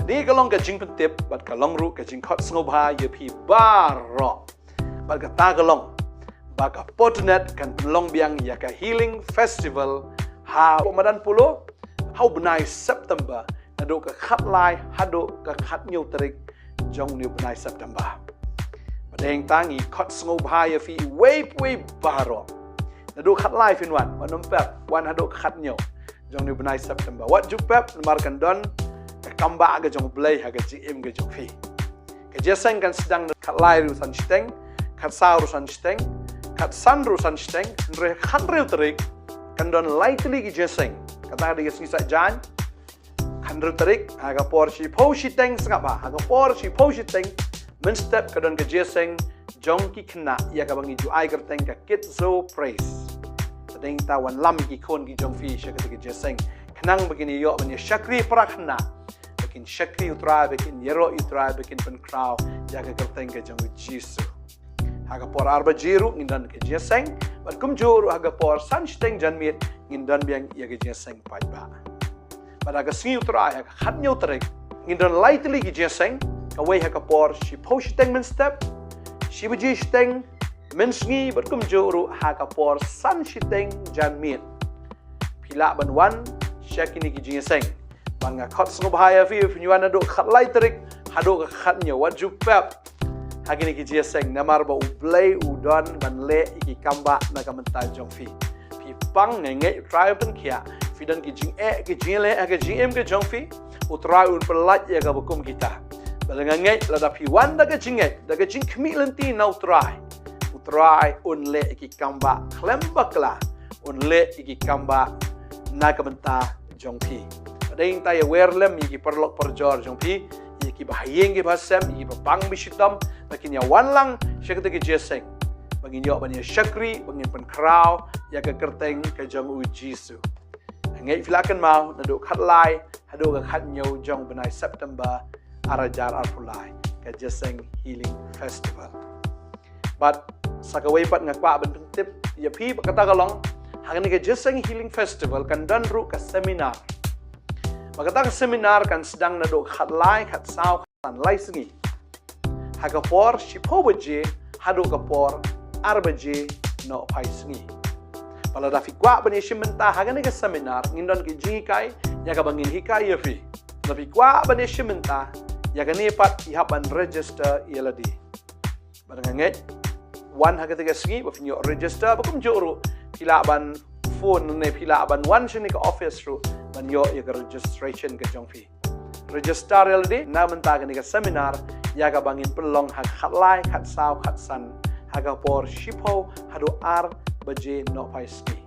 Ni kalong ka jing pentip bat kalong ru ka jing khot sngoba ye phi baro bat ka ta kalong ba ka Potternet kan pelong biang ya ka healing festival ha Ramadan pulo hau benai September nado ka khat lai hado ka khat nyu tarik jong ni benai September badeng tangi khot sngoba ye phi we baro nado khat lai fin wan pep wan hado ka khat nyu jong ni benai September wat ju pep mar kan don kamba ga jong blay ha ga jim ga jong fi ka jeseng kan sedang kat lai ru san steng kat sa ru san steng kat san ru san steng re khan re terik kan don lightly gi jeseng kata dia sisa jan khan re terik ha ga por shi po shi teng sanga ba ha ga por shi po shi teng men step ka don ga jeseng jong ki khna ya ga bangi ju ai ga teng ka kit so praise tadeng tawan lam ki kon gi jong fi sha ga jeseng khnang begini yo ban ya shakri prakhna bikin syakri utrai, bikin yero utrai, bikin penkrau, jaga kerteng ke janggu jisu. Haga por arba jiru, ngindan ke jeseng, bat kumjuru haga por sansteng janmit, ngindan biang ia ke jeseng paiba. Bat haga singi utrai, haga khatnya utrik, ngindan lightly ke jeseng, kawai haga por si poshteng men step, si bejisteng, men singi, bat kumjuru haga por sansteng janmit. Pila ban wan, syakini ke jeseng. Banga khot sngoba fi nyuan ado khat lai terik hado khat nyo wat ju pep hagini ki jeseng namar ba ublay udon ban le iki kamba na kamenta jong fi pang nge try pen kia fi dan ki jing ki jing le ki jing em ke jong fi utrai un pelat ya ga bukum kita balanga nge la da fi wan da ke jing khmi lenti na utrai un le iki kamba klemba kla un le iki kamba na kamenta jong fi Deng tay werlem iki perlok perjor jong pi iki bahayeng ge basem iki pang bisitam takin ya wan lang syakte ke jeseng bangin yo banya syakri bangin penkrau ya ke kerteng ke jong u jisu ngai filakan mau nado khat lai hado ke khat nyo jong benai September arajar arpulai ke jeseng healing festival but sakawai pat ngakpa ben tip ya pi kata kalong hangni ke jeseng healing festival kan dan ru ke seminar Magandang seminar kan sedang nadok khat lai khat sao khan lai sengi. Hagapor shipo baje hado kapor arbaje no pai sengi. Pala da fikwa bani shimenta hagane ke seminar ngindon ke jingi kai ya ka bangin hikai yafi. Da fikwa bani shimenta ya ka ne pat ihapan register yeladi. Badang nget wan hagate ke sengi bafinyo register bakum joro pila ban phone ne pila ban wan shini ke office ru ban yo ya registration ke jong fi register already na menta ke seminar ya ga bangin pelong hak khat lai khat sao khat san haga por shipo hado ar baje no paiski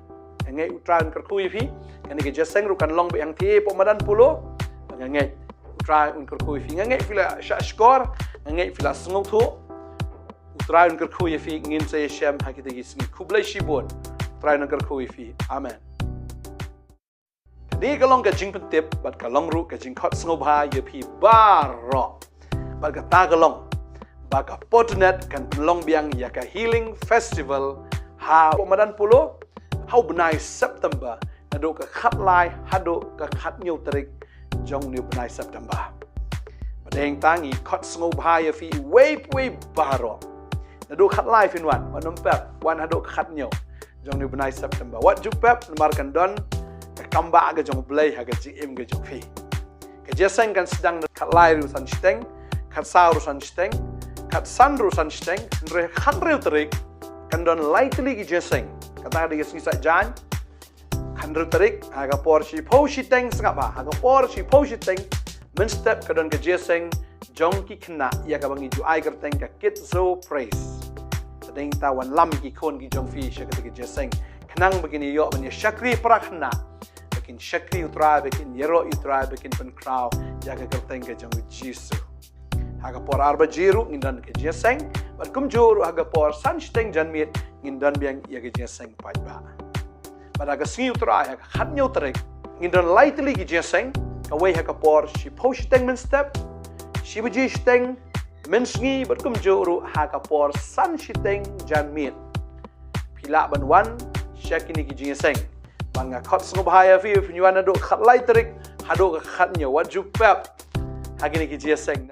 ngai utran ker kui fi kan ke jeseng ru kan long yang thi po madan pulo ngai utran un ker kui fi ngai fila sha skor ngai fila sngok thu utran ker kui fi ngin se shem hakite gi sing kublai shibon utran ker kui fi amen Ni kalong ka jing pentip bat kalong ru ka jing khot sngoba ye phi baro bat ka ta kalong ba ka Potternet kan pelong biang ya ka healing festival ha Ramadan pulo hau benai September nado ka khat lai hado ka khat nyu tarik jong ni benai September badeng tangi khot sngoba ye phi we baro nado khat lai fin wan pep wan hado ka khat nyu jong ni benai September wat ju pep mar kan don kamba ga jong blay ha ga jim ga jong fi ka jeseng kan sedang kat lai ru san steng kat sa ru san steng kat san ru san steng re khan re terik kan don lightly gi jeseng kata dia sisa jan khan re terik ha ga por shi po shi teng sanga ba ha ga por shi po shi teng men step ka don ga jeseng jong ki khna ya ga bangi ju ai ga teng ka kit so praise tadeng tawan lam ki kon gi jong fi sha ga jeseng khnang begini yo ban ya syakri prakhna bikin syakri utrai, bikin yero utrai, bikin penkrau, jaga kerteng ke janggu jisu. Haga por arba jiru, ngindan ke jeseng, bat kumjuru haga por sansteng janmit, ngindan biang ia ke jeseng paiba. Bat haga singi utrai, haga khatnya utrik, ngindan lightly ke jeseng, kawai haga por si poshteng men step, si bejisteng, men singi, bat kumjuru haga por sansteng janmit. Pila ban wan, syakini ke jeseng. Banga khot sngoba fi nyuan ado khat lai terik hado ka khat nyo wat ju pep hagini ki jiaseng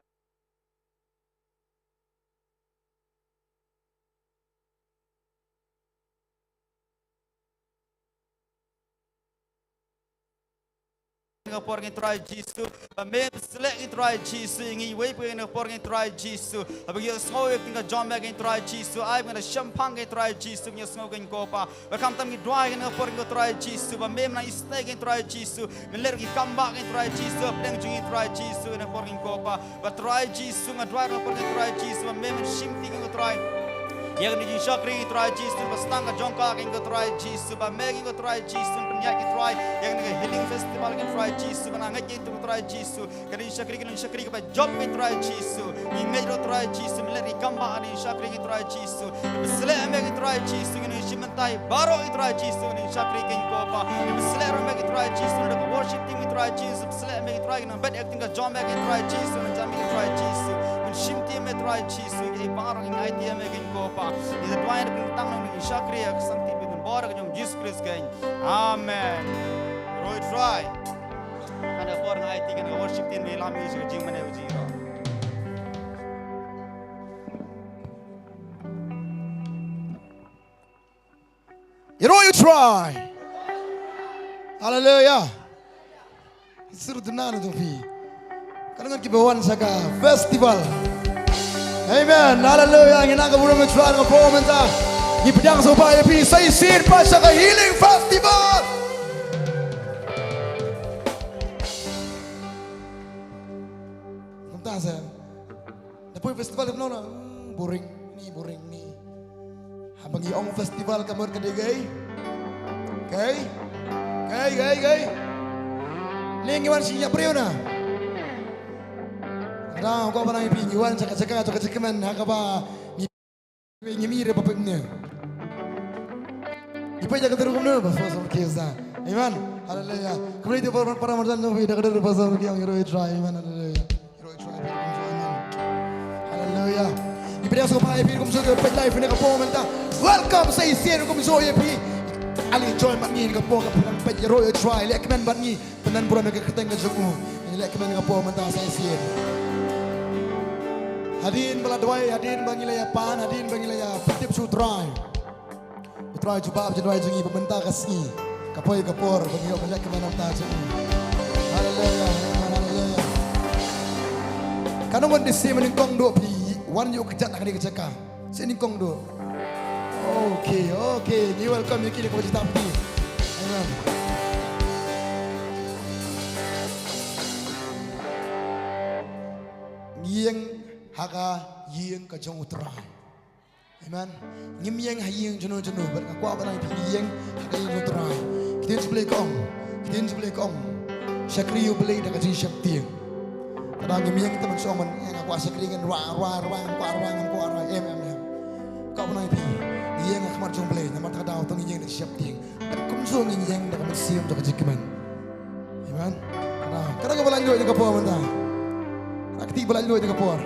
Ngapor ngin try Jesus, mem select ngin try Jesus, ngi wei pe ngapor ngin try Jesus, abagi snow ngin John Mac ngin try Jesus, I ngin champagne ngin try Jesus, ngin snow ngin kopa, bakam tam ngin dry ngin ngapor ngin try Jesus, mem na stay ngin try Jesus, ngler ngin kamba ngin try Jesus, pleng ngin try Jesus ngapor ngin kopa, but try Jesus ngin dry ngapor ngin try Jesus, mem shimti ngin try yang ni shakri try Jesus bastanga jongka ngin try Jesus ba megi ngin try Jesus penyak ngin try yang ni healing festival ngin try Jesus ba ngai ngin try Jesus kan shakri ba job ngin try Jesus ni ngei try Jesus meleri kamba ni shakri ngin try Jesus besle megi try Jesus ngin shimentai baro ngin try Jesus ni shakri ngin kopa besle megi try Jesus ni worship ngin try Jesus besle megi try ngin bad acting ka job ngin try Jesus ni jami try Jesus shimti me try Jesus ngei baro ngin idea megi kopa is a twine tang nang ni shakri ak santi bidun bora ka jom Jesus Christ gain amen roy try ana bor na IT kan worship tin me lam music jing mane ujira you know you try hallelujah isuru dunana tu fi kanangan ki bawan saka festival amen hallelujah ngina ka burung try ka pomenta ni pedang supaya pi sai sir pa saka healing festival Saya, depois festival de nona boring ni. Habang iong festival kamar kadegay, okay. Lingiwan siya priyo na. Ada ko ba nang ipingiwan saka man hakaba ni mire papagnya. Ipaja ka terus kumno ba so kiasa. Amen. Hallelujah. Kemudian para marjan no vida kadar pasal yang hero try amen. Hallelujah. Hallelujah. Ibigay sa kapay pin kumso pet life ni kapo menta. Welcome sa isir kumso yepi. Ali joy mani ni kapo kapang pet royal try lek men bani penan buran nagkakateng ka sumo. Lek men kapo menta sa isir. Hadin baladway hadin bangilaya pan hadin bangilaya petip su try. Try jubab jadway jungi pementa kasni. Kapoy kapor bangiyo lek men ta sumo. Hallelujah. Kanong wan disi meningkong do pi wan yu kejat nak dia kecaka. Seningkong do. Okay. Ni welcome you kini ko cerita pi. Amen. Yang haka yang ka jong utra. Amen. Ngim yang hayeng jono ber ka kwa bana pi yang haka yang utra. Kitin sebelah kong. Syakri yu beli dak jing syap tiang. Kadang ngimiyang kita mensoman yang aku asa keringan ruang em kau pernah pi yang aku marjong beli nama tak tahu tong yang siap ting kumsung yang dak mensiam dak jikiman amen kadang kau lanjut dengan kapor mentah rakti lanjut dengan kapor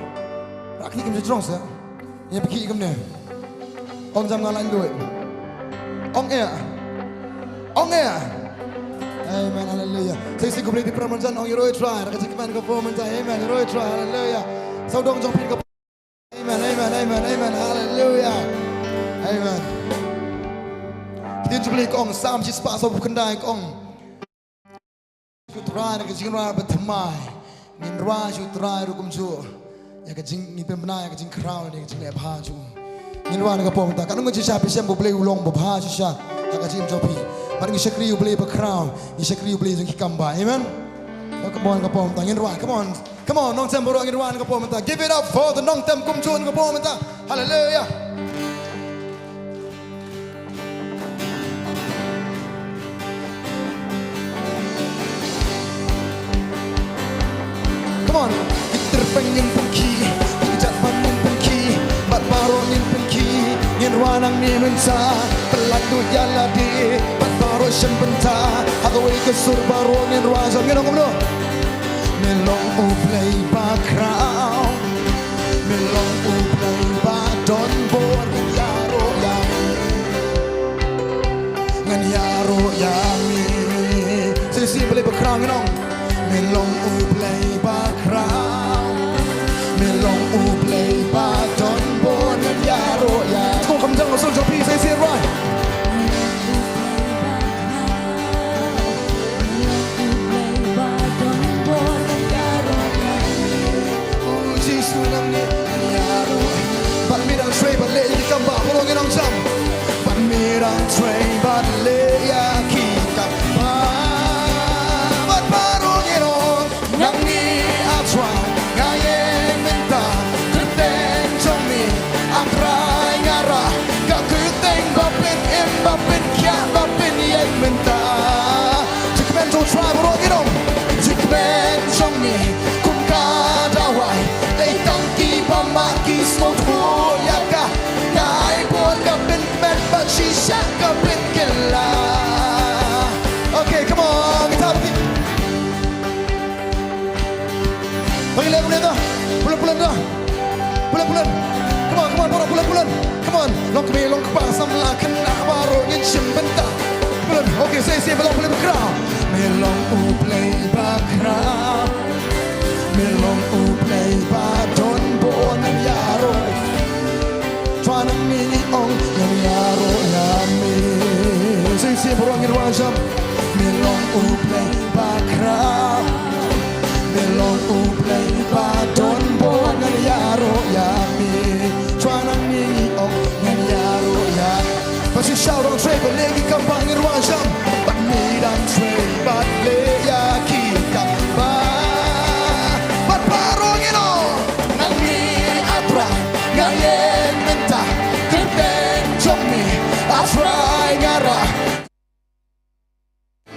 rakti kem strong sa yang pergi kemne ong jam lanjut ong amen hallelujah saya sih kumpulan di pramanjan ong hero try nak cekman ke performance amen hero try hallelujah saudong jong pin ke amen hallelujah amen kita cuba lihat ong sam si spa so bukan dah ong try nak cekman BATHYMMAI ngin ra try rukum ju ya ke jing ni pemna ya ke jing crown ni jing ebha ju ngin ra nak performance kan ngin siapa siapa boleh ulong bha sisa ka jing jopi Parang isakri you believe a crown, isakri you believe in kikamba, amen. Come on, ngin ruan, come on, Nongthymmai boro ngin ruan kapom ta. Give it up for the Nongthymmai kumchun kapom ta. Hallelujah. Come on, terpengin pergi, jat pangin pergi, bat barongin pergi, ngin ruan ang ni mensa, pelandu jaladi. Roshan benta, agaway ke surba rongin ruasa. Minong kumno. Melong uplay pa crown, melong uplay pa don bor ngan yaro yami. Sisi play pa crown minong. Melong uplay pa crown. bat le ya kita bat baru ngiro nang ni atwa ngaye menta terten jomi akrai ngara ka kuteng bapin em bapin kya bapin ye menta jikmen jo try bro ngiro jikmen jomi kum ka dawai dei tang ki pamaki smot ho yaka nai por ka bin men but she shaka bin killa. Okay, come on, guitar. Bagi lagu ni dah. Bulan-bulan dah. Bulan-bulan. Come on, bulan-bulan. Come on. Nongkhryiem long kepala samla kena baru ngicim bentar. Bulan. Okay, saya belum boleh bergerak. Melong play background. Melong play baton bon yaro. Tuan mini ong yang yaro yami. Saya berangin wajam. Melong play background. Melong play baton bon yaro yami. Tuan mini ong yang yaro ya. Masih shout on tray lagi kampangin wajam. But me dan tray but le ya kita ba. But barongin ong nang ni atra ngayen menta kerten jomi afrai ngara.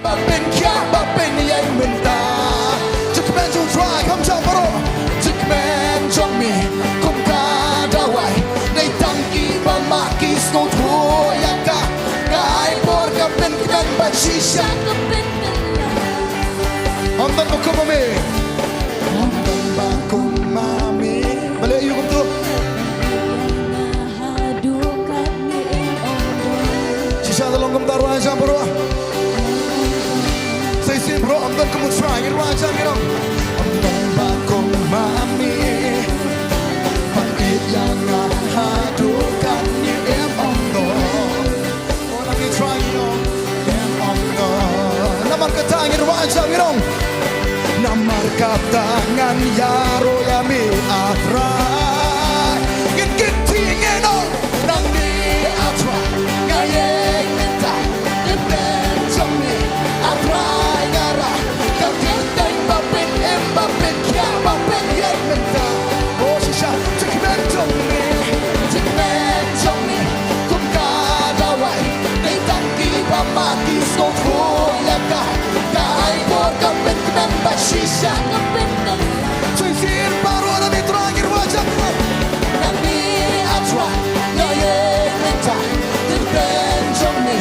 Bapin kya bapin yang menta jikmen jo try come jump bro jikmen jomi kum ka dawai nei tangki pamaki snow tho yaka ngai por ka pen kan ba shisha ondan ko kumame ondan ba kumame bale yu kum tu shisha dalong kum darwa jam bro say bro I'm not gonna try it right time you know I'm not back on mommy but it yang hadukan ni em on do oh let me try you know em on do namar katangan right time you know namar katangan yaro yami afra git tingin on nang ni afra ngayeng minta depend on me afra Bapin kya bapin yet menta oh shisha jikmen jomi kum ka dawai nei tangki pamaki so tho yaka kai por ka pin kan ba shisha kapin sui sir baru na mitrangir wajak nami atwa no ye menta jikmen jomi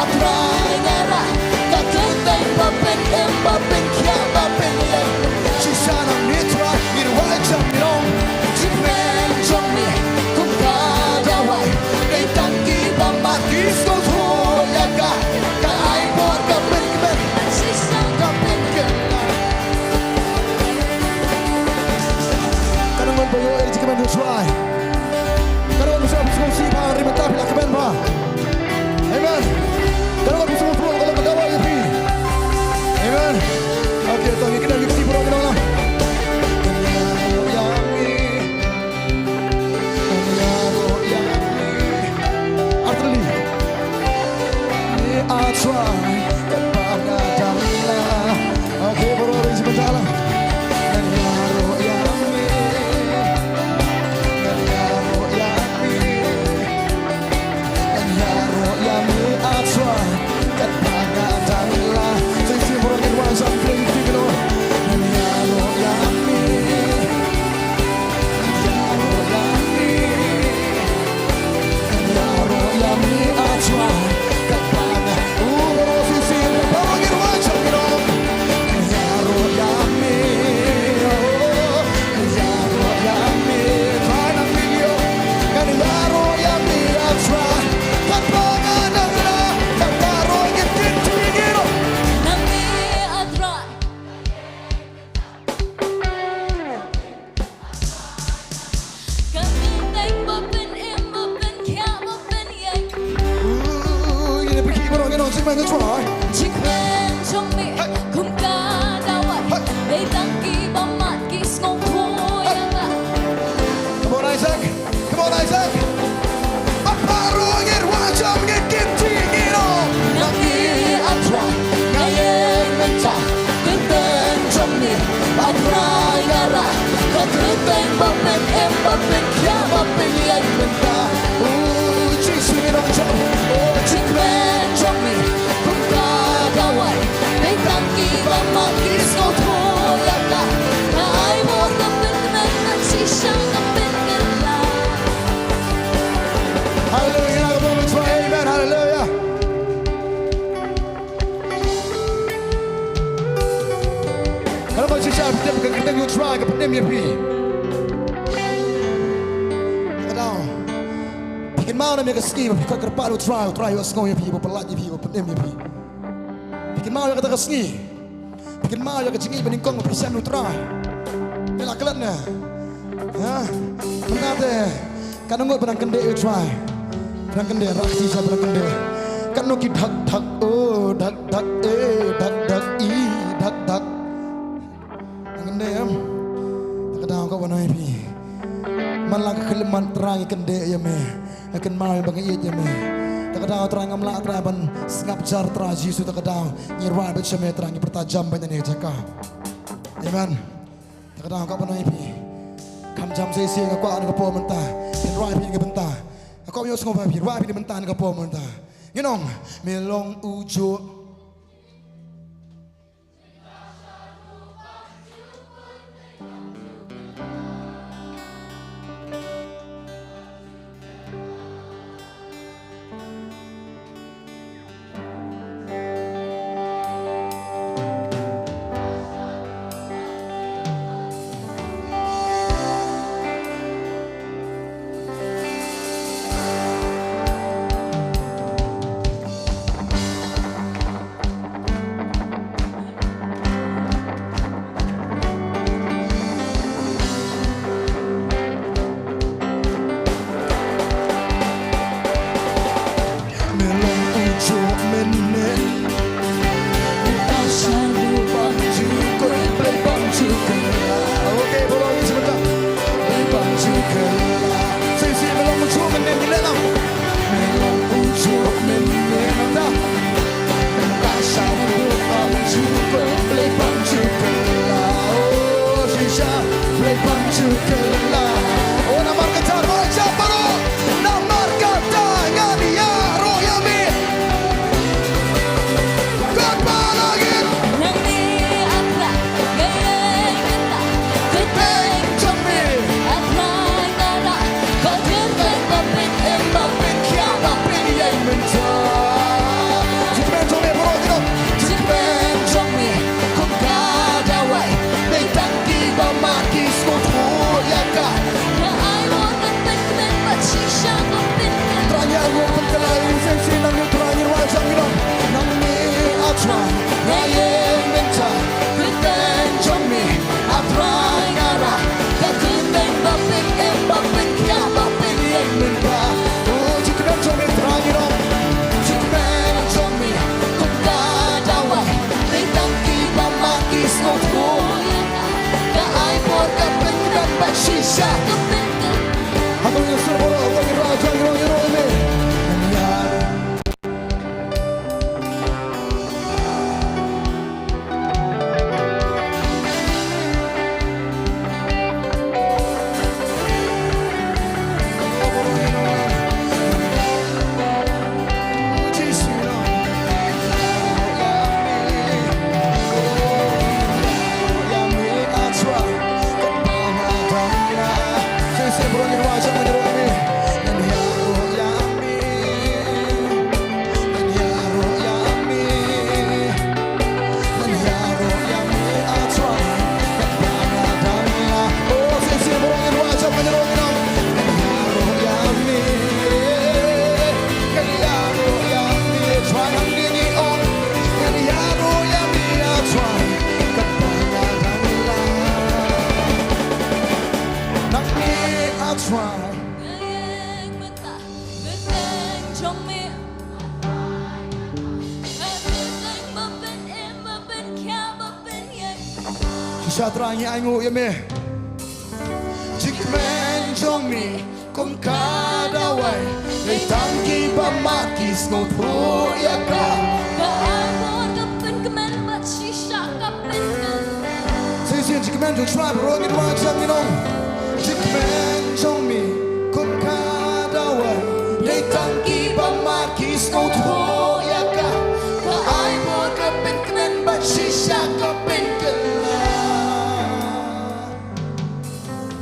atwa ngara ka kai bapin kya bapin yet sana mitra irwajam long jikmen jomi kum ka dawai nei tangki pamaki so tho yaka kai por ka pin sisa ka pin kana mon boyo e jikmen do try kana mon sa bismo si pa rimata pila kaben ba amen kana mon bismo pro kalau ka dawai pi amen okay to kita liksi pro kita lah I try, but I don't okay, but what is it? Jikmen try. Jikmen jomi kum ka dawai nei tangki pamaki ngong ho yanga. Come on Isaac. Come on Isaac. Aparungin wajam ngikinti ngiro. Siap dia kita you try ke penem ya pi. Kadang bikin mau nak mereka ski, tapi kau kerpa lu try you snow ya pi, pelat ya pi, penem ya pi. Bikin mau kata ski, bikin mau ya kecengi beningkong pisan lu try. Ni lah kelatnya. Ha, benar deh. Kan nunggu benang kende you try. Benang kende raksi saya benang kende. Kan nunggu dak dak oh dak dak dak dak dak dak. Kende ya. Tak ada kau banai pi. Malah keleman terang kende ya me. Akan mal bagai ya me. Tak ada terang amla terapan sengap jar teraji su tak ada nyirwa bet me terang pertajam banyak ni jaka. Amen. Tak ada kau banai pi. Kam jam saya kau ada kau mentah. Nyirwa pi ke mentah. Kau yo sengop pi nyirwa pi di mentah kau mentah. You know, melong ujo. Terangi aingu ya me. Jikmen jomi kum kadawai. Letangi pamaki snotro ya ka. Kaamon kapen kemen bat shisha kapen. Sisi jikmen jo try rogin wajang minong. Jikmen jomi kum kadawai. Letangi pamaki snotro ya ka. Kaamon kapen kemen bat shisha kapen.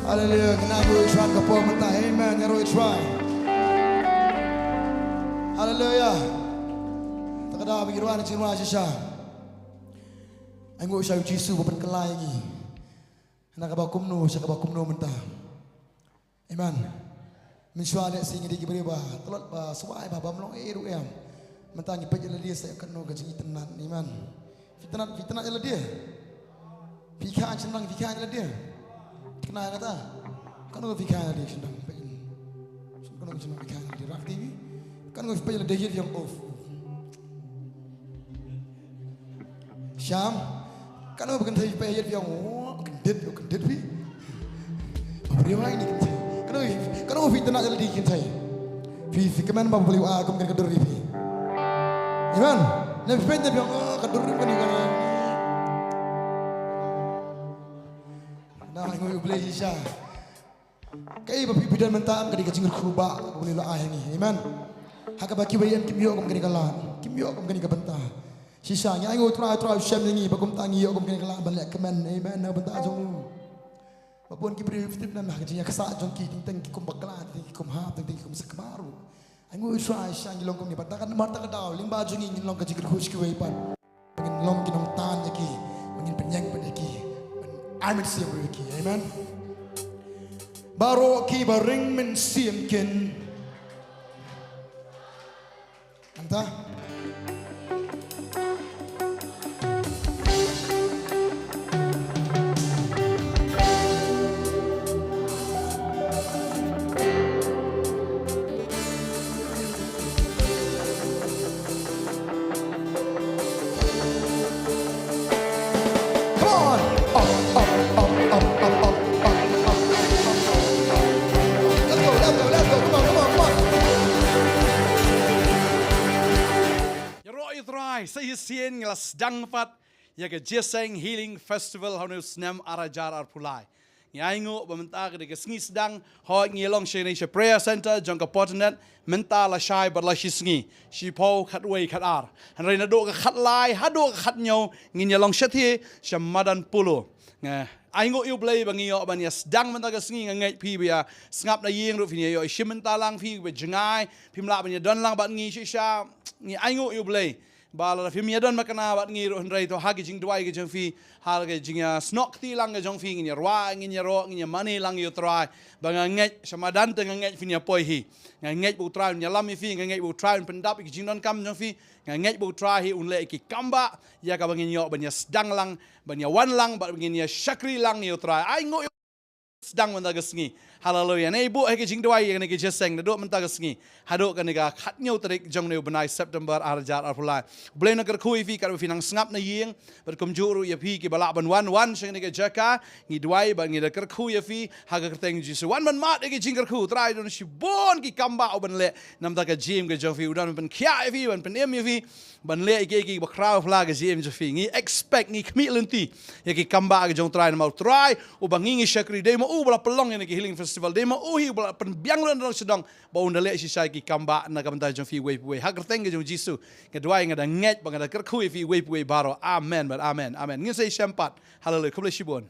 Hallelujah, kena Roy try ke Paul mentah, amen, ya Roy try. Hallelujah. Tak ada bagi ruang cinta Aisyah. Aisyah Yesus bukan kelai lagi. Nak bakum no, siya bakum no mentah. Amen. Mensualek singi di beriba, telot ba suai ba bamlong eru em. Mentah ngipet jela dia saya keno gajing tenan. Amen. Fitnat jela dia. Fikah senang fikah jela dia. Kenal kata. Keno fikah dia senang. Keno senang fikah dia rak TV. Keno ngipet jela dia yang off. Syam, keno bukan saya payah yang Kendit pi. Apa dia orang ini kita? Kalau fitnah jadi kita. Fi keman bawa beli aku mungkin kedur pi. Iman, nabi penjab yang kedur kan ni kan. Nah, ingat beli sisa. Kaya bapi bidan mentang kadi kacing kuba boleh lah ini. Iman. Hak baki bayan kimyo aku mungkin kalah. Kimyo aku mungkin kebentah. Sisanya ayo try syam ni bagum tangi yo mungkin kalah balik keman. Amen. Bentah jong. Bapun ki beri fitrip nan hajinya kesak jong ki ting ki kum bakla ting ki kum ha ting ki kum sakmaru. Ayo try syang long kum ni patakan marta ka daw ling baju ngin long ka jikir khus ki weipan. Ngin long ki nong tan ki ngin penyang pedeki. Amen siam ki. Amen. Baro ki baring men siam ken. Anta saya sien ngelas dang pat ya ke jeseng healing festival hanu snam arajar arpulai nyaingo bamenta ke sengi sedang ho ngilong shene prayer center jangka Potternet menta la shai bar la shisngi shi po khatwei khatar hanrei na do ka khatlai hado ka khatnyo nginyalong shathi shamadan pulo aingo yu play bangiyo banya sedang menta ke sengi ngai pi bia ngap na yeng ru fini yo shimenta lang fi be jengai pimla banya don lang bat ngi shisha ni aingo yu play bala fi miadon makana bat ngi ro hendrai to hagi jing duai ge jong fi hal ge jing snok ti lang ge jong fi ngi rwa ngi ro ngi mani lang yo try banga ngai samadan te ngai fi nya poi hi ngai bu try nya lam fi ngai bu try pendap ge jing don kam jong fi ngai bu try hi un le ki kamba ya ka bangi yo banya sedang lang banya wan lang bat ngi shakri lang yo try ai ngo sedang mentaga sengi haleluya nei bu hege jing duai ye ge jeseng do mentaga sengi hado kan ga khatnyau tarik jong neu benai September arjar arpulai blena ker khui fi kar fi nang ngap na yeng berkum juru ya fi ki bala ban wan seng ge jaka ngi duai ba ngi ker khui ya fi haga kerteng jisu wan man mat ge jing ker khu trai don shi bon ki kamba oben le nam ta ge jim ge jong fi udan ben kya fi ban pen em fi ban le ge ba kraw fla ge jim jo fi ngi expect ngi kmilenti ye ki kamba ge jong trai na mau trai u bangi ngi shakri de u bala pelong yang healing festival demo uhi bala penbiang lan sedang bau ndale si sai ki kamba na kamta jong fi we hagar tenge jong jisu kedua yang ada nget bang ada kerkhu fi we baro amen but amen ngin sai syampat haleluya kau boleh shibon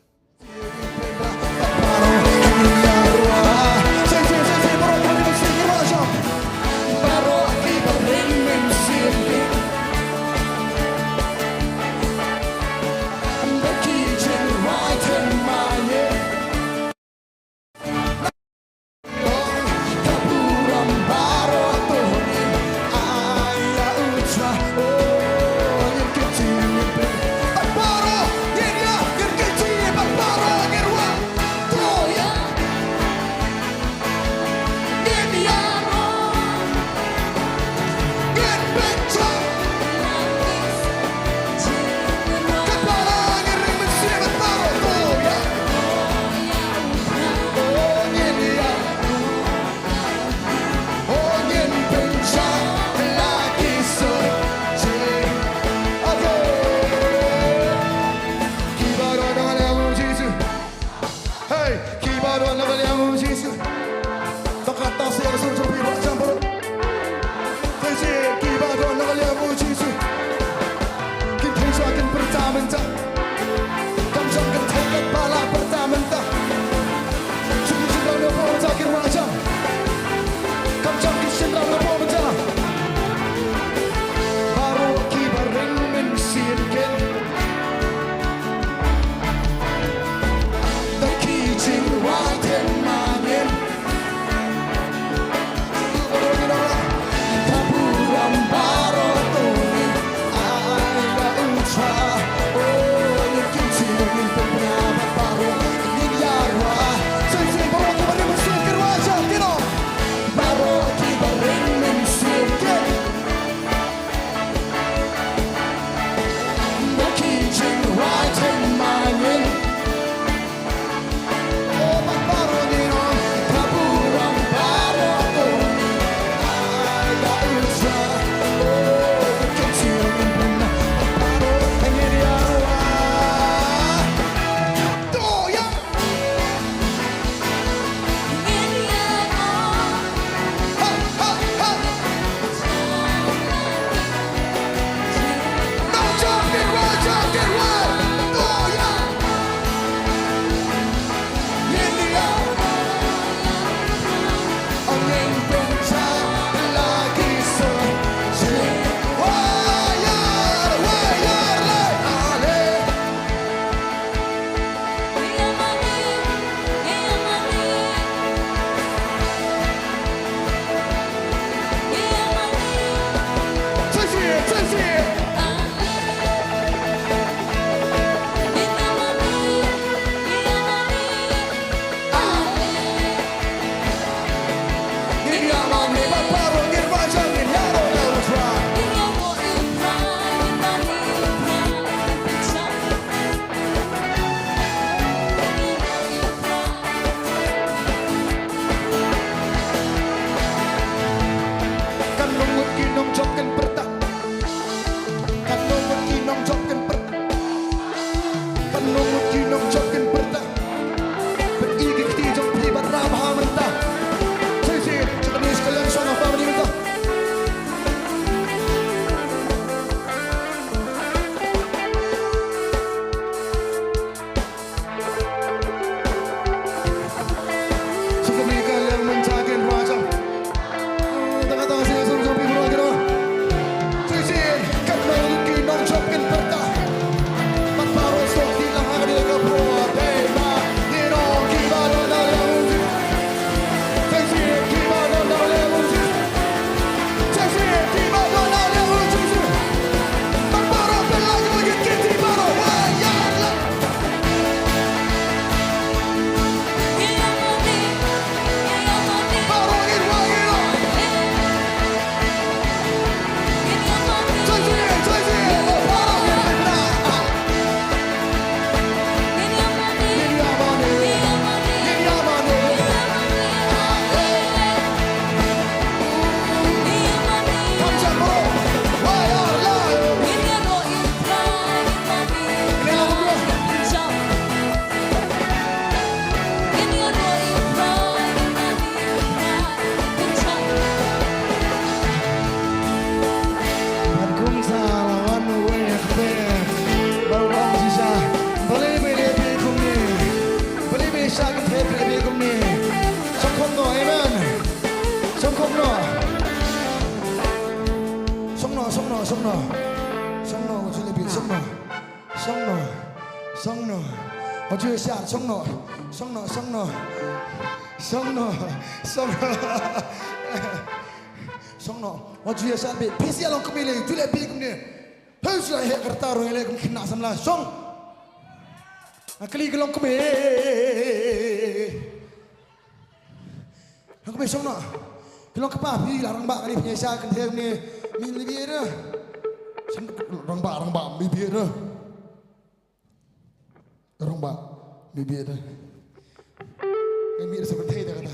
Baro, 生呢，我就下生呢，我就下边，平时老公没来，就来比公的，平时来黑个大roh来公可拿什么啦，生，kali kelong kome, aku besok nak, kelong kepapi lah orang bak kali biasa kan dia ni, min lebih ada, orang bak lebih ada. Orang bak bibi ada. Ini ada seperti itu kata.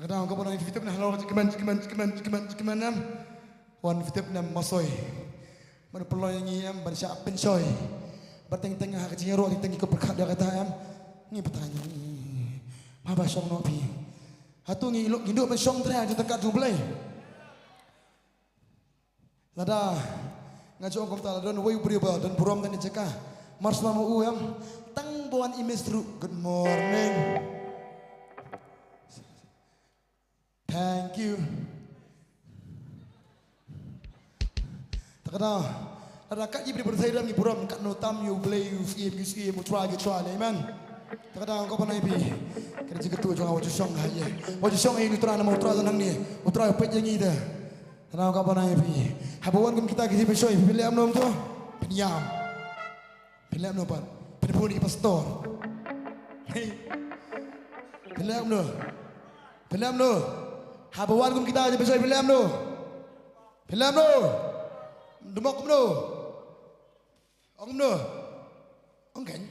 Kata orang kau pernah fitip nak lalu keman nam. Wan fitip nam masoi. Mana perlu yang ini am bersiap pensoi. Bertengah kecil roh tengah kau berkat dia kata am. Ni bertanya ni. Apa song nak pi? Hatu ni hidup bersong terang jadi dekat jubelai. Lada ngajak kau tak ada way berubah dan buram dan dicekah. Mars mama uam tang buan imestru good morning thank you takada ada kat ibri bersairam ni buram kat notam you play you see you try amen takada kau pernah ibi kerja ketua jangan wajib song aja wajib song ini utara nama utara senang ni utara pet yang ini dah takada kau pernah ibi habuan kita kisi besoi pilih amnom tu pendiam Pilih apa? Pilih pun di pastor. Hei, pilih apa? Habawan kum kita aja besok pilih apa? Pilih apa? Demak apa? Orang apa? Orang kan?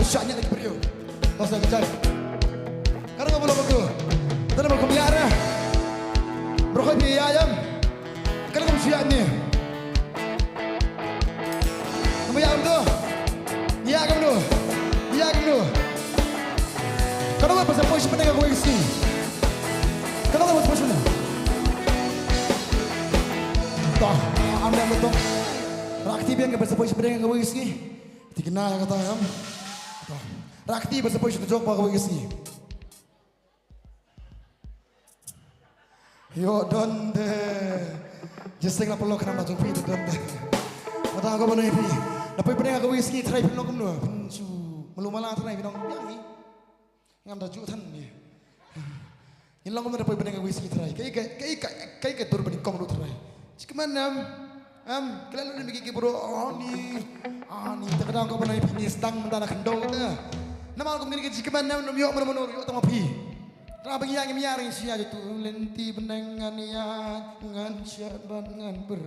syaknya lagi beriu. Masa kecai. Karena kamu belum aku. Tadi mau kemiar ya. Berkoi biaya ayam. Karena kamu siap ni. Kamu ayam tu. Iya kamu tu. Iya kamu tu. Karena kamu pasal posisi pendengar gue isi. Karena kamu pasal posisi. Dah, ambil betul. Rakti biang ke pasal posisi pendengar gue isi. Dikenal kata ayam. Rakti pasal posisi tu jok pak gue isi. Yo donde, jesting lah perlu kena macam itu donde. Kata aku mana ini? Dapat pernah aku whisky try pinong kamu dua. Pencu, malu malah try pinong yang ni, ngam dah jutan ni. Ini lang kamu dapat pernah aku whisky try. Kayak tur bening kamu try. Cuma kalian ni mikir bro, ni, terkadang aku mana ini stang mentara kendong itu. Nama aku mikir cuma yuk mana yuk tama pi. Kenapa yang miaring sia itu lenti benengan ya ngan syaban ngan ber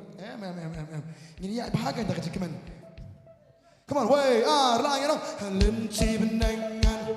ini ya bahagian tak kecikiman. Come on way lang you know lenti benengan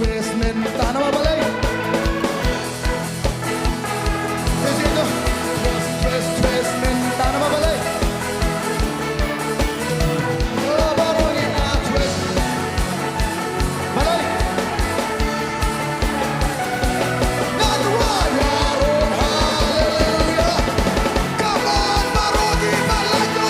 Twist minta nama balai. Twist minta nama balai. Oh baru ini twist balai. That's right, hallelujah. Come on, baru di balai tu.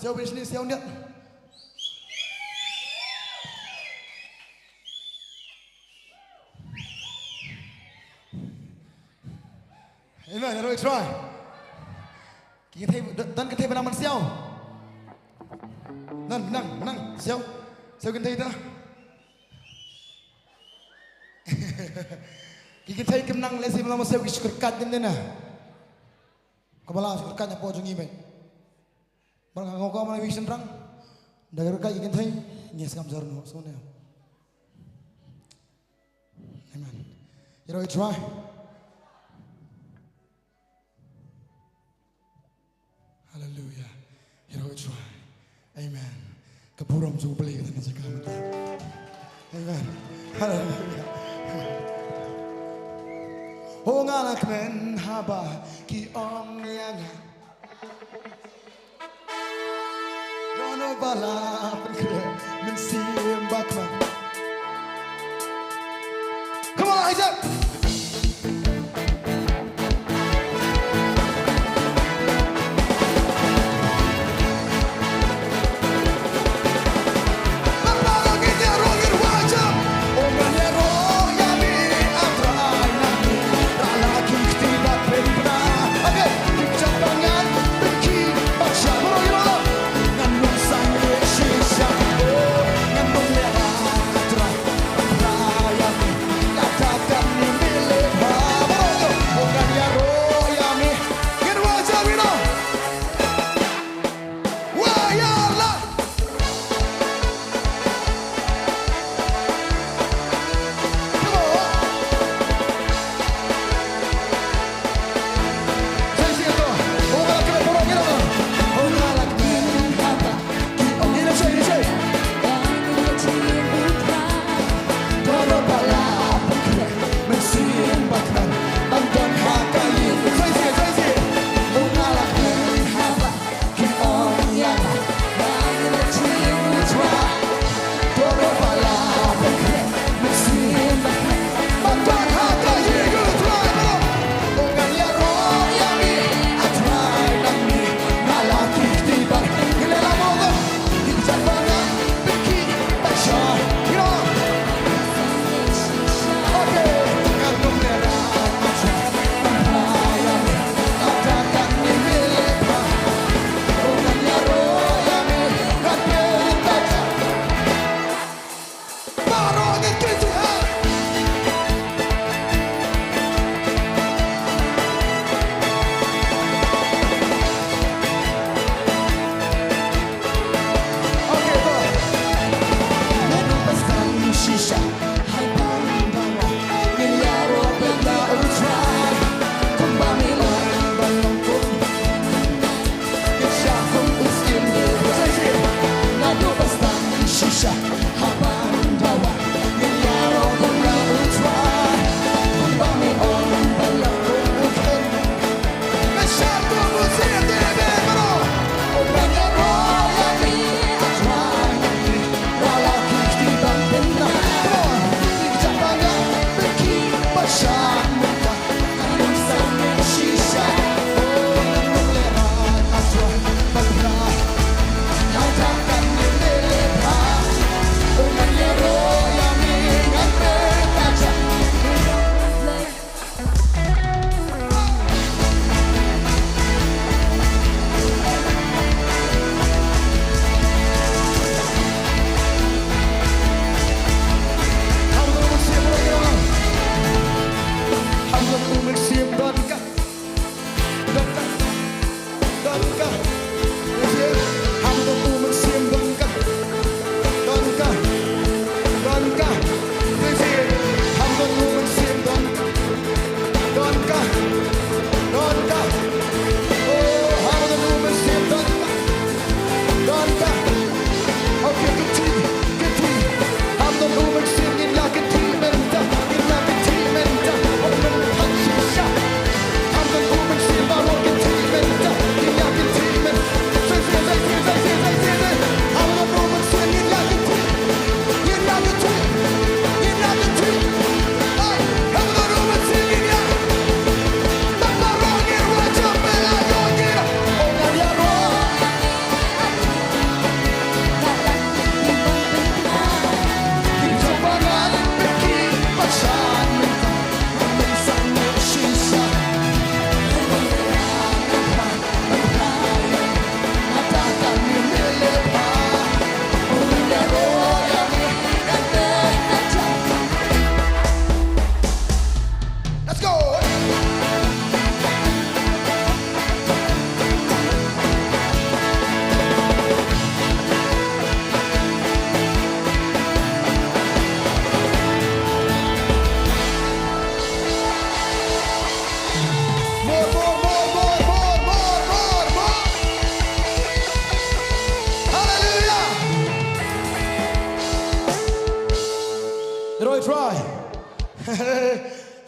Siapa bisnis siapa dia? Amen. Rồi try. Kita dan kita benang siapa? Nang siapa? Siapa kita itu? Kita kenang lesi malam siapa kisahkan dia na. Kepala kisahkan yang pojok ini. Barang kau mana vision rang? Dagar kau kita nyes kam zarno semuanya. Amen. Rồi try. Hallelujah. Hero try. Amen. Keburam juga beli kita ni cakap. Amen. Hallelujah. Oh nganak men haba ki om yang. Dono bala pengkre men simbak man. Come on Isaac. Kami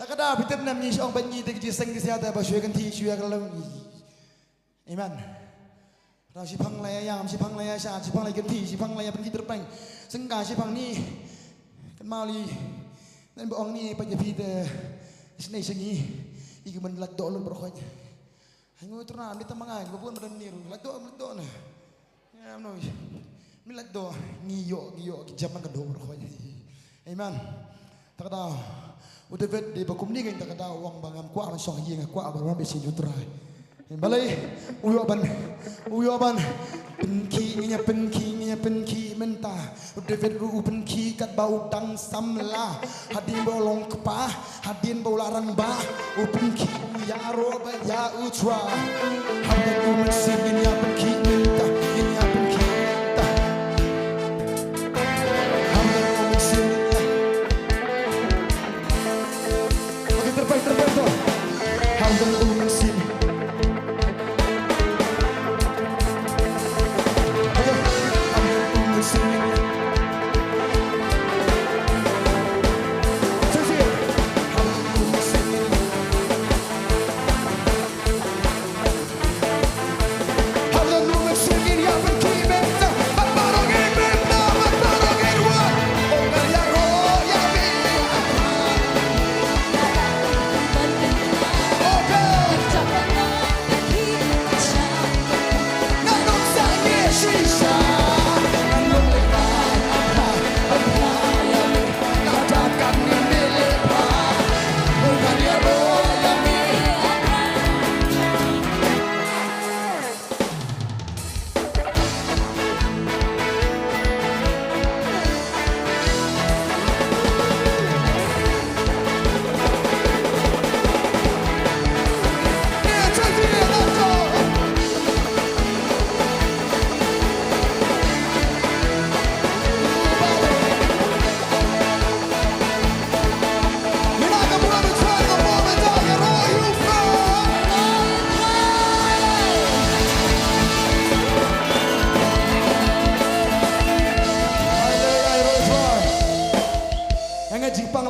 tak ada kita nam ni Shillong banyi te ji seng sia ta ba shwe kan thi shwe kan long amen ra shi phang la ya shi phang la ya sha shi phang la kan thi shi phang la ya pen ki terpeng seng ka shi phang ni kan mau li nan ba ong ni pa je pi te snei sengi iki men lat do lon berkhoj hangu terna ni tamangai ba pun badan ni lat do na ya no mi lat do ni yo ki jam ka do berkhoj amen tak ada udah vet di bakum ni kan tak ada uang bangam kuat man song yeng kuat baru be sin jutrai balai uyo ban penki mentah udah vet ru penki kat bau tang samla hadin bolong kepah hadin bau larang bah penki ya roba ya utra hadin ku mesin ya penki mentah ya penki mentah hadin ku mesin terbaik tu. Hadin ku mesin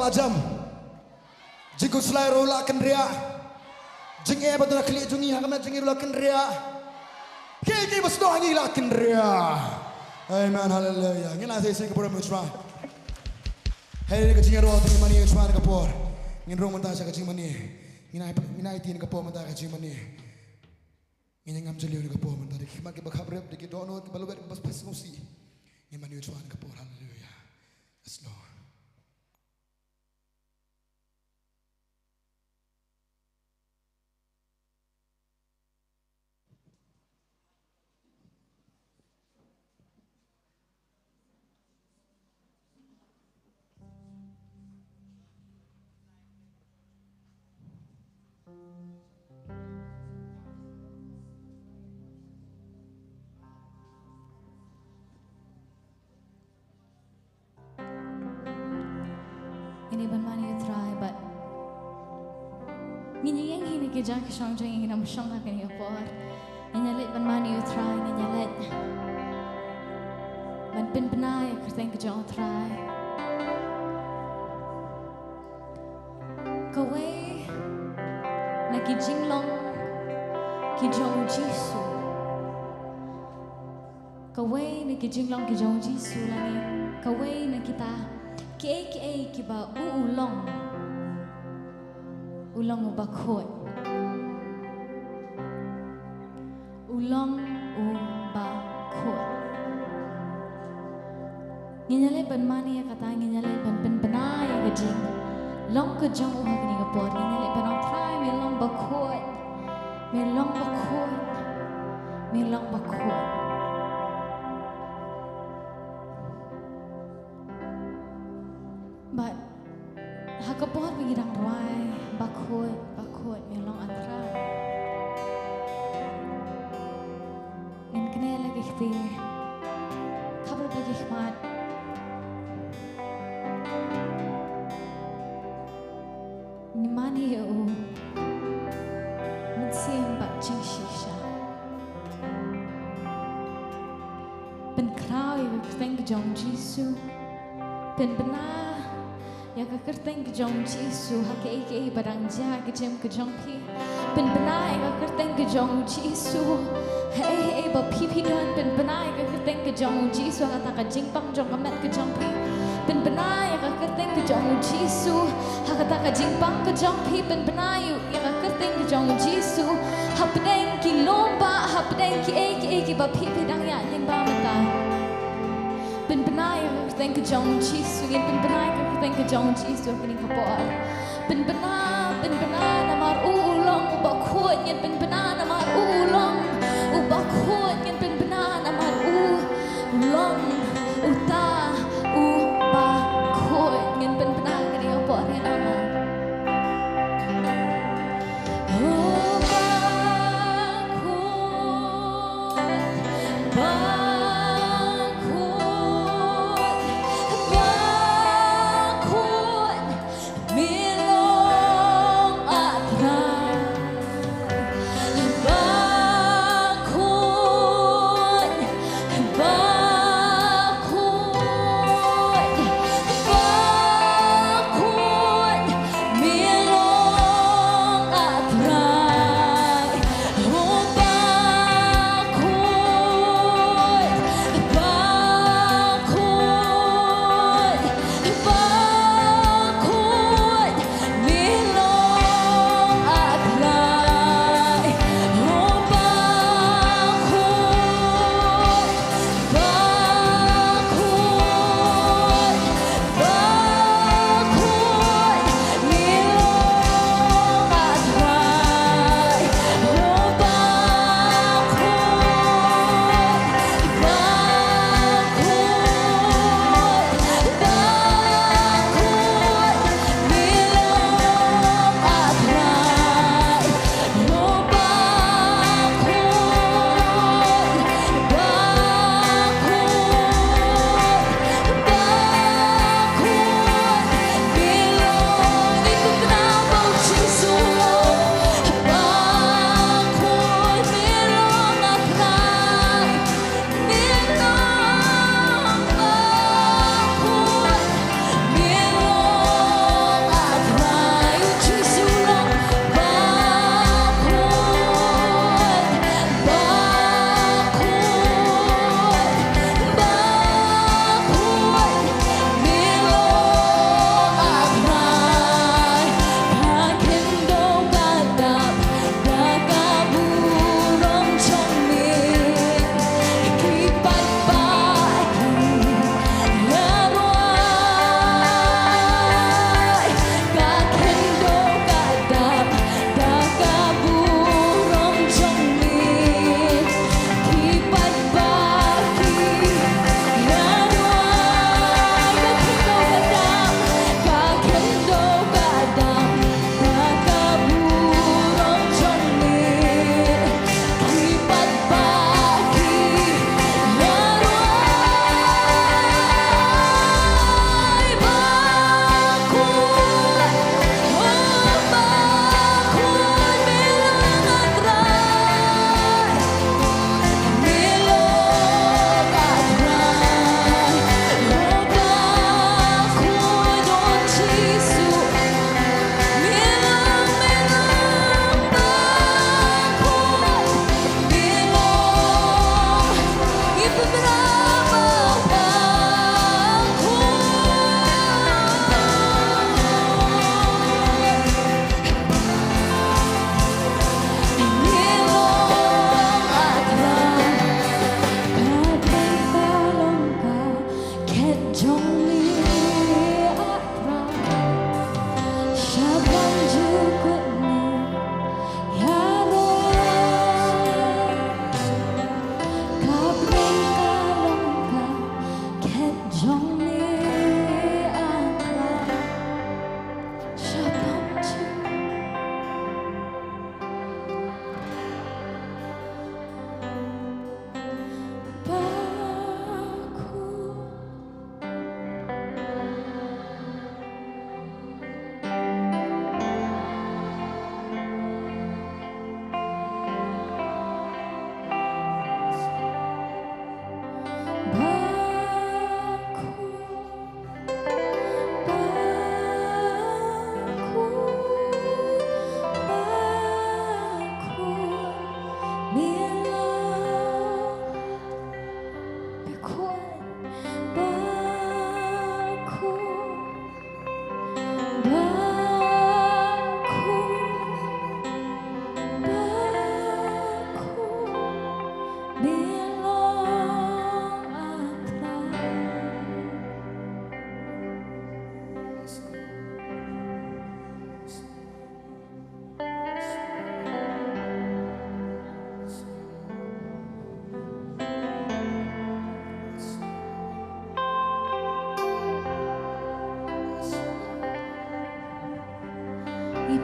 jam jiku selai rola kendria jengi betul klik jungi hakam jengi rola kendria kiki bos doa ngi la kendria amen haleluya ngina saya ke pura mutra hari ke jengi rola tingi mani usman ke por ngin ro menta sa ke jengi mani ngina itin ke por menta ke jengi mani ngin ngam jeli ke por menta ke mak ke bakhabrep ke dono balu ber bas pas ngusi ngin mani usman ke por haleluya yes lord. Ini ban mani you try but ngini yang hini ke jang shong jang ngina mshong ha kani por ngina let ban mani you try ngina let ban pin penai ke thank ke jang try kawe na ki jinglong ki jong jisu kawe na ki jinglong ki jong jisu lani kawe na kita ki ba ulong ba khoi ulong ba khoi nginyale ban mani kata nginyale ban pen penai ke jing long ke jong u hakni ke por nginyale ban on try me long ba khoi me long ba khoi me long ba khoi but hakapot mengirang ruai bakhoy melong antra ngin kene lagi khti khabar bagi khmat ni mani yo mutsim ba ching shisha ben krau yo thank jong jisu ben bena ya ka kerteng ke jong Jisu hake ke barang ja ke jem ke jong pi pen benai ka kerteng ke jong Jisu hey ba pi don pen benai ka kerteng ke jong Jisu kata ka jingpang jong kamet ke jong pi pen benai ka kerteng ke jong Jisu kata ka jingpang ke jong pi pen benai ya ka kerteng ke jong Jisu hapdeng ki lomba hapdeng ki ba pi dang ya ning ba mata pen benai ka kerteng ke jong Jisu yen pen benai ka kerteng ke jong Jisu kini kapor pen benai namar ulong ba khot yen pen benai namar ulong ba khot yen pen benai namar ulong uta ba khot yen pen benai kini kapor yen ama Milo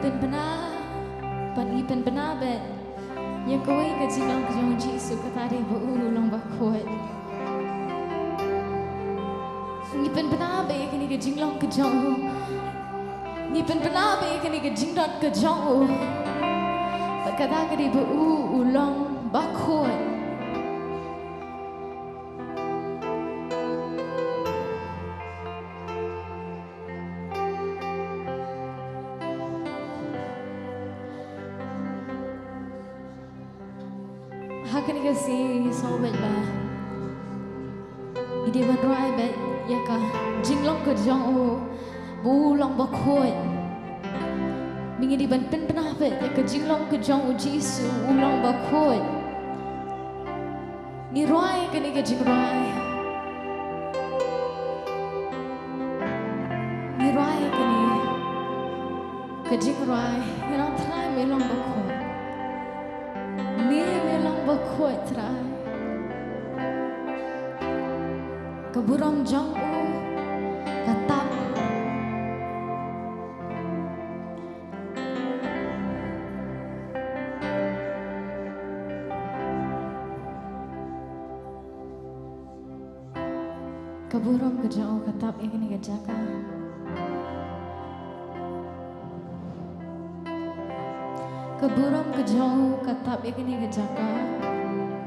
เป็นปนาปันอีเป็นปนาเบ็ดยังก็วิ่งกับจิงลองกระจงจีสุกตาได้บูลองบักขวดนี่เป็นปนาเบ็ดกันนี่กับจิงลองกระจงนี่เป็นปนาเบ็ดกันนี่กับจิงดอดกระจงบักกะตากันได้บูลองบักขวดHakan kasi sobat ba, ini benerai bet ya kah jinglong kerjang o, bulang bakut, mingi di ben pernah bet ya kah jinglong kerjang o jisu ulang bakut, ni roai kan ni jingrai, ni roai kan ni jingrai, yang terakhir melang bakut. Bakut terai keburang jang u katap keburang ke jang u katap ini ke jaka keburang ke jang u katap ini ke jaka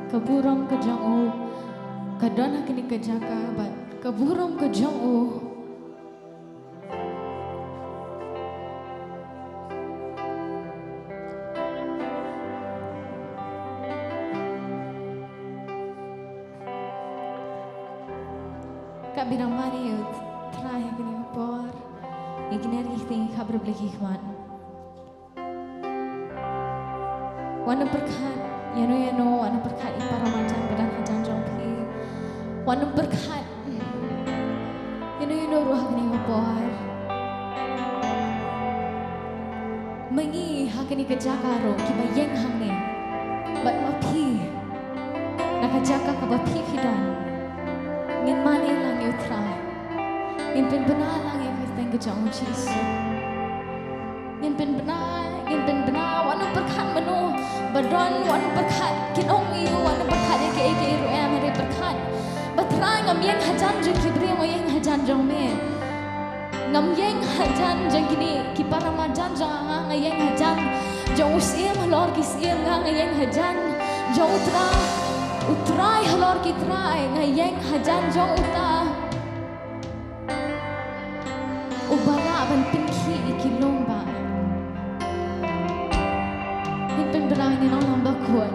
keburang ke jang u kadana kini ke jaka bat keburang ke jang u kak bilang mari yud terakhir kini ngapor ikini rihting kabar beli hikmat wana berkat Yano wana berkat para macam badan hajan jongpi wana berkat Yano ruh kini ngapor mengi hakini kejakaro kiba yeng hangne bat mapi nak jaka kabapi kidan ngin mani lang yutrai ngin pen benar lang yang kita kejang Yesus ngin pen benar wana berkat menu Badan wana berkat kinong iyo wana berkat yang ke ruang hari berkat batrai ngam yang hajan jeng kibri ngam yang hajan jeng me ngam yang hajan jeng kini kipara majan jeng ngam yang hajan jeng usia halor kisia ngam yang hajan jeng utrai halor kitrai ngam yang hajan jeng uta ubara ban pinki ikilomba Berang ni orang bakut,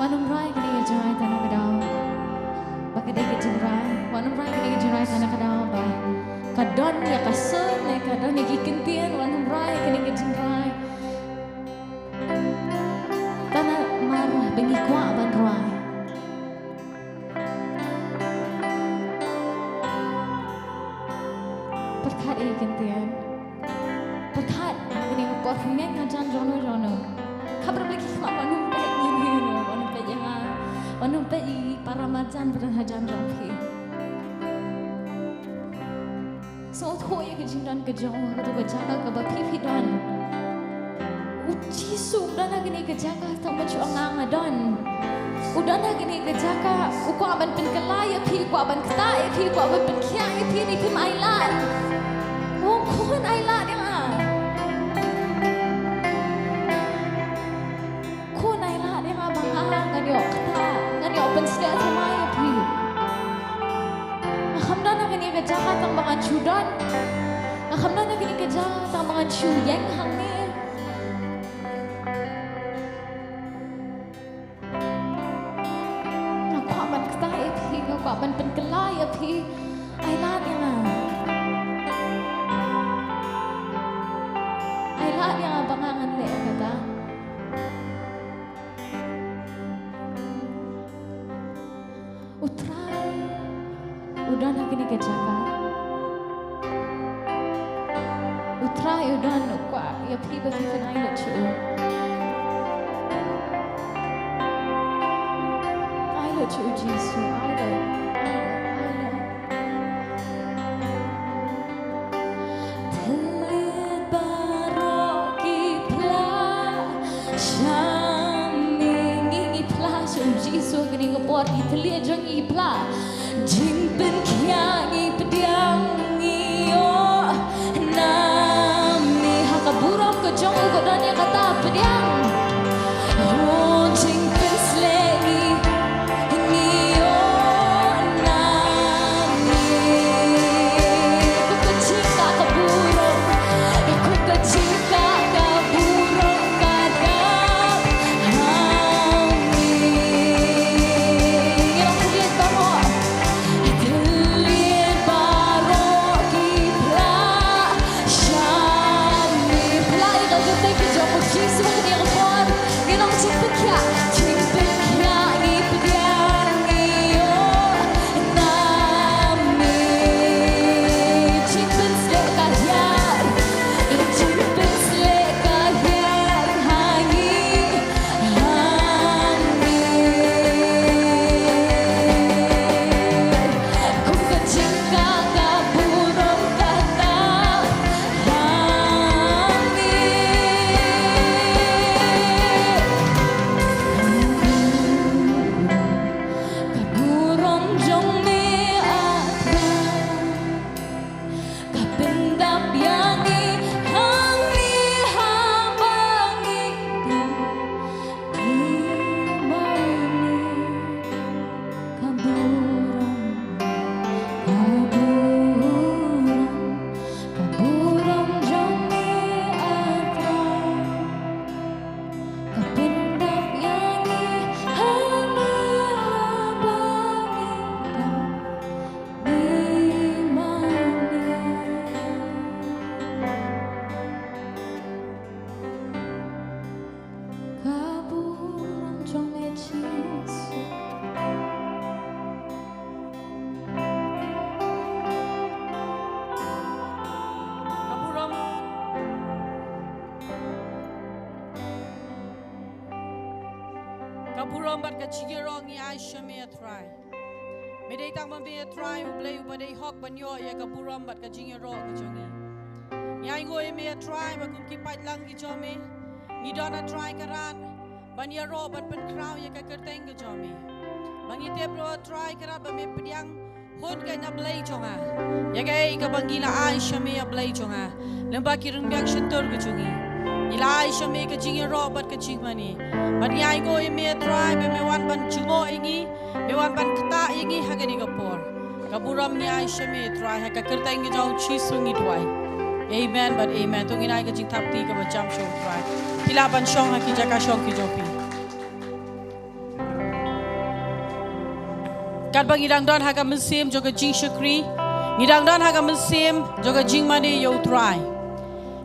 Wanum rai kini ke jerai tanah kedau. Bakadai ke jerai. Wanum rai kini ke jerai tanah kedau ba. Kadon ya kasen ya kadon ya kikentian. Wanum rai kini ke jerai. Tanah marah bengi kuat ban rai. Perkat ya kentian. Perkat kini ke pot hingga kajan jono. Kabar lagi kelak wanum pek ni wanum pek jangan wanum pek para macan berhajan jampi. So thoi ke jindan ke jauh atau berjaga ke bapi dan uji sudah nak ni ke jaga tak macam orang adan. Udah nak ni ke jaga uku aban penkelai pi uku aban ketai pi uku aban penkiai pi ni pi mailan. Oh kon ailan dia. Pensedia sama ya pi. Ahamdan nak ni kerja tang bangan cudan. Ahamdan nak ni kerja tang bangan cu yang hang ni. Aku aban kita ya pi, aku aban penkelai ya pi. Ailat yang ailat yang bangan le kata. Utrai, udah nak ni kejaga. Utrai udah nukwa, ya pi bagi kenai lucu. I lucu Jesu, I. Terlihat baroki plah, syaming ingi plah, Jesu kini ngepot terlihat jeng ipla, jing pen kiangi pediang iyo, nami hakaburok kejong ugodan yang kata pediang, oh jing pen selegi iyo, nami ku kecinta kaburok, ku kecinta kaburok kadang, Kaburombat ka chigirong ni Aisha me try. Medai tang mambe try ublay ubadai hok banyo ya kaburombat ka jingiro ka jongi. Ni ai ngoi me try makum ki pat lang ki jome. Ni dona try karan banya ro bat pen kraw ya ka kerteng ka jome. Bangi tebro try karat ba me pediang hot ka na blay jonga. Ya kai ka bangila Aisha me blay jonga. Lamba ki rung biang shentor ka jongi. Ila Aisha me ka jingiro bat ka chingmani. Bani ai go me try me wan ban chungo ingi me wan ban kata ingi hagani kapor kaburam ni Aisha me try ha ka kerta ingi jau chisungi twai amen but amen tong inai ka jing thapti ka bacham shong try pila ban shong ha ki jaka shong ki jopi kat bang idang don haga mensim joga jing syukri ngidang don haga mensim joga jing mani yo try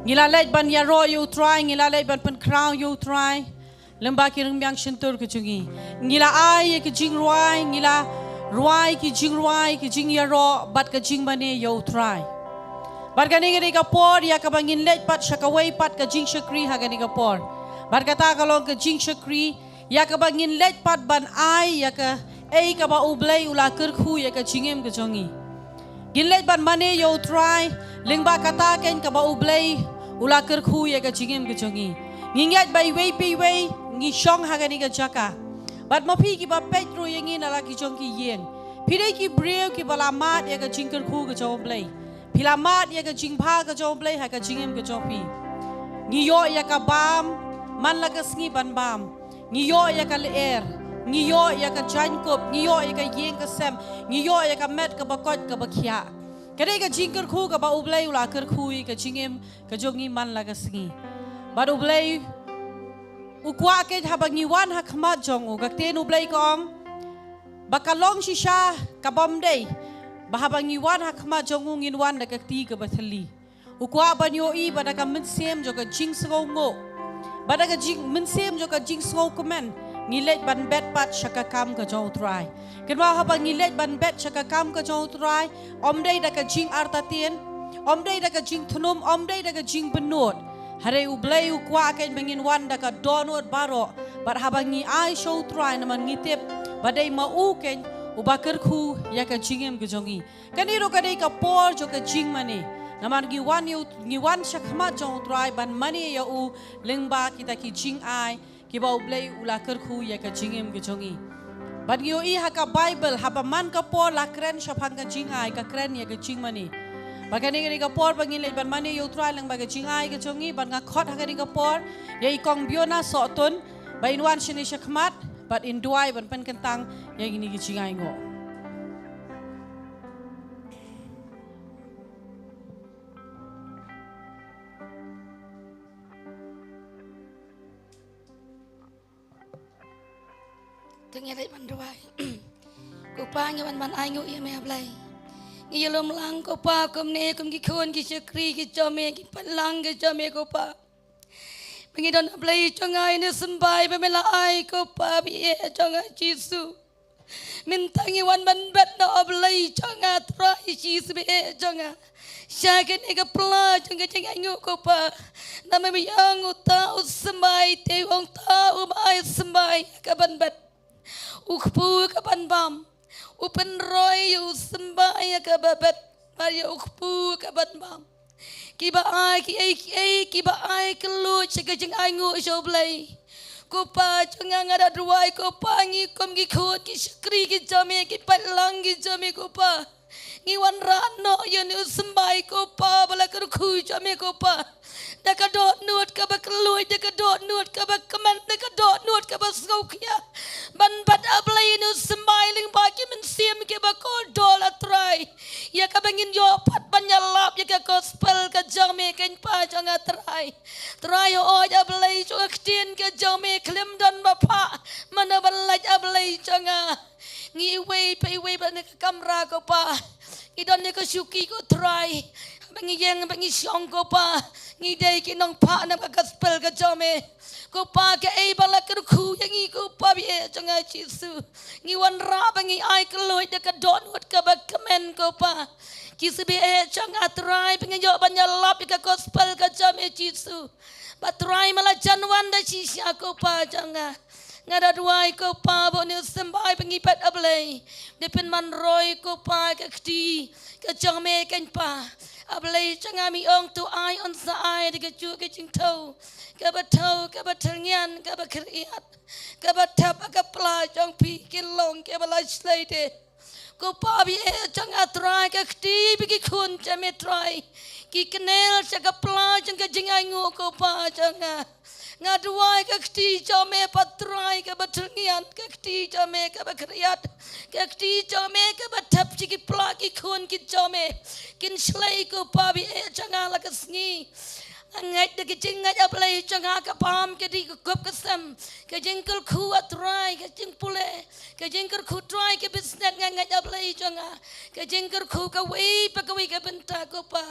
ngila leit ban ya ro yo try ngila leit ban pen crown yo try lemba ki reng byang shentur ke chungi ngila ai ke jing ruai ngila ruai ki jing ya ro bat ke jing mani yo try bargani ngari ka por ya ka bangin leit pat shakawai pat ke jing syukri haga ni ka por barkata kalong ke jing syukri ya ka bangin leit pat ban ai ya ka ei ka ba ublei ula kerkhu ya ka jingem ke chongi ginlet ban mane yo try lingba kata ken ka ba ublei ula kerkhu ya ka jingem ke chongi ngingat bai wei pi wei ngi shong ha ga ni ka jaka bat ma phi ki ba petro yengi na la ki chong ki yeng phidei ki breu ki bala mat ya ka jing kerkhu ke chong blei phila mat ya ka jing pha ka chong blei ha ka jingem ke chong pi ngi yo ya ka bam man la ka sngi ban bam ngi yo ya ka leer ngiyo ya ka jankop ngiyo ya ka yeng ka sem ngiyo ya ka met ka bakot ka bakhya kare ka jingker khu ka ba ublei ula ker khui ka jingem ka jongi man la ka singi ba ublei ukwa ke habang ngiwan ha khma jong u ka ten ublei kong bakalong shisha ka bomdei ba habang ngiwan ha khma jong u nginwan da ka ti ka bathali ukwa ban yo I ba da ka mensem jo ka jing sngo ngo ba da ka jing mensem jo ka jing sngo komen ngilet ban bet pat shaka kam ka jong try kenwa haba ngilet ban bet shaka kam ka jong try om dei da ka jing artatien om dei da ka jing thunum om dei da ka jing benot hare ublei u kwa ken bengin wan da ka donot baro bat haba ngi ai show try na man ngitep badai ma u ken u bakar khu ya ka jingem ka jongi kaniro ka dei ka por jo ka jing mani naman ngi wan shakma jong try ban mani ya u lengba kita ki jing ai kibau blei ula kerkhu ya ka jingem ke jongi ban yo I ha ka bible ha ba man ka por la kren shapang ka jingai ka kren ya ka jing mani bagani ni ka por bangin le ban mani yo try lang ba ka jingai ka jongi ban nga khot ha ka ni ka por ya I kong biona so ton ba inwan shini shakmat but in duai ban pen kentang ya gini ki jingai ngo Tengah lek manduai, kupa nyawan man ayu ia me ablai. Ia lom lang kupa kum ne kum ki khon ki syukri ki jome ki palang ki jome kupa. Bengi don ablai congai ne sembai pemela ai kupa bi congai Yesu. Mintangi wan ban bet no ablai congai trai Yesu bi congai. Syakin ika pela congai congai ngu kupa. Nama bi yang utau sembai te wong tau mai sembai ka ban bet. Ukpu ka banbam upen roy u sembaya ka babet maria ukpu ka banbam kiba ai kiba ai kelu chega jeng ai ngu joblai ko pa chunga ngada ruai ko pangi kom gi khot ki skri ki jame ki palang ki jame ko pa ngi wan rano yen u sembai ko pa bala ka khu jame ko pa daka dot nuot ka ba kloi daka dot nuot ka ba kaman daka dot nuot ka ba skokya ban bat ablay nu smiling baki men sim ke ba ko dola try ya ka bangin yo pat banyalap ya ka gospel ka jame ken pa janga try o ablay so aktin ka jame klem dan ba pa mana balaj ablay janga ngi wei pe wei ba ne kamera ko pa idon ne ko syuki ko try bangi yang bangi syong ko pa ngi dei ki nong pa na gospel ka jame ko pa ke ei bala ka khu yang ngi ko pa bi janga Yesu ngi wan ra bangi ai ka loi de ka don wat ka ba kamen ko pa Yesu bi janga try bangi yo banya lap ka gospel ka jame Yesu ba try mala janwan da sisya ko pa janga ngada duai ko pa bo ne sembai bangi pat ablay depen man roy ko pa ka kti ka jame ken pa ablay changa mi ong tu ai on sa ai de ka chu ka ching thau ka ba thangian ka ba khriat ka ba thap ka pla chong pi ki long ke ba la slai de ko pa bi changa try ka kti bi ki khun chame try ki knel changa pla changa jingai ngo ko pa changa ngaduai ka kti jame patrai ka batrangian ka kti jame ka bakriat ka kti jame ka bathap chi ki pla ki khun ki jame kin slai ko pa bi changa la ka sngi ngai de ki jinga ablai changa ka pam ke di ko kop ka sam ka jingkul khu atrai ka jing pule ke jengker khu try ke business ngai ablai jonga ke jengker khu ka wei pakawi ke benta ko pa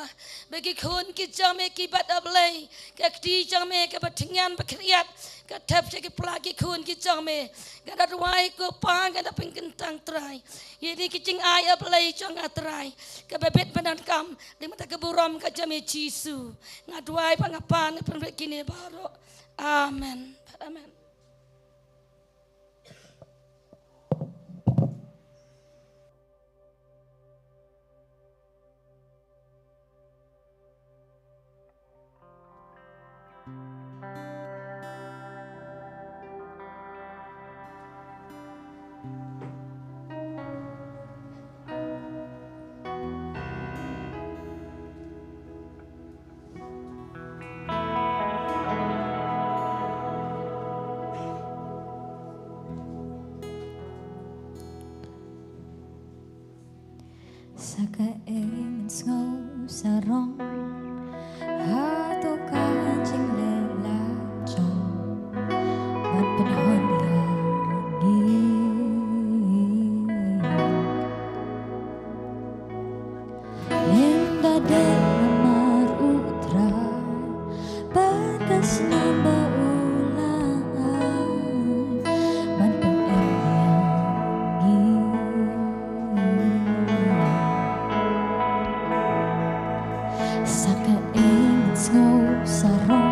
bagi khon ki jame ki bat ablai ke ti jame ke bathingan bakriat ke tap ke plagi khon ki jame ke dat wai ko pa ke da pingkentang try yedi ki jing ai ablai jonga try ke bebet banan kam di mata ke buram ke jame Jisu ngadwai pangapan pen kini baro amen amen. Saka ingin ngau sarong hato kancing lela jong man penhon lagi linda del marutra bagas namba ulang man Saka ingin ngau sarong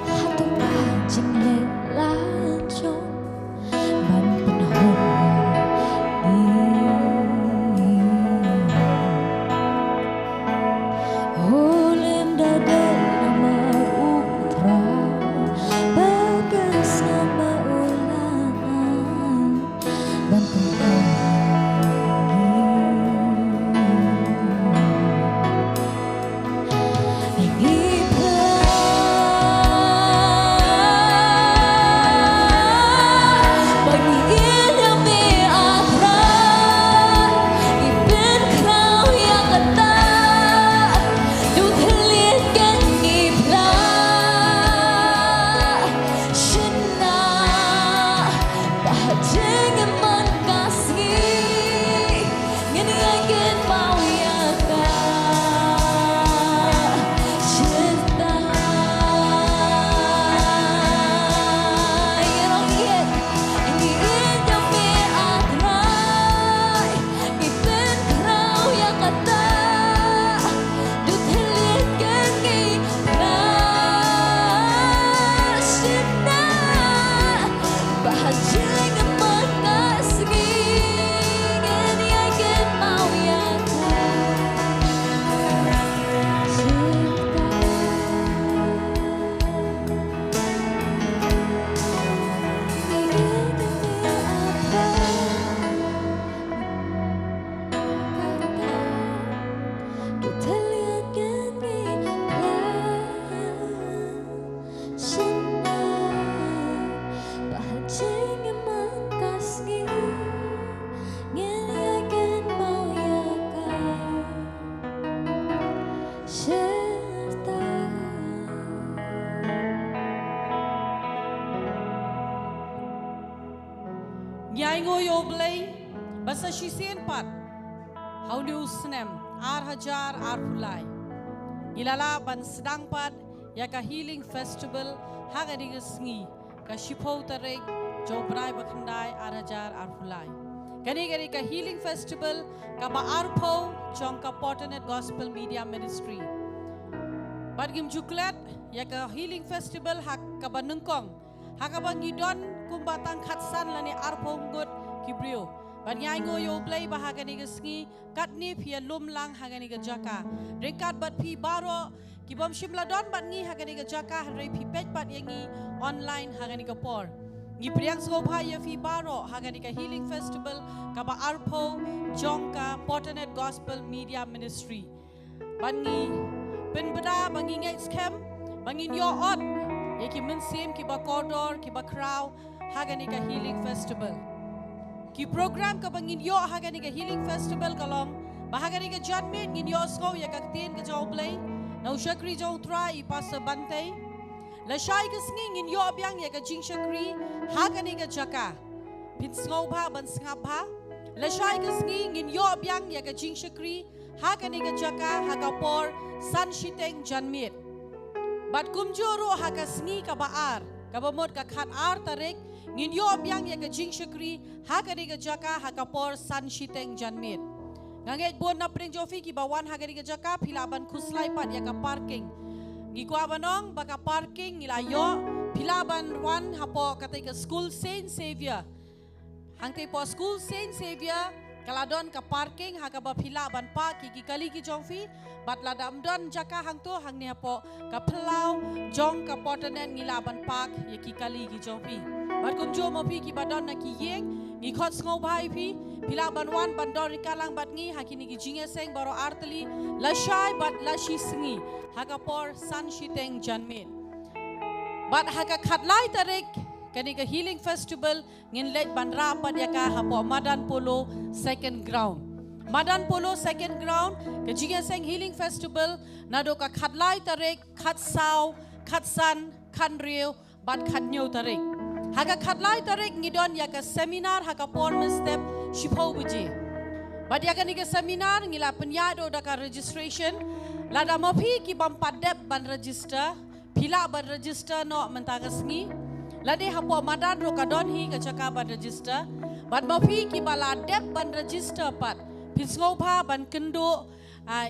hato kancing lela jong man penhon Holim dadal marutra bagas namba ulang man penhon Nyai ngoyo blay basa shisen pat hauliu snem ar hajar ar pulai ilala ban sedang pat ya ka healing festival hagadiga sngi ka shipau tarek jobrai bakhandai ar hajar ar pulai gani ka healing festival ka ba arpo chong ka Potternet gospel media ministry badgim juklat ya ka healing festival hak ka banungkong hakabang idon kumbatang khatsan lani arponggot kibrio banyai ngoyo blay bahagani gesngi katni phia lumlang hagani ga jaka rekat bat phi baro kibom shimla don batngi hagani ga jaka re phi pej pat yangi online hagani ga por ngi priang sgobha ya phi baro hagani ga healing festival ka ba arpo jongka Potternet gospel media ministry bangi penbada bangi ngai scam bangin yo ot yaki mensim ki ba corridor ki ba crow hagani ka healing festival ki program ka bangin yo hagani ka healing festival kalong bahagani ka janmet ngin yo sko ya ka tin ka jaw play na ushakri jaw try pastor Bantei la shai ka sngin ngin yo byang ya ka jing shakri hagani ka jaka พินสงบพาบันสงบพาและใช้ก็สงีงินยอบยังอยากจะจิงชกรีหากันนี่ก็จักาหากปอร์สันชิเตงจันมีดบัดกุมจูรุหากสงีกับบาอาร์กับบมดกับขัดอาร์ตาริกงินยอบยังอยากจะจิงชกรีหากันนี่ก็จักาหากปอร์สันชิเตงจันมีดงานเงยบนนับเป็นโจฟีกีบาวันหากนี่ก็จักาพิลาบันคุสไลปัดอยากกับพาร์กิ้งกีกว่าบันน้องบักกับพาร์กิ้งนี่ละโยพิลาบันวันหาปอกติกสกูลเซนเซเวียhang te po school Saint Xavier kaladon ka parking ha ka ba phila ban pa ki kali ki jongfi bat ladam don jaka hang to hang ne po ka phlau jong ka Potternet ngila ban park ye ki kali ki jongfi bat kum jo mo pi ki badon na ki yeng ngi khot sngo bhai phi phila ban wan ban dor kalang bat ngi ha ki ni ki jinge seng baro artli la shai bat la shi sngi ha ka por san shiteng janmet bat ha ka khatlai tarik kani ka healing festival ngin lej bandra padyaka hapo madan polo second ground second ground ka jinga seng healing festival nado ka khatlai tarik khat saw khat san khan riu bat khat nyu tarik haga khatlai tarik ngidon ya ka seminar haga porn step shipho buji bat ya kani ka seminar ngila penyado da ka registration lada mopi ki bam padep ban register pila ban register no mentagas ngi Lade hapo madan rokadon hi ka chaka ban register bat mapi ki bala dep ban register pat pisngau pha ban kendo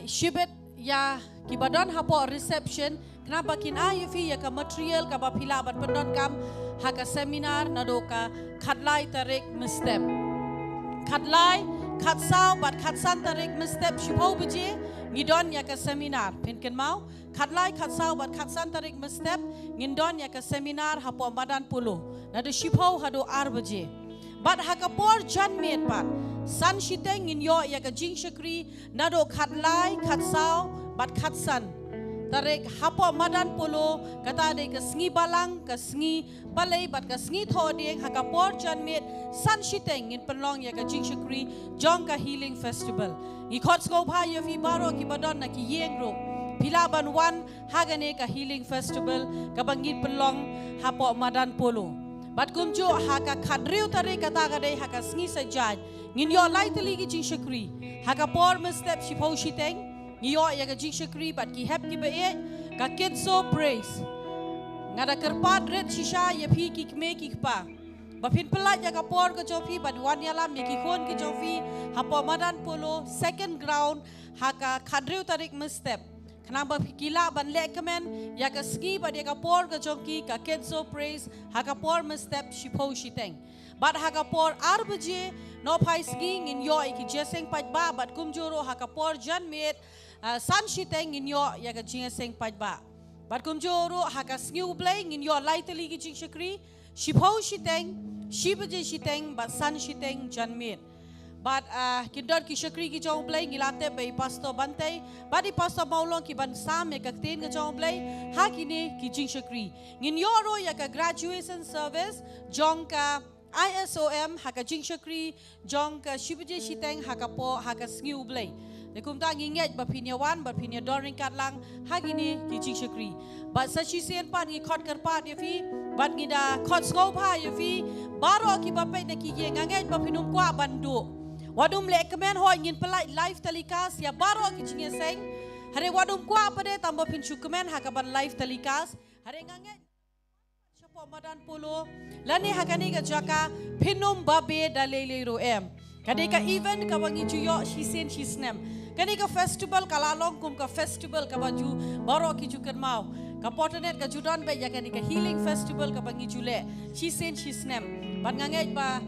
shibet ya ki badon hapo reception kenapa kin ayufi ya ka material ka ba pila ban pendon kam ha ka seminar nadoka khatlai tarik mestep khatlai khatsau bat khatsan tarik mestep shipau buje ngidon ya ka seminar pinken mau khatlai khatsau bat khatsan tarik mestep ngindon ya ka seminar hapo madan pulu nado shipau hado arbaje bat hakapor janmet pat san shiteng nginyo ya ka jing shakri nado khatlai khatsau bat khatsan tarik hapo madan pulu kata de ka sngi balang ka sngi balai bat ka sngi thodeng hakapor janmet san shiteng ngin penlong ya ka jing shakri jong ka healing festival ngi khot sko bha ya fi baro ki badon na ki yeng ro Pilaban wan hagane ka healing festival kabangit pelong hapo madan polo bat kumjo haka khadriu tare kata gade haka sngi sajaj ngin yo lai tali ki jing shakri haka por step shipho shiteng ngiyo ya ka jing shakri bat ki hap ki ba e ka kitso praise ngada kerpat red shisha ya phi ki me ki pa bapin pelat ya ka por ka jofi bat wan ya lam ki khon ki jofi hapo madan polo second ground haka khadriu tarik step Kenapa kila ban lek kemen ya ka ski ba dia ka por ka jongki ka ketso praise ha ka por step shipho shiteng bat ha ka por arbaje no phai ski ngin yo ki jeseng paj ba bat kumjuro ha ka por janmet san shiteng ngin yo ya ka jeseng paj ba bat kumjuro ha ka ski ublay ngin yo laitali ki jing shakri shipho shiteng shibaje shiteng bat san shiteng janmet But kindor ki shakri ki jong play ngilate bay pastor Bantei badi pastor maulong ki ban sam ya kaktin ka jong play ha kini ki jing shakri ngin yoro ya ka graduation service jong ka ISOM ha ka jing shakri jong ka shibje shiteng ha ka po ha ka sngiu play de kum ta nginget ba pinyawan ba pinya doring katlang ha kini ki jing shakri but sa chi sen pan ngi khot kar pat ya fi bat ngida khot skop ha ya fi baro ki ba pe na ki ye nganget ba pinum kwa bandu Wadum lek kemen hoi ngin pelai live telecast ya baro kicingnya seng. Hari wadum kuah apa deh tambah pincu kemen hakaban live telecast. Hari nganget siapa madan polo. Lani hakani ke jaka pinum babe dalele roem. Kadi ke event ke wangi juyo shisen shisnem. Kadi ke festival kalalong kum ke festival ke baju baro kicukan mau. Ke Potternet ke judan be ya kadi ke healing festival ke wangi jule shisen shisnem. Ban nganget ba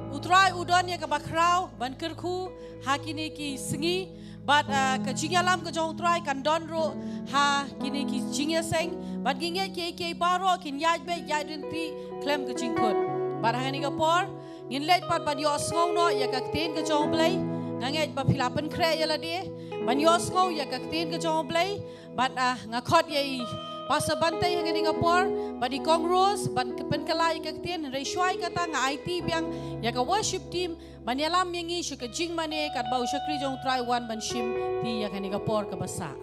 Utrai udon ya ke bakrau ban kerku hakini ki sengi bat ke jingalam ke jong utrai kan don ro ha kini ki jingya seng bat ginget ke baro kin yaj be yaj pi klem ke jingkut bat hakani ke por ngin let pat ban yo ngong no ya ke tin ke jong play nganget ba philapen kre ya la de ban yo ngong ya ke tin ke jong play bat ngakot ye Pastor Bantei yang ini ngapor, badi kongros, ban penkelai kaktian, resuai kata nga IT biang, ya ka worship team, banyalam yang isu ke jing mane, kat bau syakri jong try one ban shim, pi yang ini ngapor ke basa.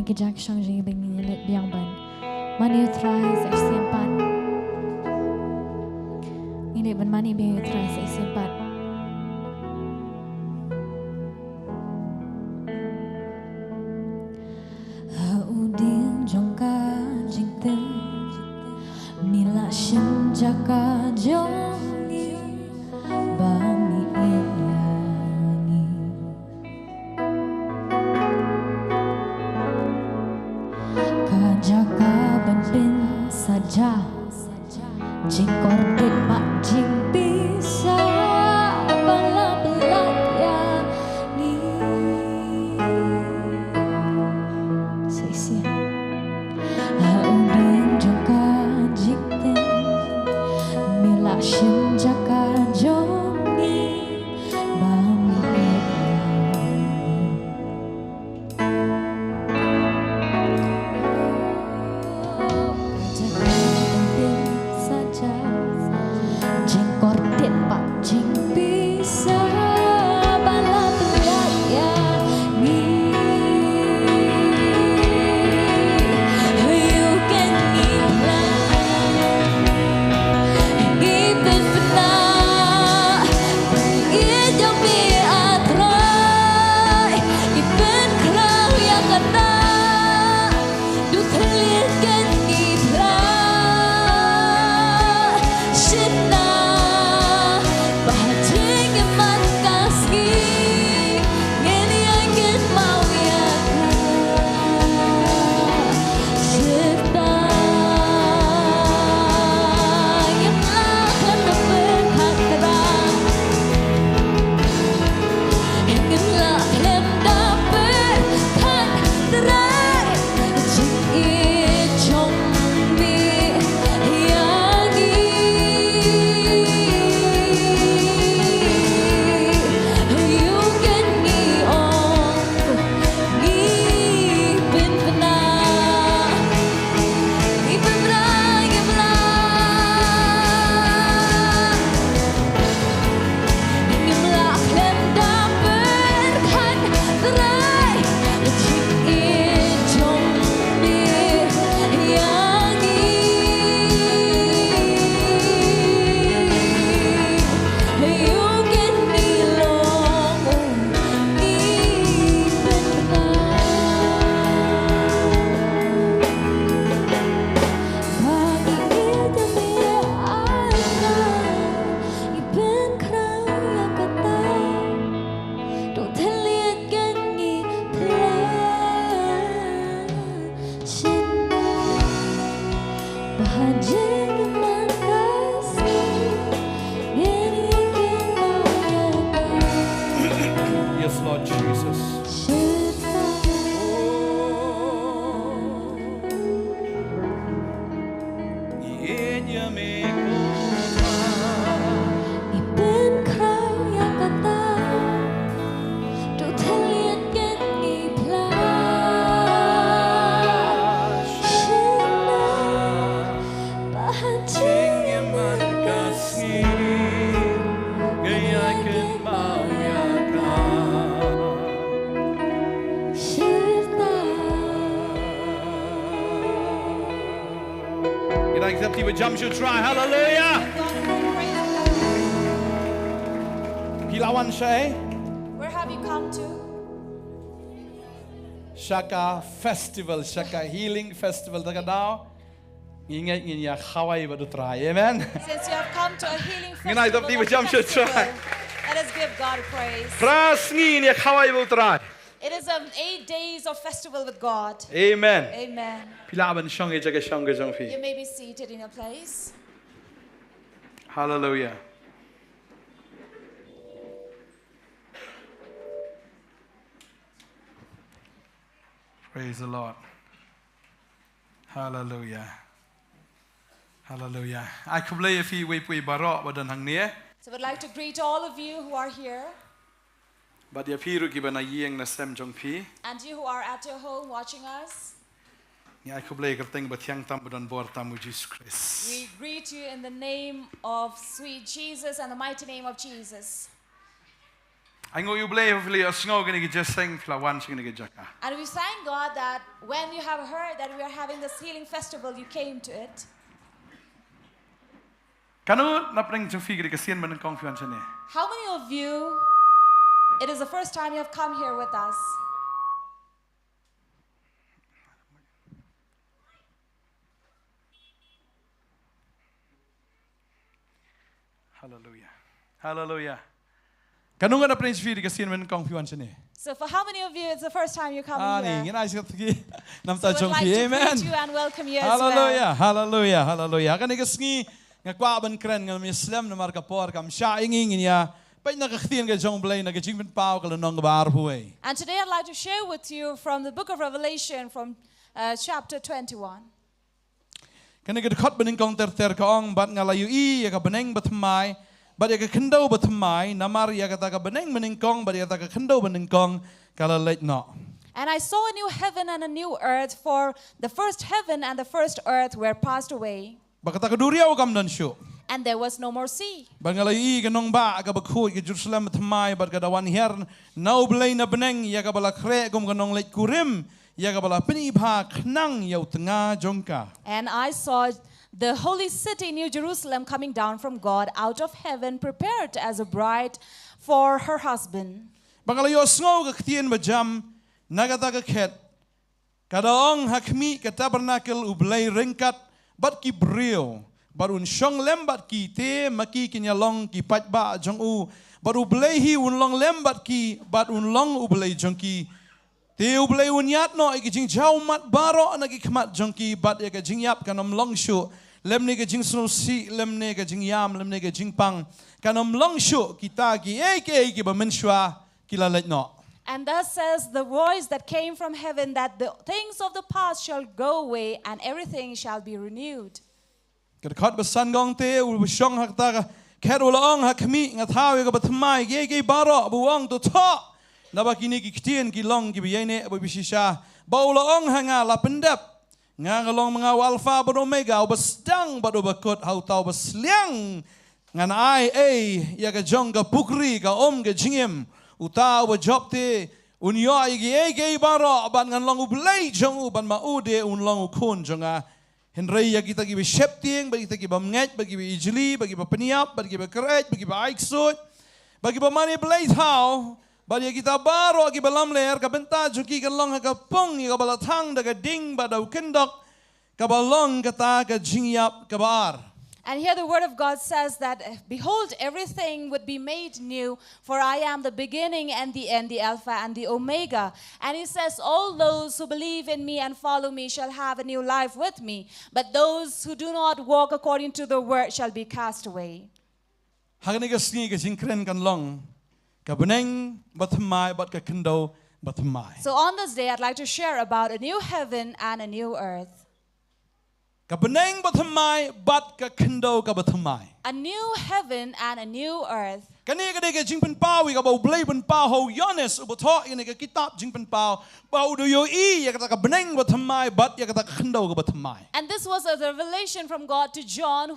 kejak shang jing bing let biang ban. Mani try sa simpan. Ini ban mani bing try sa simpan. Haudin jongka jingten mila shin jaka jongi bami ilangi kajaka benpin saja jingkor dit pak jing bisa bala belat ya ni seisi haudin jongka jingten mila shin jaka jongi bami saja jengkor dit pak jing bisa bala belat ya ni you can nila gipen pernah pergi jambi atrai gipen kerang yang kena du terlihat kan nila Shina bahajing eman kasih ngeni angin mau ya serta yang lahan berhak terang ingatlah yang dapat kan terai jing chong mi yang you can me on ni ben pernah gemla lem dapat kan terai jing chong mi yang you can me long ni ben pagi itu me ana iben krang ya kata tu terlihat kan ni pelan Shina bahajing eman kasih ngeni angin mau ya Yes, Lord Jesus. Iben krang ya kata tu terlihat kan ni pelan Shina bahajing eman kasih serta Kita accept tiba jam should try. Hallelujah. Pilawan Shay. Where have you come to? Shaka Festival, Shaka Healing Festival. Takadaw. Ingat niya Hawaii badu try. Amen. Since you have come to a healing Ngina festival, itap tiba jam should try. let us give God praise. Pras niya Hawaii badu try. It is 8 days of festival with God. Amen. Amen. Pilawan Shangge jaga Shangge You jangfi. may be seated in your place. Hallelujah. Praise the Lord. Hallelujah. Hallelujah. I could play if you wait barok badan hang niya. So we'd like to greet all of you who are here But ya piru kiba na yeng na sem jong pi. and you who are at your home watching us. Ni I could play kerteng batyang tam badan bor tamu Jesus Christ. We greet you in the name of sweet Jesus and the mighty name of Jesus. Anh ngồi play hopefully a snow gonna get just sing for one sing gonna get jacka. And we thank God that when you have heard that we are having this healing festival, you came to it. Kanu napring jung figure kasian man kong fian sene. How many of you, it is the first time you have come here with us? Hallelujah. Hallelujah. Kanu nga napring figure kasian man kong fian sene. So for how many of you, it's the first time you're coming Ni here? ngina isat gi nam So ta we'd jong like fi to amen. greet you and welcome you as well. Hallelujah. Hallelujah. Hallelujah. Kan igasngi nga kwa ban kren nga Islam na marka por kam sha inging niya. Pa na kakhtien ga jong blay na ga jing pao ka nong bar huay. And today I'd like to share with you from the book of Revelation from chapter 21. Kan ga khot ban kong ter ka ong bat nga layu I ga beneng BATHYMMAI. But ya KHYNDEW BATHYMMAI namar ya ka ta beneng beneng kong but ya ta KHYNDEW beneng kong kala late no. And I saw a new heaven and a new earth, for the first heaven and the first earth were passed away, Baka ta kaduriaw kam dan syo. and there was no more sea. Bangalay ga nong ba ga bakhu ga Jerusalem BATHYMMAI but ga dawan her no blay na beneng ya ga bala kre gum ga nong Nongkhryiem ya ga bala pinibha khnang yaw tanga jongka. And I saw the holy city, New Jerusalem, coming down from God out of heaven, prepared as a bride for her husband. Bangalayo sngo ga ktien ba jam nagata ga khet kadaong hakmi ka tabernacle ublay ringkat bat ki brio barun shong lembat ki te maki kinyalong ki patba jong u baru blay hi unlong lembat ki bat unlong ublay jong ki te ublay unyat no ikijing jaw mat baro nagi kmat jong ki bat ya ga jing yap kanom long shu lemne ga jing sno si lemne ga jing yam lemne ga jing pang kanom long shu kita ki ki ba menshwa kila let no. And thus says the voice that came from heaven, that the things of the past shall go away and everything shall be renewed. Kadakot basan gong te ul bishong hakta ket ulong hakmi ngatawi ka BATHYMMAI ge baro buang to tho nabakini ki ktien ki long ki biyene abishisha baulong hanga lapendap nga ngalong mga alpha but omega basdang bado bakot hautaw basliang ngan ai ya ka jong ka pukri ka ga jingem utaw ba job te unyo ge baro ban ngan long ublay jong ban maude unlong ukun jonga Henry ya kita gibi shepting bagi kita gibi menget bagi gibi ijli bagi ba peniap bagi ba keraj bagi ba aiksut bagi ba mani blade how bagi kita baro bagi ba lamler ka benta juki ka long ka pong ka balatang daga ding ba daw kendok ka balong kata ka jingyap ka bar. And here the word of God says that, behold, everything would be made new, for I am the beginning and the end, the Alpha and the Omega. And he says, all those who believe in me and follow me shall have a new life with me, but those who do not walk according to the word shall be cast away. Hagani ka sngi ka jingkren kan long ka beneng BATHYMMAI bat ka KHYNDEW BATHYMMAI. So on this day, I'd like to share about a new heaven and a new earth. Ka beneng BATHYMMAI bat ka KHYNDEW ka BATHYMMAI. A new heaven and a new earth. Kani ka dega jingpen pau ka bau blay pen pau ho yones ubotho ini ka kitab jingpen pau bau do yo ya kata ka beneng BATHYMMAI bat ya kata ka KHYNDEW ka BATHYMMAI. And this was a revelation from God to John,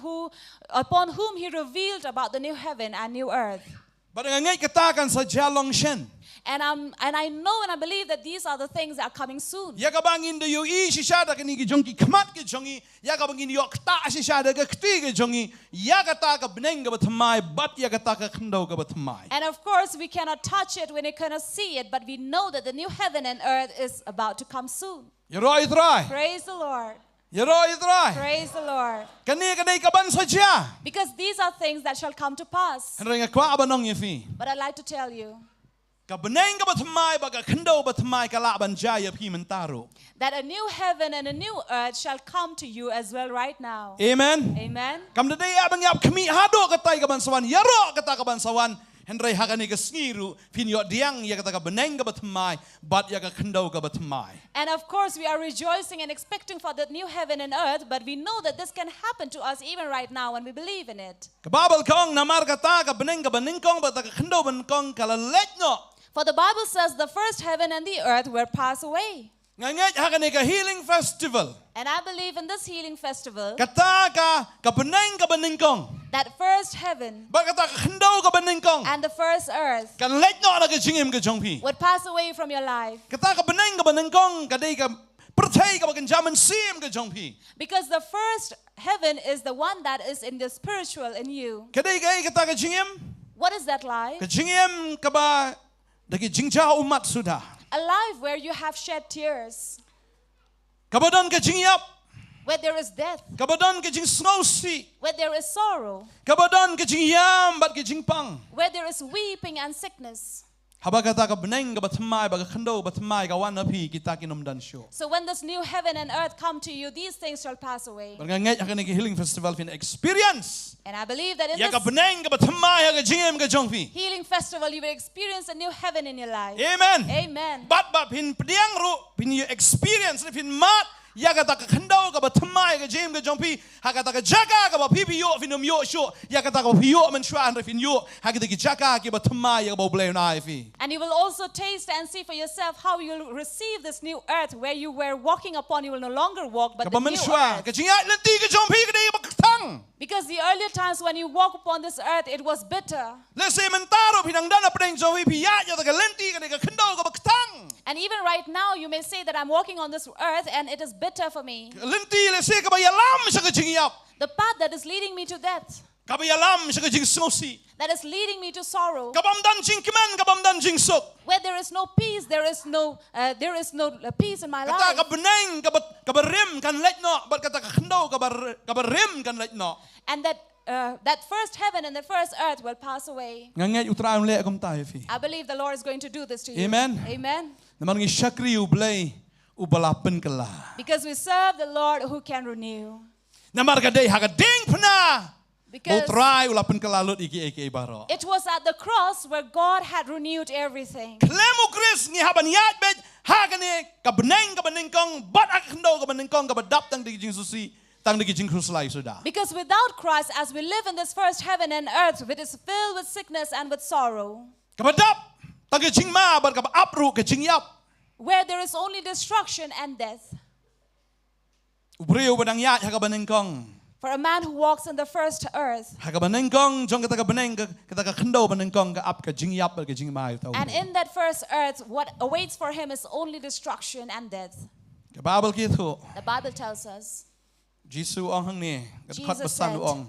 upon whom he revealed about the new heaven and new earth. But ngay katakan sa Shillong shen. And I know and I believe that these are the things that are coming soon. Ya ka bangin do yo shishada kani ki jongki kmat ki jongi ya ka bangin yo kta shishada ka kti ki jongi ya kata ka beneng ka BATHYMMAI bat ya kata ka KHYNDEW ka BATHYMMAI. And of course we cannot touch it, we cannot see it, but we know that the new heaven and earth is about to come soon. Ya roi try. Praise the Lord. Ya roi try. Praise the Lord. Kani ka dei ka ban sa ja. Because these are things that shall come to pass. Henry nga kwa abanong yefi. But I'd like to tell you Ka beneng ka BATHYMMAI ba ka KHYNDEW BATHYMMAI ka laban jaya pi mentaro. that a new heaven and a new earth shall come to you as well right now. Amen. Amen. Kam dadai abang yap kami hado katay ka bansawan yaro kata ka bansawan Henry hagani ka sniru pinyo diang ya kata ka beneng ka BATHYMMAI bat ya ka KHYNDEW ka BATHYMMAI. And of course we are rejoicing and expecting for the new heaven and earth, but we know that this can happen to us even right now when we believe in it. Ka babal kong namar kata ka beneng kong bat ka KHYNDEW kong kala let no. For the Bible says the first heaven and the earth were passed away. Ngangit hagani ka healing festival. And I believe in this healing festival, Kata ka beneng kong. that first heaven Bagata khndau ka beneng kong. and the first earth Kan let no na ka jingim ka jongpi. would pass away from your life. Kata ka beneng kong ka dei ka percaya ka bagan jaman sim ka jongpi. Because the first heaven is the one that is in the spiritual in you. Ka dei ka kata ka jingim. What is that life? Ka jingim ka ba dagi jingja umat sudah. A life where you have shed tears, Kabadon ka jingyap. where there is death, Kabadon ka jing snowsi. where there is sorrow, Kabadon ka jingyam bat ka jingpang. where there is weeping and sickness. Haba kata ka beneng ka BATHYMMAI baga khndau BATHYMMAI ka wan api kita kinom dan show. So when this new heaven and earth come to you, these things shall pass away. Barnganget akan nagi healing festival fin experience. And I believe that in Ya ka this beneng ka BATHYMMAI ka jingem ka jongpi. healing festival, you will experience a new heaven in your life. Amen. Amen. Bat pin pediang ru pin you experience fin mat ya kata ka khndau ka BATHYMMAI ka jingem ka jongpi ha kata ka jaga ka ba pipi yo finum yo show ya kata ka piyo men shwa han fin yo ha kata ki jaga ki BATHYMMAI ya ba blay na fi. And you will also taste and see for yourself how you will receive this new earth where you were walking upon. You will no longer walk, but Ka the ba new men shwa earth. ka jinga lenti ka jongpi ka dei ba tang. Because the earlier times when you walk upon this earth, it was bitter. Let's say mentaro pinang dana pedeng jongpi piya ya ka lenti ka dei ka khndau ka ba tang. And even right now, you may say that I'm walking on this earth and it is bitter for me. Lenti let's say ka ba yalam sa ka jingyap. The path that is leading me to death, Ka ba yalam sa ka jing snowsi. that is leading me to sorrow, Kabamdan jing kiman kabamdan jing sok. where there is no peace, there is no peace in my Kata life. ka beneng ka rim kan let no but kata ka khndau ka rim kan let no. And that first heaven and the first earth will pass away. Nganget utraim le akom tayo fi. I believe the Lord is going to do this to you. Amen. Amen. Naman ngi shakri ublay ubalapen kala. Because we serve the Lord who can renew. Namar ka day ha ka ding pna. Mo Because try ulapen kala lot iki baro. it was at the cross where God had renewed everything. Klemu Chris ngi haban yat bet ha ka ni ka beneng kong bat ak khndau ka beneng kong ka badap tang di jing susi tang di jing kruslai sudah. Because without Christ, as we live in this first heaven and earth, which is filled with sickness and with sorrow, Ka badap tang ki jing ma bat ka apru ka jing yap. where there is only destruction and death. Ubreu badang yat ha ka beneng kong. For a man who walks in the first earth, Ha ka beneng kong jong kata ka beneng kata ka khndau beneng kong ka ap ka jing yap ka jing mai tau. and in that first earth, what awaits for him is only destruction and death. Ka Bible ki thu. The Bible tells us. Jisu ong hang ni ka Jesus khat basan said- ong.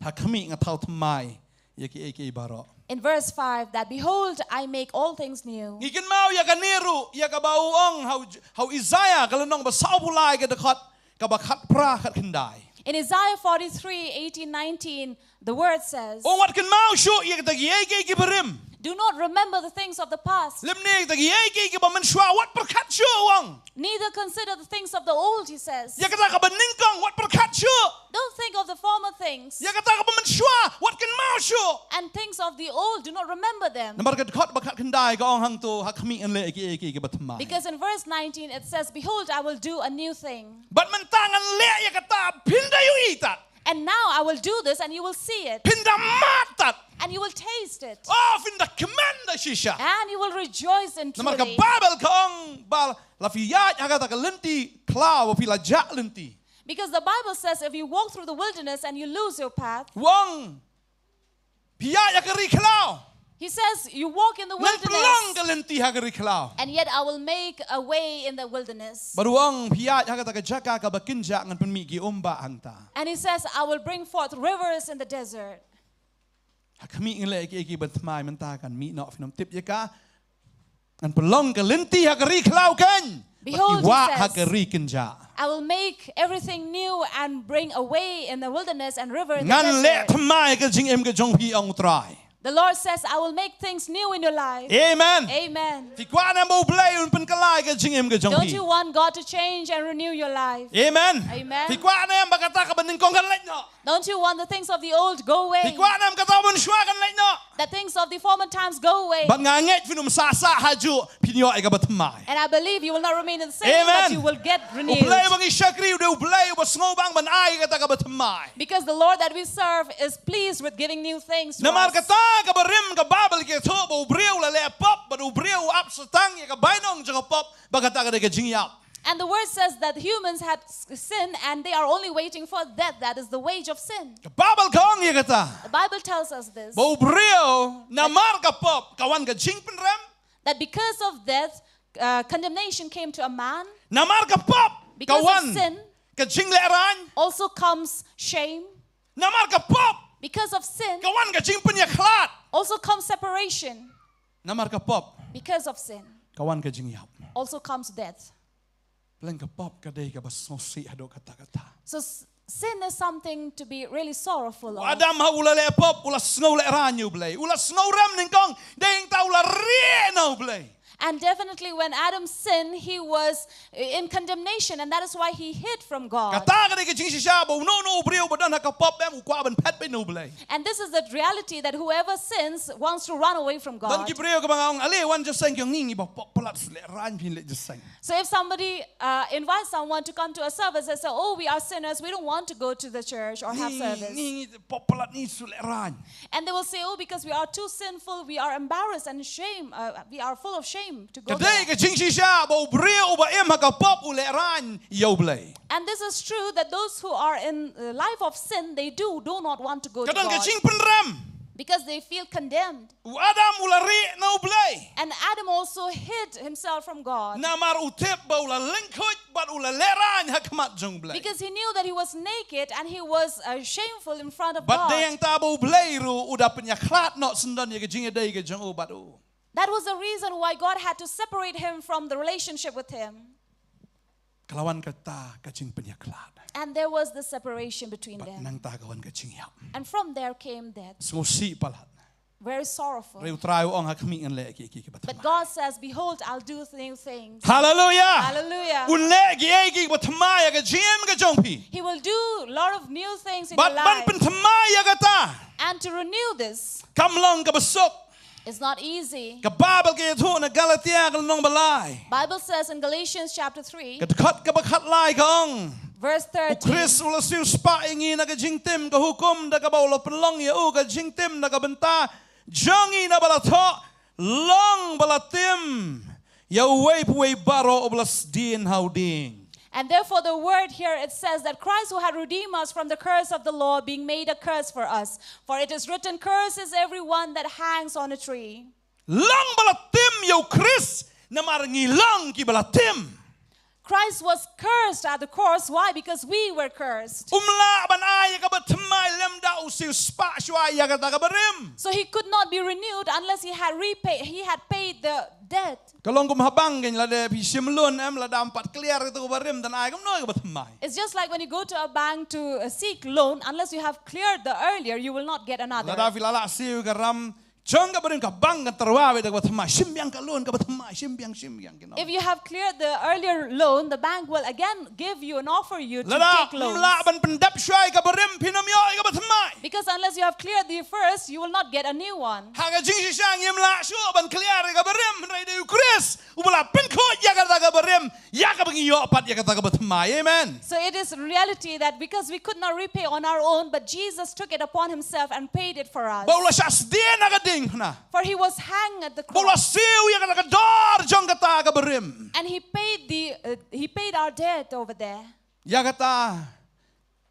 Ha khami nga thau thamai ya ki baro. In verse 5, that behold, I make all things new. Ngikin mau ya ka niru ya ka bau ong how Isaiah kalanong ba sau pulai ka dekat ka ba khat pra khat kendai. In Isaiah 43, 18, 19, the word says, Ong wat kin mau shu ya ka tagi ki berim. do not remember the things of the past, Lim ni tagi ki ba men shwa wat per khat shu ong. neither consider the things of the old, he says. Ya kata ka ba ningkong wat per khat shu. Don't think of the former things, Ya kata ka ba men shwa wat kin mau shu. and things of the old, do not remember them. Namar ka khat ba khat kendai ka ong hang tu ha khami an le ki ba thamai. Because in verse 19 it says, behold, I will do a new thing. But mentangan le ya kata pinda yu itat. And now I will do this, and you will see it, Pinda matat. and you will taste it, Oh, pinda kemenda shisha. and you will rejoice in Namar ka truly. Bible ka ong bal la fiyat ya kata ka lenti klau pi la ja lenti. Because the Bible says if you walk through the wilderness and you lose your path, Wong piyat ya kari klau. he says you walk in the Nan pelong wilderness, ka lenti ha kari klau. and yet I will make a way in the wilderness. Baruang piyat ya kata ka jaka ka bakinja ngan penmi ki umba hanta. And he says, I will bring forth rivers in the desert. Ha kami ngile ki ba thamai mentakan mi no finom tip ya ka. Ngan pelong ka lenti ha kari klau kan. Behold, he Wa ha says, kari kinja. I will make everything new and bring a way in the wilderness and river in the Ngan le desert. thamai ka jing em ka jong pi ong try. The Lord says, I will make things new in your life. Amen. Amen. Fi kwa na mo blay un pen kalai ka jing em ka jong Don't pi. you want God to change and renew your life? Amen. Amen. Fi kwa na ba kata ka baning kong kan let no. Don't you want the things of the old go Fi away? kwa na kata mon shwa kan let no. The things of the former times go away. Ba nga nget finum sa haju pinyo ay ka ba thamai. And I believe you will not remain the same, Amen. but you will get renewed. Ublay bang ishakri u ublay ba ngobang ban ay kata ka ba thamai. Because the Lord that we serve is pleased with giving new things to Namar us. kata ka ba rim ka babel ke to ba ubriu la le pop ba ubriu ap satang ya ka bainong jang pop ba kata ka de ka jing yap. And the word says that humans had sinned and they are only waiting for death. That is the wage of sin. Ka Bible kong ya kata. The Bible tells us this. Bau brio na mar ka pop kawan ka jing penrem. That because of death, condemnation came to a man. Na mar ka pop Because kawan of sin ka jing leran. also comes shame. Na mar ka pop Because of sin kawan ka jing penyaklat. also comes separation. Na mar ka pop Because of sin kawan ka jing yap. also comes death. Lang ka pop ka day ka basosi hado kata-kata. So sin is something to be really sorrowful of. Adam ha ula le pop ula snow le ranyu blay. Ula snow ram ning kong ding ta ula re no blay. And definitely when Adam sinned, he was in condemnation, and that is why he hid from God. Kata ka day ka jing siya bo no brio badan ha ka pop em ukwa ban pet be no blay. And this is the reality that whoever sins wants to run away from Dan God. ki brio ka bang ale wan just sang kyong ngi ba pop palat le ran pin le just sang. So if somebody invites someone to come to a service, they say, oh, we are sinners, we don't want to go to the church or have service. Ngi pop palat ni su le ran. And they will say, oh, because we are too sinful, we are embarrassed and shame, we are full of shame to go Kadai there. ka jing siya bo brio ba em ha ka pop ule ran yo blay. And this is true that those who are in the life of sin, they do not want to go to Kadang ka God jing penrem. because they feel condemned. Adam ula re no blay. And Adam also hid himself from God Na mar utip ba ula lingkut but ula leran ha kamat jong blay. because he knew that he was naked and he was shameful in front of But God. day yang tabo blay ru udah penyaklat no sendan ya ka jing day ka jong ubat u. That was the reason why God had to separate him from the relationship with him. Kelawan kata ka jing penyaklat. And there was the separation between But them. nang ta kawan ka jing yap. And from there came death. So si palat. Very sorrowful. Reu trai ong ha kami an le ki But batama. God says, behold, I'll do new things. Hallelujah. Hallelujah. Un le ki batama ya ka jing ka jong pi. He will do a lot of new things in But your ban life. pentama ya kata. And to renew this Kam long ka besok. is not easy. Ka Bible ka tu na Galatia ka nong balai. Bible says in Galatians chapter 3, Ka kat ka bakat lai ka ong. verse O 13, Chris ula siu spa ingi na ka jingtim ka hukum da ka baulo penlong ya u ka jingtim na ka benta jangi na balato long balatim ya uwe puwe baro oblas din hauding. and therefore the word here it says that Christ who had redeemed us from the curse of the law being made a curse for us. For it is written, curse is everyone that hangs on a tree. Long balatim ya Chris na marangi long ki balatim. Christ was cursed at the cross. Why? Because we were cursed. Umla ban ay ka batmai lemda u siu spa shwa ya ka ta ka barim. So he could not be renewed unless he had paid the debt. Kalong kum habang gen la de pisim lun em la dam pat clear itu ka barim dan ay kam no ka batmai. It's just like when you go to a bank to seek loan, unless you have cleared the earlier, you will not get another. La da filala siu ka ram chong ka barim ka bang ka terwawe da ka batmai simbiang ka lun ka batmai simbiang kino. If you have cleared the earlier loan, the bank will again give you and offer you to La da take loans. umla ban pendap shwai ka barim pinamyo ka batmai. Because unless you have cleared the first, you will not get a new one. Ha ka jing sisang yem la shu ban clear ka barim rai de Chris ubala pen ko ya ka ta ka barim ya ka bangi yo pat ya ka ta ka batmai. Amen. So it is reality that because we could not repay on our own, but Jesus took it upon himself and paid it for us. Baula syas dia na ka ding na. For he was hanged at the Baula cross. siu ya ka ka dor jong ka ta ka barim. And he paid our debt over there. Ya kata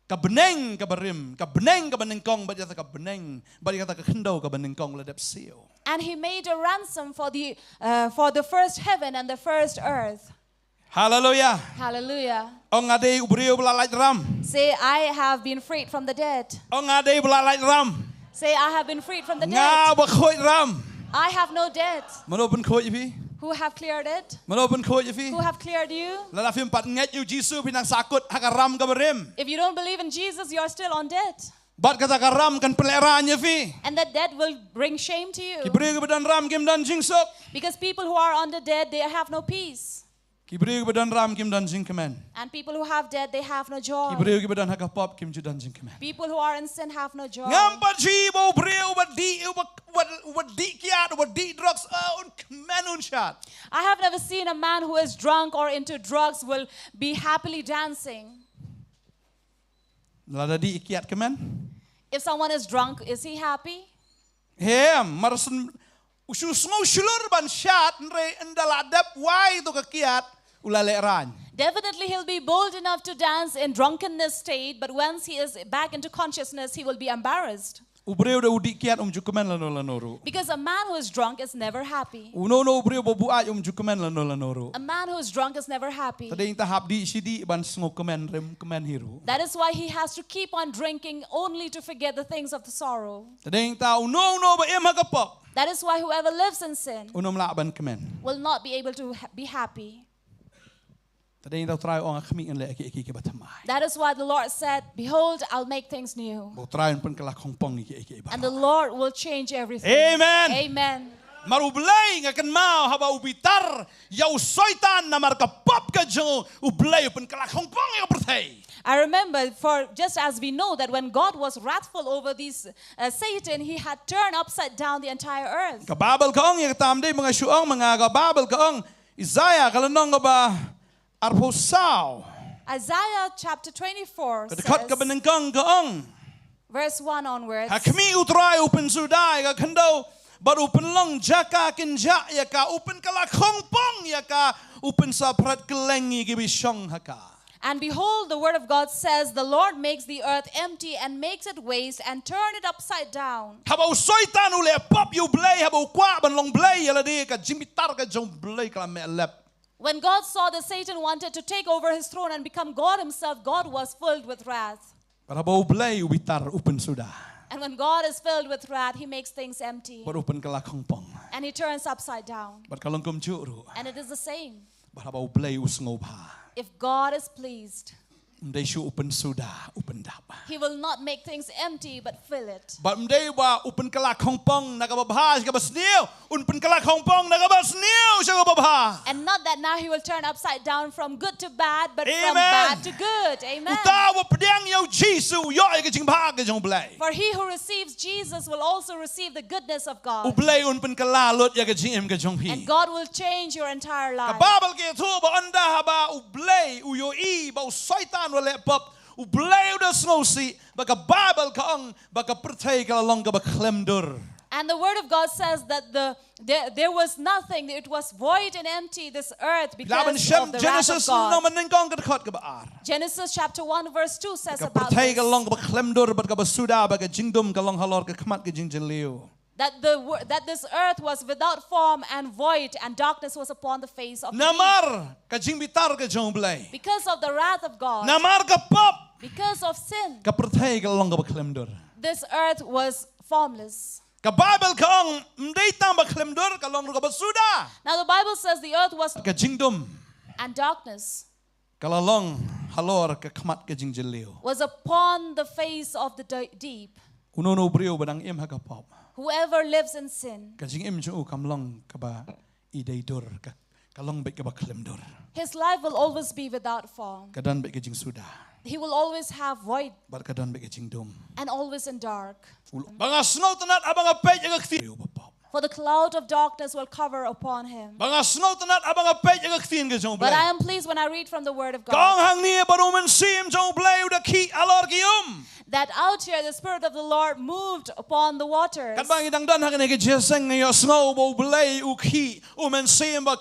ka beneng ka barim, ka beneng ka benengkong ba ka beneng, ba kata ka KHYNDEW ka benengkong ladap siu. And he made a ransom for the first heaven and the first earth. Hallelujah. Hallelujah. Ong ade ubrio belalait ram. Say, I have been freed from the dead. Ong ade belalait ram. Say, I have been freed from the Nga dead. ba khoi ram. I have no debt. Manopen khoi pi. Who have cleared it? Manopen khoi pi. Who have cleared you? Lala film pat nget you Jesus pinang sakut hakaram ka barim. If you don't believe in Jesus, you are still on debt. Bat kata ka ram kan peleranya fi. And that debt will bring shame to you. Kibrio ka badan ram kim dan jingsop. Because people who are under debt, they have no peace. Kibrio ka badan ram kim dan jingkemen. And people who have debt, they have no joy. Kibrio ka badan hakapop kim judan jingkemen. People who are in sin have no joy. Ngampa jibo brio ba di kiat ba di drugs un kemen un shat. I have never seen a man who is drunk or into drugs will be happily dancing. Lada di kiat kemen. If someone is drunk, is he happy? Hem marasun usus ngau shulur ban shat nre endaladap wai to ka kiat ulale ran. Definitely he'll be bold enough to dance in drunkenness state, but once he is back into consciousness, he will be embarrassed. Ubreu da udi kiat jukumen lanoru. Because a man who is drunk is never happy. Unono ubreu bobuat jukumen lanoru. A man who is drunk is never happy. Tading tahap di sidi ban sngok kemen rem kemen hiru. That is why he has to keep on drinking only to forget the things of the sorrow. Tading ta uno ba em hakapok. That is why whoever lives in sin Unom la ban kemen. will not be able to be happy. Tading ta try ong khmi en le ki BATHYMMAI. That is why the Lord said, behold, I'll make things new. Bo try pen kelak hongpong ki And the Lord will change everything. Amen. Amen. Marublay nga kan mau haba ubitar yau soitan na marka pop ka jo ublay pen kelak hongpong ya perthai. I remember, for just as we know that when God was wrathful over these Satan, he had turned upside down the entire earth. Ka Babel ka ong ya tamde mga suong mga ka Babel ka ong Isaiah kalanong ba arposao. Isaiah chapter 24 Kadekat ka says, benengkang ka ong verse 1 onwards, hakmi utray upen sudai ka kando but upen long jaka kinja ya ka upen kalak hongpong ya ka upen sa prat kelengi gibi syong haka. and behold, the word of God says, the Lord makes the earth empty and makes it waste and turn it upside down. Haba usoitan ule pop you blay haba ukwa ban long blay yala di ka jimitar ka jong blay kala me lep. When God saw that Satan wanted to take over his throne and become God himself, God was filled with wrath. But haba blay ubitar upen suda. And when God is filled with wrath, he makes things empty. But upen kalak hongpong. And he turns upside down. But kalongkum juru. And it is the same. But haba blay usngobha. If God is pleased, Mday shu upen suda upen dap. he will not make things empty but fill it. But mday ba upen kalak hongpong nakababha siya basniu upen kalak hongpong nakabasniu siya kababha. And not that now he will turn upside down from good to bad, but from Amen. bad to good. Amen. Utawa pedang yo Jisu yo ay kajing bha ka jong blay. For he who receives Jesus will also receive the goodness of God. Ublay upen kalalot ya kajing em ka jong pi. And God will change your entire life. Kababal ke tu ba anda haba ublay uyo I ba usaitan wala pop ublay uda snosi baka Bible ka ang baka pertay ka long ka ba klemdur. And the word of God says that there was nothing, it was void and empty, this earth, Laban because siyam of the wrath of Genesis no God. manengkong ka dakot ka ba ar. Genesis chapter 1 verse 2 says Ka about pertay ka this, long ka ba klemdur baka ba suda baka jingdom ka long halor ka kamat ka jing jeliu. that this earth was without form and void, and darkness was upon the face of the deep. Namar ka jing bitar ka jong blay. Because of the wrath of God, Namar ka pop because of sin, ka pertay ka long ka ba klemdur. this earth was formless. Ka Bible ka ang mday tang ba klemdur ka long ka ba suda. Now the Bible says the earth was Ka jingdom and darkness kalalong halor ka kamat ka jing jeliu. was upon the face of the deep. Unono brio badang im hakapop. Whoever lives in sin, Ka jing im ju kamlong ka ba idaydur ka kalong bet ka ba klemdur. his life will always be without form. Kadan bet ka jing suda. He will always have void Bar kadan bet ka jing dum. and always in dark. Banga snow tanat abang apet yang akti. For the cloud of darkness will cover upon him. Banga snow tanat abang apet yang akti ka jong But blay. I am pleased when I read from the word of Kong God hang ni barumen sim jong blay udah ki alor kium. that out here the Spirit of the Lord moved upon the waters. Kan bang idang dan hang ni ke jeseng ngayo snow bo blay uki umen sim ba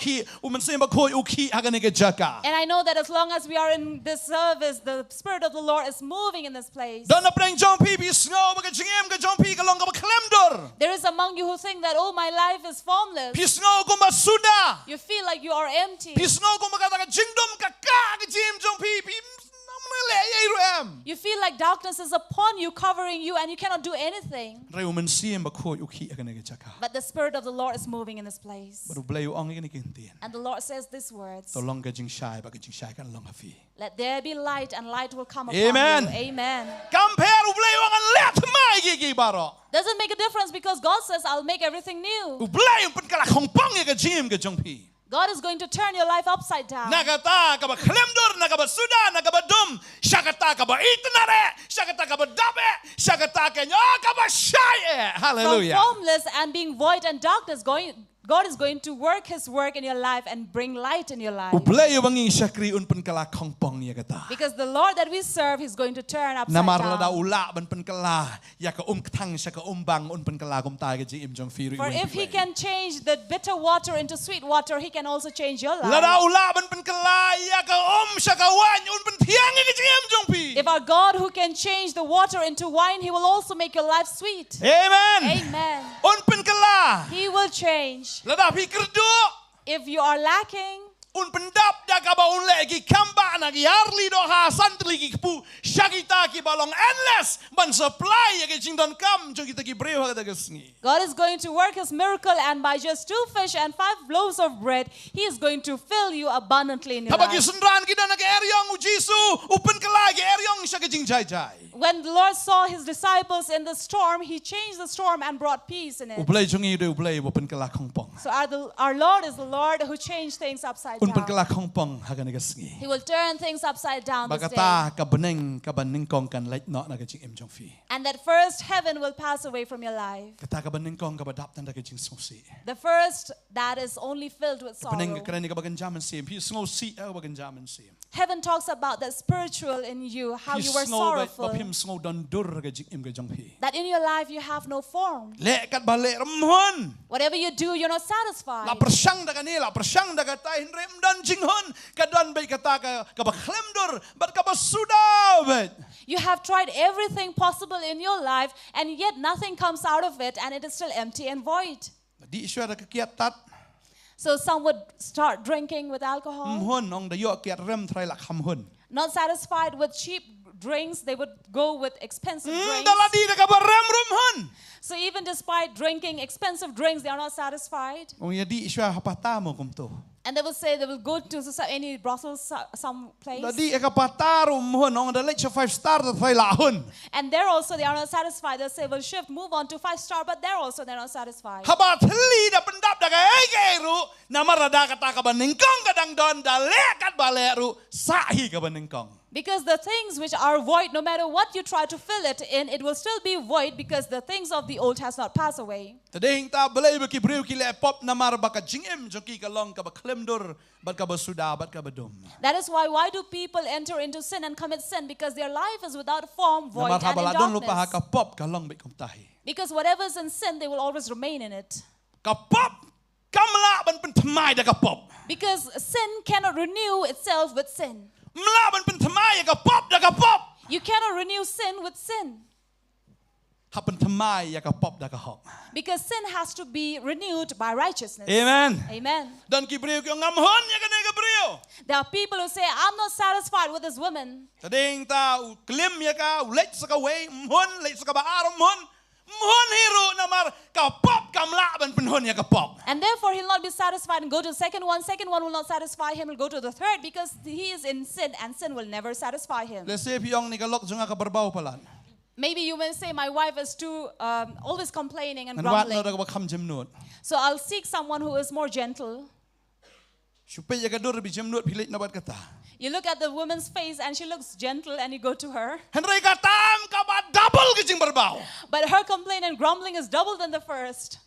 koi uki hang ni ke jaka. And I know that as long as we are in this service, the Spirit of the Lord is moving in this place. Dan na preng jong pi snow ba ka jingem ka jong pi ka long ka ba klemdur. There is among you who think that, oh, my life is formless. Pi snow ko ba suda. You feel like you are empty. Pisno ko makata ka jingdom ka jim jong pi You feel like darkness is upon you, covering you, and you cannot do anything. Reumen siem ba ko uki ka nega jaka. But the Spirit of the Lord is moving in this place. Baru blayu ang ini kintian. And the Lord says these words, Tolong ka jing shai ba ka jing shai kan long hafi. let there be light, and light will come upon Amen. you. Amen. Compare ublayu ang let mai gigi baro. Doesn't make a difference because God says, I'll make everything new. Ublayu pen kala kongpong ka jim ka jong pi. God is going to turn your life upside down. Nagata ka ba klemdur nagaba suda nagaba dum shakata ka ba itnare shakata ka ba dabe shakata ka nyo ka ba shai. From Hallelujah. formless and being void and darkness God is going to work His work in your life and bring light in your life. Ublay bangi syakri un penkala kongpong ya kata. Because the Lord that we serve, He's going to turn upside Namar lada down. ula ban penkala ya ka tang sya ka bang un penkala kum ta ga ji im jong firu. For if He can change the bitter water into sweet water, He can also change your life. Lada ula ban penkala ya ka sya ka wan un pen thiang ga ji im jong pi. If our God who can change the water into wine, He will also make your life sweet. Amen. Amen. Un penkala. He will change. Lada pikir do. If you are lacking, Un pendap jaga ba un lagi kamba na giarli do ha santli ki pu syakita ki balong endless ban supply ya ki jingdon kam jo kita ki breu ha daga sngi. God is going to work His miracle, and by just 2 fish and 5 loaves of bread, He is going to fill you abundantly in your Tabagi life. sundran kita na eryong u Jisu upen kelai eryong sya ki jing jai jai. When the Lord saw His disciples in the storm, He changed the storm and brought peace in it. Ublay jongi do ublay upen kela kongpong. So our Lord is the Lord who changed things upside Un pen down. kela kongpong ha ga sngi. He will turn things upside down this day. Bagata ka beneng ka baning kong kan lait no na ga jing im jong fi. And that first heaven will pass away from your life. Kata ka baning kong ka badap tan da ga jing sosi. The first that is only filled with Beneng sorrow. ka ni ka bagan jaman sim pi sngo si au bagan jaman sim. Heaven talks about the spiritual in you, how you were sorrowful. Bapim sngo don dur ga jing im ga jong fi. That in your life you have no form. Le kat bale remhon. Whatever you do, you're not satisfied. La persang da kanila persang da kata hinrem dan jinghon ka don bay kata ka ba klemdur bat ka ba sudaw. You have tried everything possible in your life, and yet nothing comes out of it, and it is still empty and void. Di isya da kiat tat So some would start drinking with alcohol. hon ong da yo kiat rem trai la kham hon. Not satisfied with cheap drinks, they would go with expensive drinks. Dala di da ka ba rem rum hon. So even despite drinking expensive drinks, they are not satisfied. Ong ya di isya hapata mo kum to. And they will say they will go to any brothel, some place. Da di ka patarum hon ong da lech 5-star da trai la hon. And there also they are not satisfied. They'll say, well, shift, move on to 5-star, but there also they're not satisfied. Habat heli da pendap da ga ru namara da kata ka ba ningkong kadang don da lekat baleru sahi ka ba ningkong. Because the things which are void, no matter what you try to fill it in, it will still be void because the things of the old has not passed away. Tading ta balay ba ki breu ki le pop namar ba ka jingem joki ka long ka ba klemdur bat ka ba suda bat ka ba dum. That is why do people enter into sin and commit sin? Because their life is without form, void, Namar and in habaladon lupa ha darkness. ka pop ka long bit kum tahi. Because whatever is in sin, they will always remain in it. Ka pop kamla ban pentamai da ka pop. Because sin cannot renew itself with sin. Mla ban pentamai ka pop da ka pop. You cannot renew sin with sin. Ha pentamai ya ka pop da ka hok. Because sin has to be renewed by righteousness. Amen. Amen. Dan ki breu ki ngam hon ya ka ne ka breu. There are people who say, I'm not satisfied with this woman. Tading ta u klim ya ka lech sa ka way mon lech sa ka ba aram mon. Mon hero namar ka pop kamla ban penhon ya ka pop. And therefore he'll not be satisfied and go to the second one. Second one will not satisfy him. He'll go to the third because he is in sin and sin will never satisfy him. Let's say piyong ni ka lok junga ka barbaw palan. Maybe you may say, my wife is too always complaining and And wat na grumbling. da ka ba kham jemnut. So I'll seek someone who is more gentle. Supaya ya ka dur bi jemnut pilit na bat kata. You look at the woman's face and she looks gentle and you go to her. Henry katam ka ba double ka jing barbaw. But her complaint and grumbling is double than the first.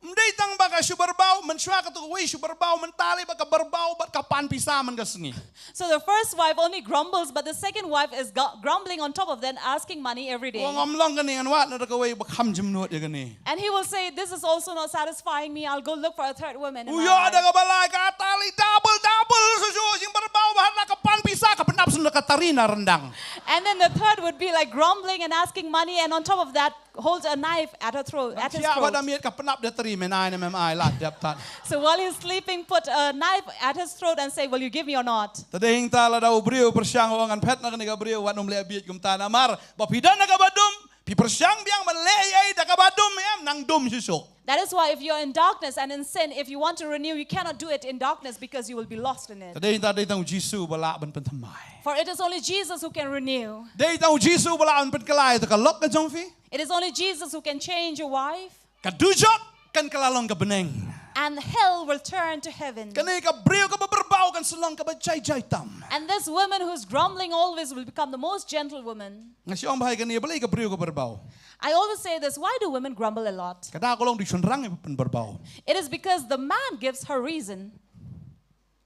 Mday tang ba ka subarbaw menswa ka to way subarbaw mentali ba ka barbaw bat ka pan pisa man ka sengi. So the first wife only grumbles, but the second wife is grumbling on top of that, asking money every day. Wa ngam long ka ni an wat na da ka way ba kham jemnut ya ka ni. And he will say, this is also not satisfying me. I'll go look for a third woman in my Uyo da life. ka balay ka tali double susu jing barbaw ba na ka pan pisa ka pendap sun ka tarina rendang. And then the third would be like grumbling and asking money, and on top of that, holds a knife at her throat, at his Siya ba da throat. miet ka pendap da tari menai na memai lat dap tat. So while he's sleeping, put a knife at his throat and say, will you give me or not? Tading tala da ubriu persyang wangan pet na ka ni ka briu wat num le biet kum tanamar ba pidan na ka badum pi persyang biang man le ai da ka badum em nang dum susu. That is why if you're in darkness and in sin, if you want to renew, you cannot do it in darkness because you will be lost in it. Tading ta tang Jisu bala ban pentamai. For it is only Jesus who can renew. Dei tang Jisu bala ban penkalai ta ka lok ka jong fi. It is only Jesus who can change your wife. Ka dujok kan kalalong ka beneng. And hell will turn to heaven. Kani ka brio ka berbau kan selang ka bajai tam. And this woman who's grumbling always will become the most gentle woman. Ngasi ong bahay kani balai ka brio ka berbau. I always say this, why do women grumble a lot? Kada ko long di sunrang pen berbau. It is because the man gives her reason.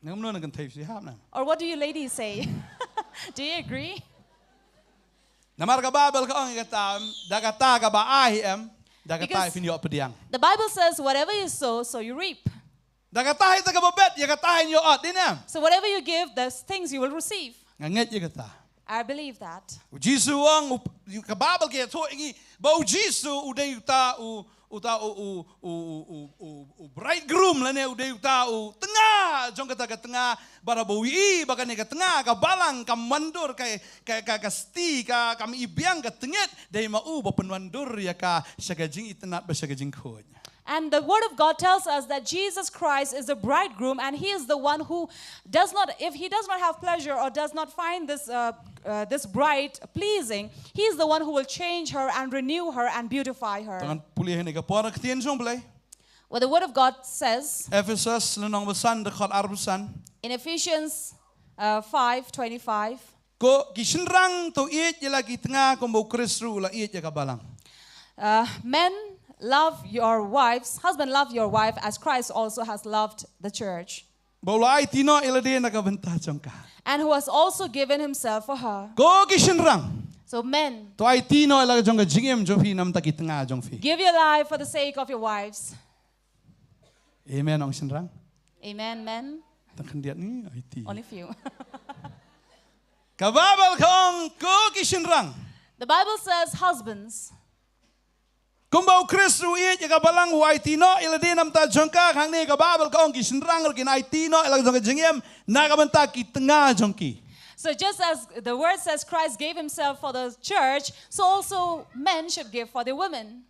Ngam no kan thai si hap na. Or what do you ladies say? Do you agree? Namar ka babel ka ong kata dagata ka ba ai em dagata finyo pediang. The Bible says, whatever you sow, so you reap. Dagata ita ka babet ya kata nyo ot din em. So whatever you give, there's things you will receive. Nganget ya kata. I believe that. Jisu ang ka babel ka to ingi ba Jisu uday ta u bridegroom la ne uday ta u tengah jong kata ka tengah bara bawi baka ne ka tengah ka balang ka mandur ka sti ka kami ibiang ka tengit dai mau ba penwandur ya ka sagajing itenat ba sagajing khoj. And the word of God tells us that Jesus Christ is the bridegroom, and he is the one who does not, if he does not have pleasure or does not find this bride pleasing, he is the one who will change her and renew her and beautify her. What the word of God says in Ephesians 5:25. Men, love your wives, husband, love your wife as Christ also has loved the church. And who has also given himself for her. So men, give your life for the sake of your wives. Amen. Amen, men. Only few. The Bible says, husbands, Kumbau Kristu iet ya kabalang waitino iladi nam ta jongka khang ni ka babel ka ong kisinrang kin aitino ilag jong jengem na ka banta ki tengah jongki. So just as the word says Christ gave himself for the church, so also men should give for the women.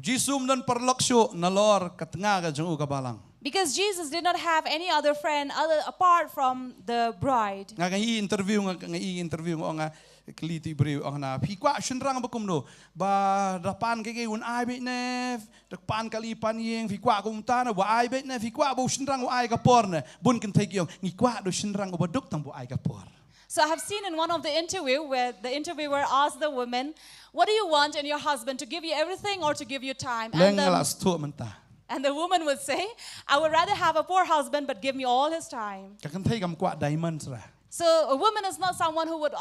Jisum dan perloksyo nalor ka tengah ka jong kabalang. Because Jesus did not have any other friend apart from the bride. Ngai interview nga keliti beri ang na pikwa shenrang bakum no ba dapan keke un ai bet ne dapan kali pan yeng pikwa kum ta na wa ai bet ne pikwa bo shenrang wa ai ka por ne bun kan thai kyong ngi kwa do shenrang ba duk tang bo ai ka por. So I have seen in one of the interview where the interviewer asked the woman, what do you want in your husband, to give you everything or to give you time? And the woman would say, I would rather have a poor husband but give me all his time. Ka kan thai kam kwa diamonds ra. So a woman is not someone who would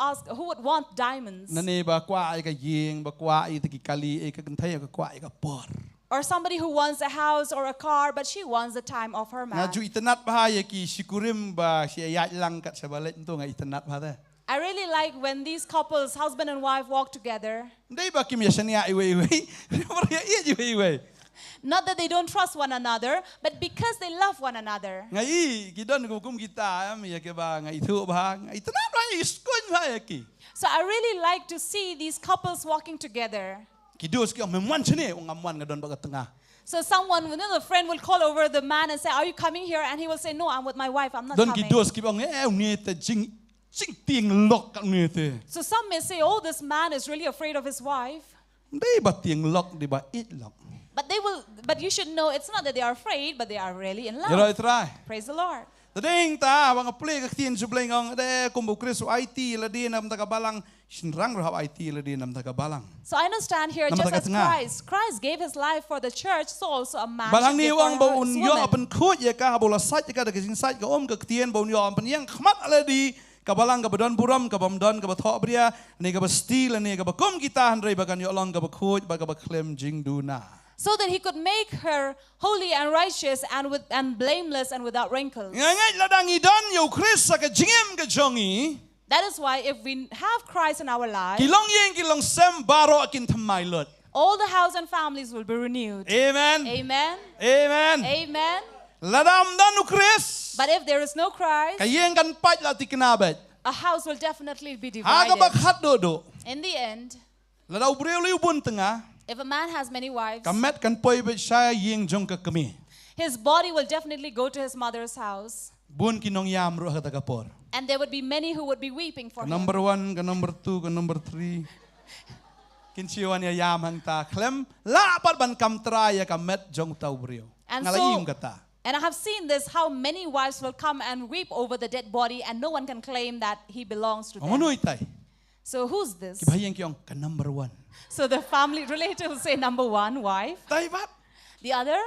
want diamonds. Nani ba kwa ai ka yeng ba kwa ai ki kali ai ka kan thai ka kwa ai ka por. Or somebody who wants a house or a car, but she wants the time of her man. Na ju itenat bahaya ki sikurim ba si ayat lang kat sabalet tu ngai itenat ba. I really like when these couples, husband and wife, walk together. Ndai ba kim yasania iwe. Iwe. Not that they don't trust one another, but because they love one another. Ngai kidon ko kum kita am ya ke ba ngai thu ba ngai itenat ba iskun ba ya ki. So I really like to see these couples walking together. Kidos ki memwan chene ong amwan ngadon ba ka tengah. So someone, a friend will call over the man and say, are you coming here? And he will say, no, I'm with my wife, I'm not Don coming. kidos ki ong ni te jing tieng lok ka ni te. So some may say, oh, this man is really afraid of his wife. Ndai ba tieng lok di ba it lok. But you should know it's not that they are afraid, but they are really in love. Yero try. Praise the Lord. Tading ta wang apli ka tien subling ong de kumbu Kristo IT la di nam ta kabalang shinrang ro IT la di nam ta kabalang. So I understand here, just as Christ gave his life for the church, so also a man balang should ni give wang for ba un his yo woman. apan khut ya ka bola sat ka da kin sat ka ka tien ba un yo apan yang khmat ala di kabalang ka badon buram ka bamdon ka ba tho bria ni ka ba stil ni ka ba kum kita handrei ba kan yo long ka ba khut ba ka ba klem jing du na. So that he could make her holy and righteous and blameless and without wrinkles. Ngai ladang idon yo Chris ka jingem ka jongi. That is why if we have Christ in our lives, kilong sem baro akin thammai lot. all the house and families will be renewed. Amen. Amen. Amen. Amen. Ladam danu Chris. But if there is no Christ, Kayeng kan pat la tikinabet. a house will definitely be Haga divided. bak hat do. In the end, Ladau breu liu bun tengah. if a man has many wives, Kamet kan poi bet saya yeng jong ka kami. his body will definitely go to his mother's house. Bun kinong yam ro ka kapor. And there would be many who would be weeping for him. Number 1, ka number 2, ka number 3. Kinsiwan ya yam hang ta klem la pat ban kam tra ya kamet jong tau breu. And Ngalayim so, kata. and I have seen this, how many wives will come and weep over the dead body and no one can claim that he belongs to them. Ano itay? So who's this? Kibahayang kiyong ka number 1. So the family relative will say number 1, wife. Tay bat. The other?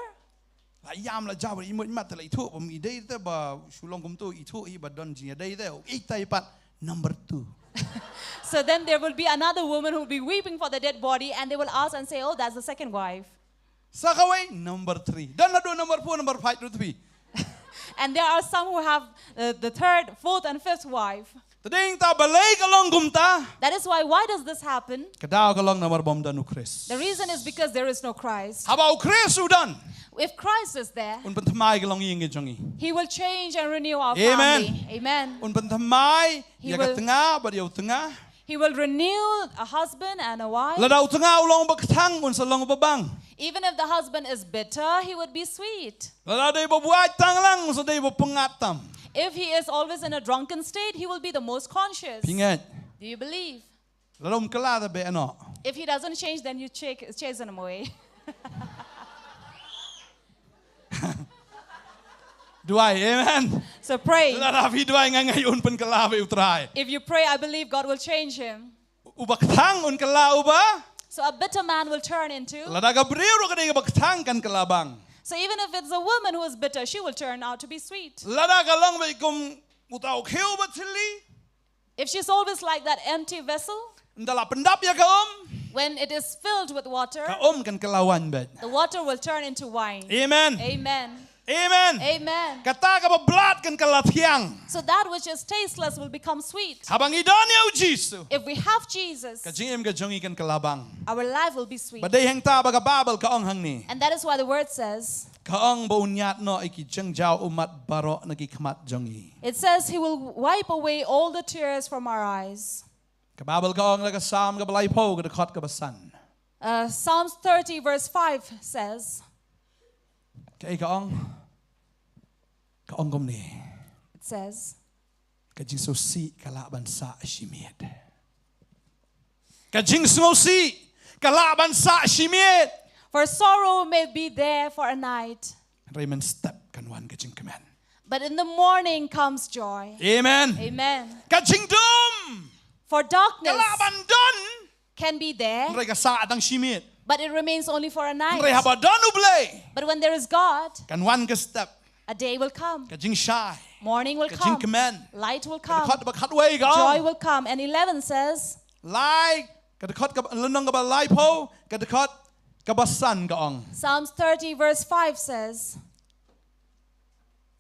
La yam la jaw imut mat la itu pom idei te ba Shillong kum tu itu I ba don ji dei te itay pat number 2. So then there will be another woman who will be weeping for the dead body and they will ask and say, oh, that's the second wife. Sakaway number 3. Dan na do number 4, number 5 to 3. And there are some who have the third, fourth, and fifth wife. Tading ta balay kalong gumta. That is why does this happen? Kadaw kalong number bom danu Chris. The reason is because there is no Christ. Habaw Chris udan. If Christ is there, Un Bantei kalong ying jongi. He will change and renew our Amen. family. Amen. Un Bantei He ya will- katanga ba diaw tanga. He will renew a husband and a wife. Ladaw tanga ulong bagtang un sa long babang. Even if the husband is bitter, he would be sweet. Ladaw day babuay tang lang sa day bapangatam. If he is always in a drunken state, he will be the most conscious. Pingat. Do you believe? Ladaw kalada be ano. If he doesn't change, then you chase him away. Duay, amen. So pray. Ladaw duay nga ngayon pan kalabe utray. If you pray, I believe God will change him. Ubaktang un kalao ba? So a bitter man will turn into. Ladaw gabriyo ka day baktang kan kalabang. So even if it's a woman who is bitter, she will turn out to be sweet. Ladaw kalong ba ikum utaw khiu ba chili? If she's always like that empty vessel, Ndala pendap ya kaom. when it is filled with water, Kaom kan kalawan bet. the water will turn into wine. Amen. Amen. Amen. Amen. Kata ka ba blood kan kalatiang. So that which is tasteless will become sweet. Habang idon yaw Jesus. If we have Jesus, Kajingim ka jongi kan kalabang. our life will be sweet. Baday hang ta baga babal kaong hang ni. And that is why the word says, Kaong baunyat no iki jengjaw umat baro nagikmat jongi. it says he will wipe away all the tears from our eyes. Kababal kaong lagasam ka balay po ka dakot ka basan. Psalms 30 verse 5 says, Kay kaong gumni. it says, Kajing susi kalaban sa shimid. Kajing susi kalaban sa shimid. for sorrow may be there for a night, Raymond step kan wan kajing kemen. but in the morning comes joy. Amen. Amen. Kajing dum. For darkness Kalaban don. can be there, Ray ka sa atang shimid. but it remains only for a Ray night. haba don ublay. But when there is God, Kan wan ka step. a day will come, Kajing shy. morning will Kajing come, kemen. light will come, Kadakot ba katway ka. joy will come. And 11 says, Lai kadakot ka lunong ka ba lai po. Kadakot ka basan kaong. Psalms 30 verse 5 says,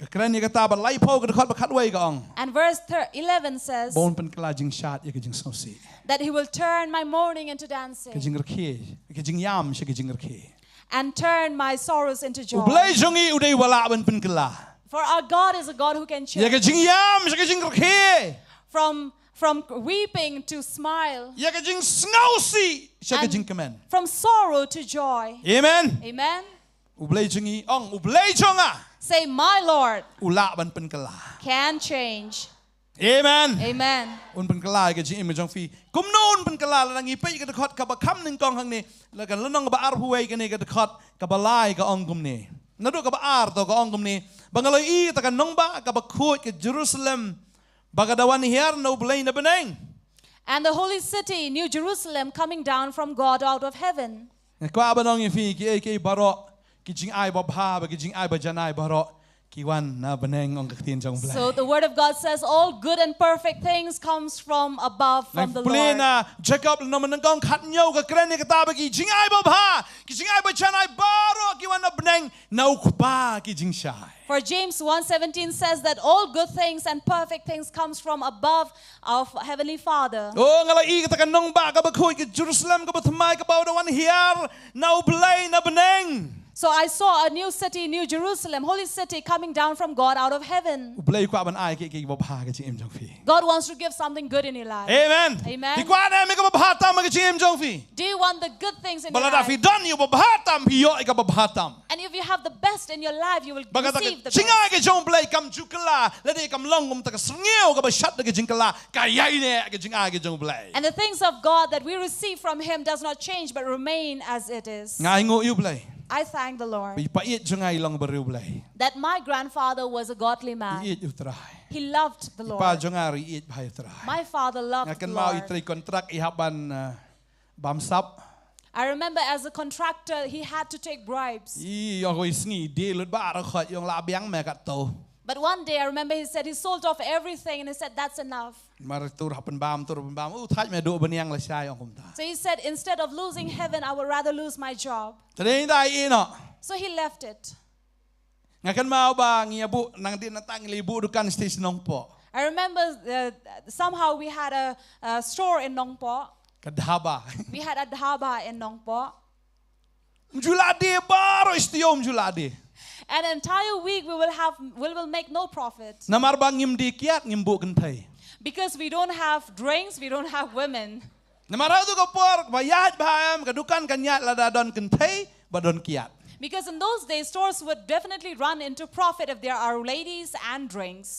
Kakren ya kata ba lai po kadakot ba katway kaong. and verse 11 says, Bon pen kalajing shot ya kajing sosi. that he will turn my mourning into dancing Kajing raki. Kajing yam siya kajing raki. and turn my sorrows into joy. Ublay jongi uday wala ban pen kala. For our God is a God who can Ya change kajing yam siya kajing raki. from weeping to smile, Ya kajing snowsi siya kajing kemen. from sorrow to joy. Amen. Amen. Ublay jongi ong ublay jonga. Say, my Lord Ula ban pen kala. can change. Amen. Amen. Un pen kala ka jing imajong fi. Kum no un pen kala lang ipay ka dakot ka ba kam ning kong hang ni. La kan lunong ba ar huway ka ni ka dakot ka balay ka ong gum ni. Nado ka ba ar to ka ong gum ni. Bangaloy I ta kan nong ba ka ba khut ka Jerusalem. Bagadawan hier no blay na beneng. And the holy city, New Jerusalem, coming down from God out of heaven. Kwa ba nong fi ki baro ki jing ai ba bha ba ki jing ai ba janai baro ki wan na beneng ong kaktin jong blay. So the word of God says all good and perfect things comes from above, from the Play Lord. na Jacob no man kong khat nyaw ka kren ni ka ta ba ki jing ai ba bha ki jing ai ba janai baro ki wan na beneng na ukpa ki jing shai. For James 1:17 says that all good things and perfect things comes from above our Heavenly Father. Oh ngala I ka kanong ba ka ba khoi ka Jerusalem ka BATHYMMAI ka ba wan hier na ublay na beneng. So I saw a new city, New Jerusalem, holy city coming down from God out of heaven. Ublay kwa ban ai ki ba bha ka jing jong fi. God wants to give something good in your life. Amen. Amen. Ki kwa na me ka ba bha tam ka jing jong fi. Do you want the good things in your Balada fi life? don you ba bha tam hi yo ka ba bha tam. And if you have the best in your life, you will Bagata receive the ka singa best. ka jong blay kam jukala la de kam long um ta ka sngeu ka ba shat ka jing kala ka yai ne ka jing ai ka jong blay. And the things of God that we receive from Him does not change but remain as it is. Ngai ngo you blay. I thank the Lord ពីប៉ាអៀតចងាយឡងបរិវប្លែ that my grandfather was a godly អៀ man. តឧត្រៃ He loved the ប៉ា Lord. ចងារីអៀតផៃឧត្រៃ My father ងា loved កិន the មកអ៊ី Lord. ត្រីកុនត្រាក់អ៊ីហាប់បានបាំសាប់ I remember as a contractor, he had to take bribes. អ៊ីយកអ៊ីស្ងីឌីលុតបារខត់យងឡាបៀងម៉ែកាត់តោ But one day I remember he said he sold off everything and he said that's enough. មកទូរហាប់បានបាមអូថាច់មែដូបនៀងលសាយអងគុំតា So he said instead of losing heaven, I would rather lose my job. តេងដៃអ៊ីណោ So he left it. ងាកិនមកបាងៀបុណាងទីណាតាំងលីបុឌូកាន់ស្តេશનងប៉ I remember somehow we had a store in Nongpo. កាដាបា We had a dhaba in Nongpo. មជូឡាឌីបារអ៊ីស្ទីយមជូឡាឌី An entire week we will make no profit. ណាមារបាងងឹមឌីគៀតងឹមបុកិនថៃ Because we don't have drinks, we don't have women. ណាមារទៅកពរបាយ៉ាច់បាអមកឌូកាន់កញ្ញាឡាដាដនកិនថៃបាដនគៀត Because in those days, stores would definitely run into profit if there are ladies and drinks.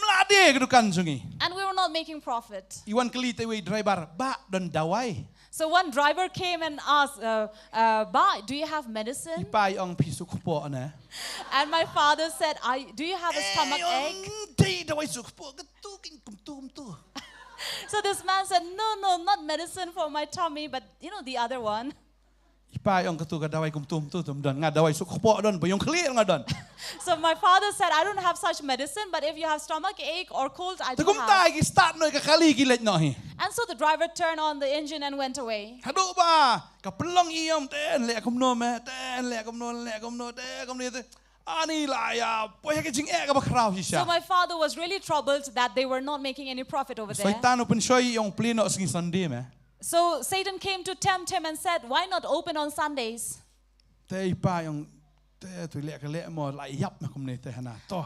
មឡាឌីកឌូកាន់ជងី And we were not making profit. អ៊ីវ៉ាន់ក្លីទៅវី driver បាដនដាវ៉ៃ So one driver came and asked, Ba, do you have អ៊ី medicine? ប៉ៃអងភីសុខពោណា And my father said, do you have a stomach ache? ទីដាវ៉ៃសុខពោកទូគិនគុំទូមទូ So this man said, no, not medicine for my tummy, but the other one. អ៊ីប៉ៃអងកទូកដាវ៉ៃគុំទូមទូទំដនងាដាវ៉ៃសុខពោដនបយងក្លីងាដន So my father said, I don't have such medicine, but if you have stomach ache or cold, I ទៅ do គុំតា have. គី start នៅកខាលីគីលេចណោះ And so the driver turned on the engine and went away. ហាដូបាកប្លងអ៊ីយមតែលាក់គុំណូមែតែលាក់គុំណូលាក់គុំណូតែគុំនេះអានេះឡាយ៉ាពុយគេជីងអែកបក្រៅហ៊ីសា So my father was really troubled that they were not making any profit over សៃ there. តានអូពនឈុយយងព្លីណូស្គី Sunday មែ So Satan came to tempt him and said, why not open on Sundays? តែអ៊ីប៉ៃអងតែទុយលាក់កលាក់មកឡាយ៉ាប់មកគុំនេះតែណាតោះ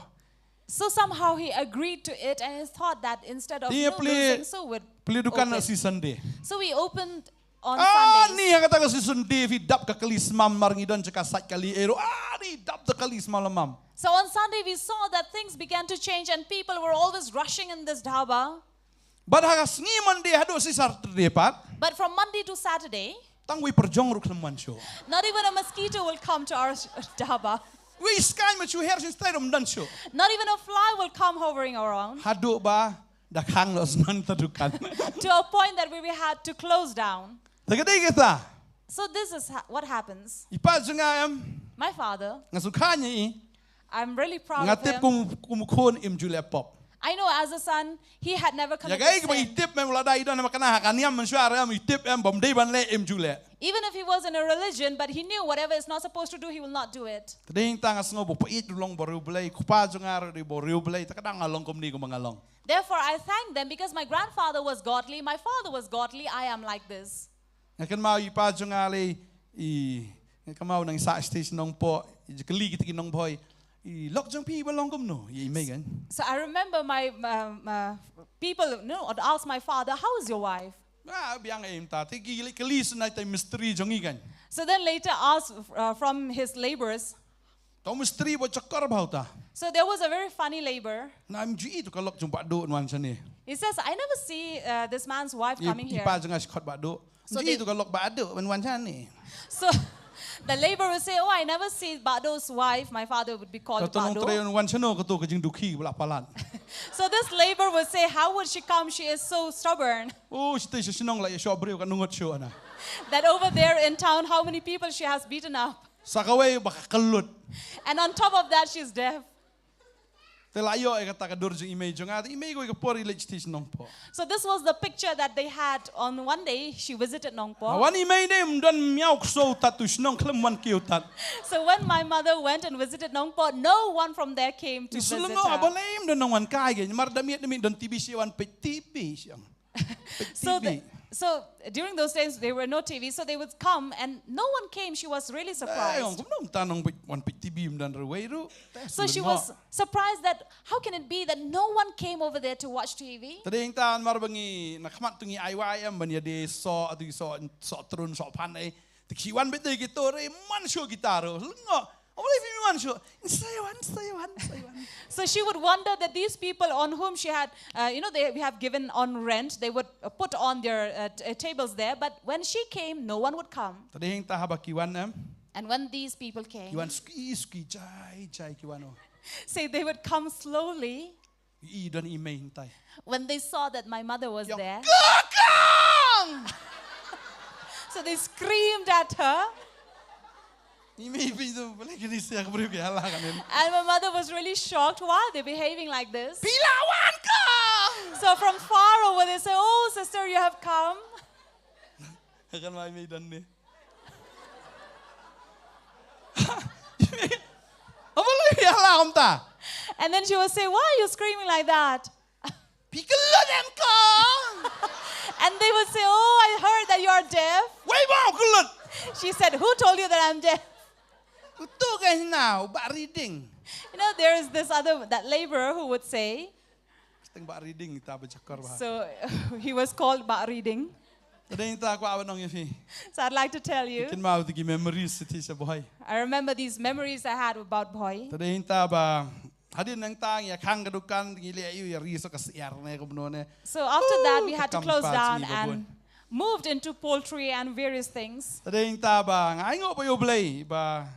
So somehow he agreed to it and he thought that instead of Dia losing, so would ព្លីឌូកាន់ open. ស៊ី Sunday So we opened on អា Sundays. នេះហកតាកស៊ី Sunday វីដាប់កកលីស្មាំមកងីដនចកាសាច់កលីអេរ៉ូអានេះដាប់តកលីស្មាំលម៉ាំ So on Sunday we saw that things began to change and people were always rushing in this dhaba. បាត់ហកស្ងី Monday ហដូស៊ី Saturday ប៉ាត់ But from Monday to Saturday, តាំងវីប្រចងរុកក្នុងមិនឈូ not even a mosquito will come to our dhaba. វីស្កាយមកឈូហេរសិនស្តៃរំដនឈូ Not even a fly will come hovering around. ហដូបាដាខាងលស្ននតឌូកាន់ To a point that we had to close down. តែកដេកតា So this is what happens. អ៊ីប៉ាចងាយ My father, ងសុខាញី I'm really proud ងា of ទេព him. គុំខូនអ៊ីមជូលេប៉ប I know as a son, he had never យ៉ា committed កៃកប៊ី sin. ទេពមែមឡាដៃដនមកកណាហាកានៀមមិនស្វារ៉ាមីទេពអមបំដេបានលេអ៊ីមជូលេ Even if he was in a religion, but he knew whatever is not supposed to do, he will not do it. តដេងតាំងស្ងបបអ៊ីតឡងបរូប្លេខ្វាចងារីបរូប្លេតកដាំងឡងគុំនេះគុំងឡង Therefore, I thank them because my grandfather was godly, my father was godly, I am like this. ងាកិនមកអ៊ីប៉ាចងាលេអ៊ីងាកមកនឹងសាក់ station នងប៉កលីគិតគិនងផយអ៊ីឡុកចងភីបឡងគុំនោះយីមេក So I remember my people would ask my father, how is your wife? បៀងអ៊ីមតាទីគីកលីស្នៃតែ mystery ចងីកាញ់ So then later asked from his laborers. តោ mystery បចករបោតា So there was a very funny labor. ណាមជីទៅកលុកជុំបាដូនវ៉ាន់សិននេះ He says, I never see this man's wife coming អ៊ី here. ប៉ាចងាស្ខតបាដូជីទៅកលុកបាដូវ៉ាន់សិននេះ So the laborer would say, oh, I never see Bado's wife. My father would be called តនងត្រេ Bado. វ៉ាន់សិនក៏ទៅកជិងឌូខីបឡាប៉ឡាន So this laborer would say, how would she come? She is so stubborn. អូស្ទេស្នងឡៃឈប់រៀវកនងត់ឈូណា That over there in town, how many people she has beaten up. សាកវេបកកលុត And on top of that, she's deaf. តែឡាយោអេកតាកដុរជអ៊ីមេចងអាអ៊ីមេក៏កពរីលេចទីស្នងប៉ So this was the picture that they had on one day. She visited វ៉ា Nongpo. នអ៊ីមេនេះមិនដនមៀវខ្សូតាត់ទុស្នងក្លឹមវ៉ាន់គៀវតាត់ So when my mother went and visited Nongpo, no one from there came to ទីស្ល visit ងអប her. លេមដនងវ៉ាន់កាយគេមារដមៀតមីដនទីប៊ីស៊ីវ៉ាន់ពេទីប៊ីសង So during those days there were no TV, so they would come and no one came. She was really អេ surprised. ងគុំនងតានងវ៉ាន់ពេទីប៊ីមដនរវេរូ So she was surprised that how can it be that no one came over there to watch TV? តដេងតានមារបងីណាខ្មាត់ទុងី IYM បញ្ញាដេសអត់សសត្រុនសផាន់អីទីគីវ៉ាន់បេតេគីតូរេម៉ាន់ឈូហ្គីតារលងអបលីហ្វីម៉ាន់ឈូសៃវ៉ាន់ So she would wonder that these people on whom she had, we have given on rent, they would put on their tables there. But when she came, no one would come. តដេងតាហបគីវ៉ាន់អម And when these people came, Kiwan ski jai kiwano. say they would come slowly. I don email tay. When they saw that my mother was there, Kakang! so they screamed at her. Email pintu boleh kini siya kaburu kaya lah kanin. And my mother was really shocked. Why are they behaving like this? Pilawan ka! So from far over, they say, "Oh, sister, you have come." Akan mai mai dan ni. Apa lagi lah om ta? And then she would say, "Why are you screaming like that?" Pikelan ka! And they would say, "Oh, I heard that you are deaf." Wai mau kelut. She said, "Who told you that I'm deaf?" Utu kan now bak reading. You know, there is that laborer who would say, Seteng bak reading kita bercakar bah. so he was called Bak Reading. Tadi kita aku awak nong yafi. So I'd like to tell you, Kin mau tigi memories seti sa buhay. I remember these memories I had about Boy. Tadi kita ba hadin nang tang ya kang kadukan tigi liayu ya riso kasiar na ko bunone. So after that, we had to close kakampat down ni and babon. moved into poultry and various things. Tadi kita ba ngai ngo pa yo blay ba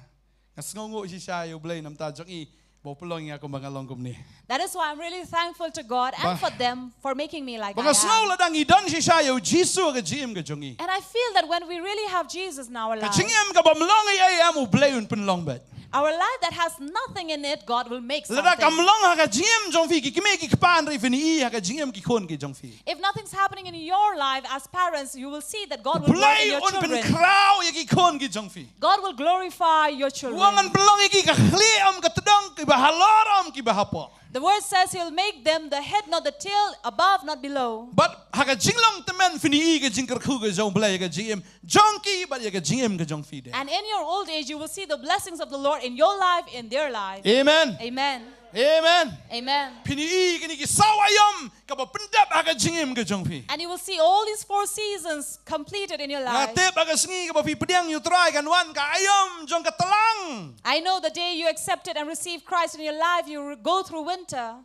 ngasngo si siya yo blay nam ta jong I bo pulong ya ko mga longkom ni. That is why I'm really thankful to God and for them for making me like I Mga sngo am. la dang idon si siya yo Jisu ka jim ka jong I. And I feel that when we really have Jesus in our Ka life, jingem ka ba mlong ay am u blay un penlong bet. our life that has nothing in it, God will make Lada something. kamlong ha ka jingem jong fi ki kime ki kpan ri fini I ha ka jingem ki kon ki jong fi. If nothing's happening in your life as parents, you will see that God will work in Blay your un pen children. kraw ya ki kon ki jong fi. God will glorify your children. Wangan pelong iki ka khli am ka tedong ki ba haloram ki ba hapo. The word says He'll make them the head, not the tail, above, not below. But ha ka jinglong temen fini I ka jingker khu ka jong blay ka jingem jong ki ba ya ka jingem ka jong fi de. And in your old age, you will see the blessings of the Lord in your life, in their life. Amen. Amen. Amen. Amen. Pini I kini ki sawayom ka ba pendap ha ka jingem ka jong fi. And you will see all these 4 seasons completed in your life. Ngatep ha ka singi ka ba fi pediang yu try kan wan ka ayom jong ka telang. I know the day you accepted and received Christ in your life, you will go through winter,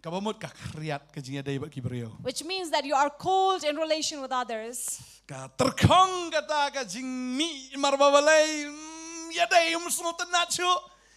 Kabamut ka kriat ka jinga day ba ki brio. which means that you are cold in relation with others. Ka terkong kata ka jingmi marbabalay ya day musno tenat chu.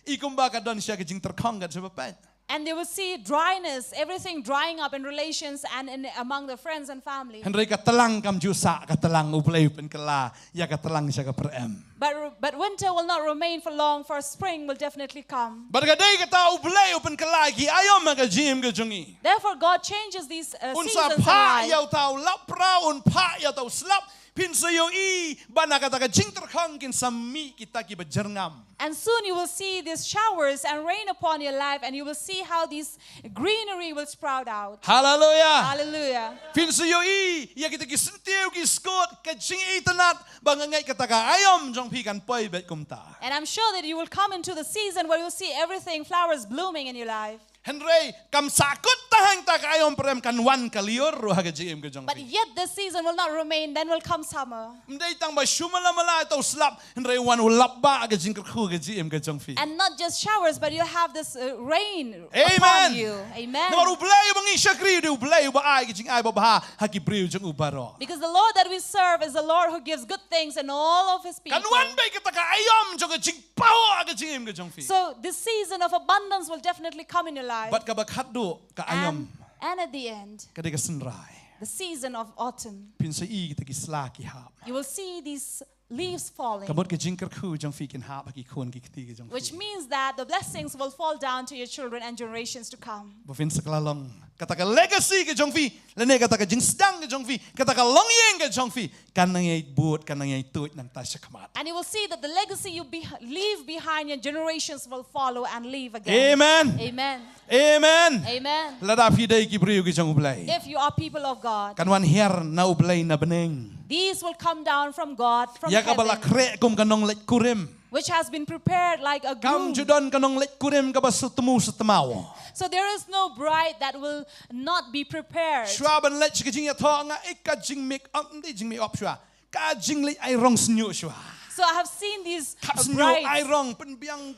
Ikum ba ka don siya ka jing terkong ka sebapan. And they will see dryness, everything drying up in relations and among the friends and family. Henry ka telang kam jusa ka telang uplay pen kala ya ka telang siya ka perem. But winter will not remain for long, for spring will definitely come. Bargaday ka ta uplay pen kala ki ayom ka jim ka jungi. Therefore, God changes these Unsa seasons in pa life. yaw tau lapra un pa yaw tau slap pinsayo I bana kata ka jing terkong kin sami kita ki bajerngam. And soon you will see these showers and rain upon your life, and you will see how this greenery will sprout out. Hallelujah. Hallelujah. Pinsayo I ya kita ki sentiu ki skot ka jing I tenat bangangai kata ka ayom jong pi kan poi bet kumta. And I'm sure that you will come into the season where you'll see everything, flowers blooming in your life. Henry kam sakut tahang tak ayom prem kan wan kalior ro haga jim ke jong But fi. yet this season will not remain, then will come summer. Mdai tang ba shumala mala tau slap Henry wan ulap ba ga jing khu ga jim ke jong fi. And not just showers, but you'll have this rain Amen. upon you. Amen. Ngor ublay bangi shakri de ublay ba ai ga jing ai ba ha haki briu jong ubaro. Because the Lord that we serve is the Lord who gives good things in all of His people. Kan wan bay kita ka ayom jong ga jing pao ga jim ke jong fi. So this season of abundance will definitely come in your life. Bat ka ba khaddu ka ayom And at the end, ka de ka senrai. the season of autumn, Pinsa I kita ki sla ki hap. you will see these leaves falling, Kamot ka jing khu jong fi kin hap ki khon ki kti ke jong which fi. means that the blessings will fall down to your children and generations to come. Bofin saklalong kata ka legacy ke jong fi lene kata ka jing sedang ke jong fi kata ka long yeng ke jong fi kan nang yai buat kan nang yai tuit nang tasya kamat. And you will see that the legacy you leave behind, your generations will follow and leave again. Amen. Amen. Amen. Amen. Lada fi dai ki briu ki jong ublay. If you are people of God, Kan wan her na ublay na BNENG. these will come down from God, from Ya ka bala heaven, kre kum kanong let kurim. which has been prepared like a Kam groom. judon kanong let kurim ka ba sutemu sutemaw. So there is no bride that will not be prepared. Shwa ban let ka jing ya tho nga ik ka jing make up ndi jing make up shwa. Ka jing let ai rong snyu shwa. So I have seen these Kap snyu ai brides. rong pen biang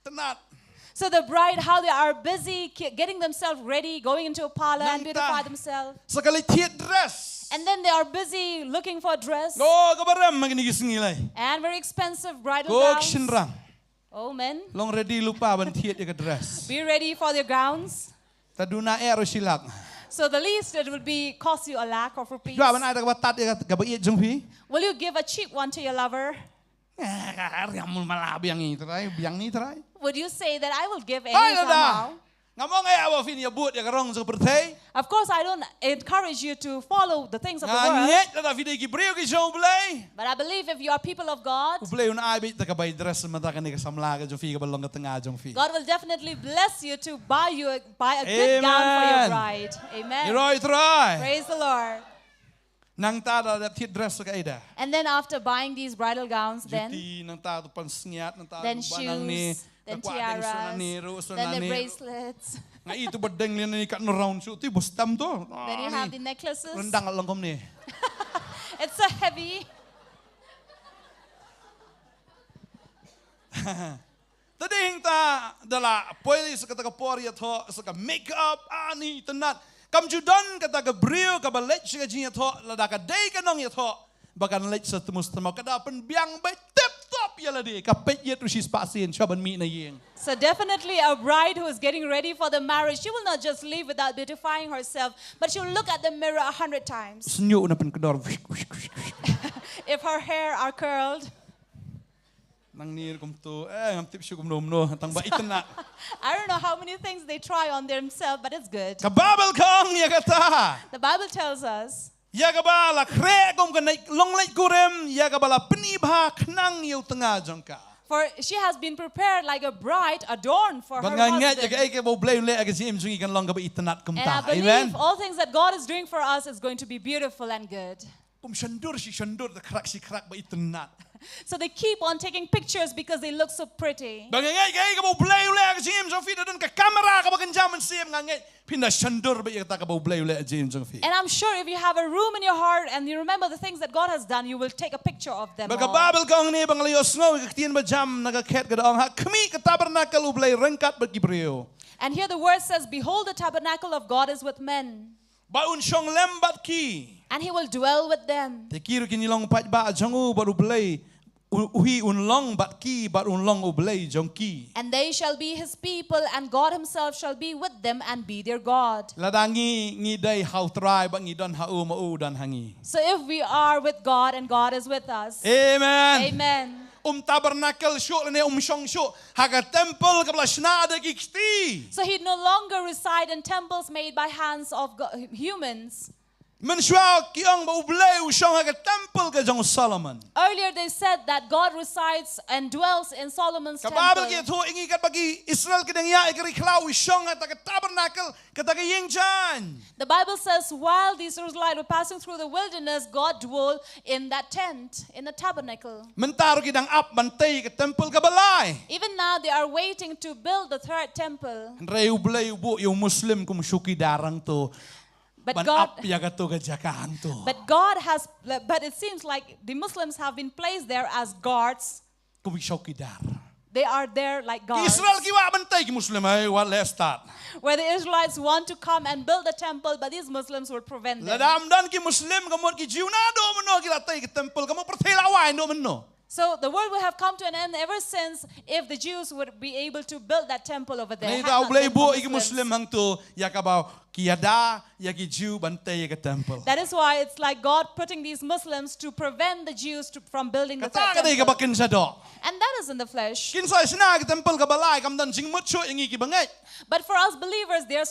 tenat. So the bride, how they are busy getting themselves ready, going into a parlor and Nang beautify ta. themselves. Sekali tiet dress. And then they are busy looking for a dress Oh, kabaram maginigising ilay. and very expensive bridal Kok gowns. shinrang. Oh, men, Long ready lupa bantiet ya dress. be ready for their gowns. Taduna ero silak. So the least it would be cost you ₹1,00,000. Jua ban ada kabatat ya kabait jongpi. Will you give a cheap one to your lover? Ramul malabi yang ini terai, biang ni terai. Would you say that I will give any Ay, somehow? Ngamong ay awa fin ya buat ya karong seperti. Of course, I don't encourage you to follow the things of the world. Nganyet na video ki brio ki jong blay. But I believe if you are people of God, Blay un ay bit kabay dress mata kan ni kasamla ka jongfi ka balong ka tengah jongfi. God will definitely bless you to buy a good gown for your Amen. bride. Amen. Iroi terai. Praise the Lord. Nang tada da tit dress ka ida. And then after buying these bridal gowns, then Juti nang tada pansngiat nang tada shoes, banang ni. then Nakuha din tiaras, sunan ni, ruso then na the ni. bracelets, Nga itu bedeng lian ni kat round shoot ti bustam to. then you have the necklaces. Rendang at langkom ni. It's so heavy. Tadi hingta dala poili sa kata kapori at ho sa ka makeup ani tenat. Kam judan kata ka brio ka balet sa jinya to lada ka day ka nong yat ho. Bagan let sa tumus tama kada pen biang bay tip top ya ladi ka pet yet usis pasin shaban mi na yeng. So definitely a bride who is getting ready for the marriage, she will not just leave without beautifying herself, but she will look at the mirror 100 times. Senyu na pen kedor. If her hair are curled, Nang nir kum tu ngam tip syukum nom no tang ba itena. I don't know how many things they try on themselves, but it's good. Ka babel kong ya kata. The Bible tells us, Ya kabala kre kom ka long lait kurem ya kabala penibha knang yu tengah jongka. for she has been prepared like a bride adorned for her Bangangat ya husband. ka eke bo blay le aga sim sungi kan long ka ba itenat kum And I ta. believe Amen. all things that God is doing for us is going to be beautiful and good. Kum shandur si shandur the krak si krak ba itenat. So they keep on taking pictures because they look so pretty. Bangangat ka eke bo blay le aga sim song fi dan ka kamera ka ba kanjaman sim ngangat pinda shandur ba ya ta ka bo blay le aga sim song fi. And I'm sure if you have a room in your heart and you remember the things that God has done, you will take a picture of them Baga all. babel kong ni bang layos ngo ka tien ba jam naga ket ka daong ha kami ka tabernakel u blay rengkat ba gibreo. And here the word says, behold, the tabernacle of God is with men, Ba un shong lembat ki. and he will dwell with them. Te kiru kini long pat ba jongu baru blay uhi un long bat ki bat un long ublay jongki. And they shall be his people, and God himself shall be with them and be their God. Ladangi ngi day how try ba ngi don ha u ma u dan hangi. So if we are with God and God is with us, Amen. amen. Tabernakel shuk ne shong shuk haga temple kabla shnada kikti. So he no longer reside in temples made by hands of humans. Men shwa kiong ba ublay u shong haga temple ka jong Solomon. Earlier they said that God resides and dwells in Solomon's Kababel ki temple. to ingi kat bagi Israel kedang ya ikri klau u shong ha ta tabernacle kata ka yingjan. The Bible says while the Israelites were passing through the wilderness, God dwelled in that tent, in the tabernacle. Mentaro kidang up bantei ka temple ka balay. Even now they are waiting to build the third temple. Rei ublay bu yung Muslim kum shuki darang to. But Ban God, up ya kato ka jakahan to. but it seems like the Muslims have been placed there as guards. Kum shuki dar. They are there like guards. Israel kiwa bantay ki Muslim ay wala start. Where the Israelites want to come and build a temple, but these Muslims will prevent them. Ladam dan ki Muslim kamot ki Jew na do mano ki latay ki temple kamo pertelawain do mano. So the world will have come to an end ever since if the Jews would be able to build that temple over there. Nay had ta not ublay been for bu iki Muslims. Muslim hang to ya kabaw kiyada ya ki Jew bantay ka temple. That is why it's like God putting these Muslims to prevent the Jews from building the Kata third ka day ka temple. bakin sa do. And that is in the flesh. Kinsa sina ka temple ka balay kam dan jingmut sho ingi ki bangay. But for us believers, there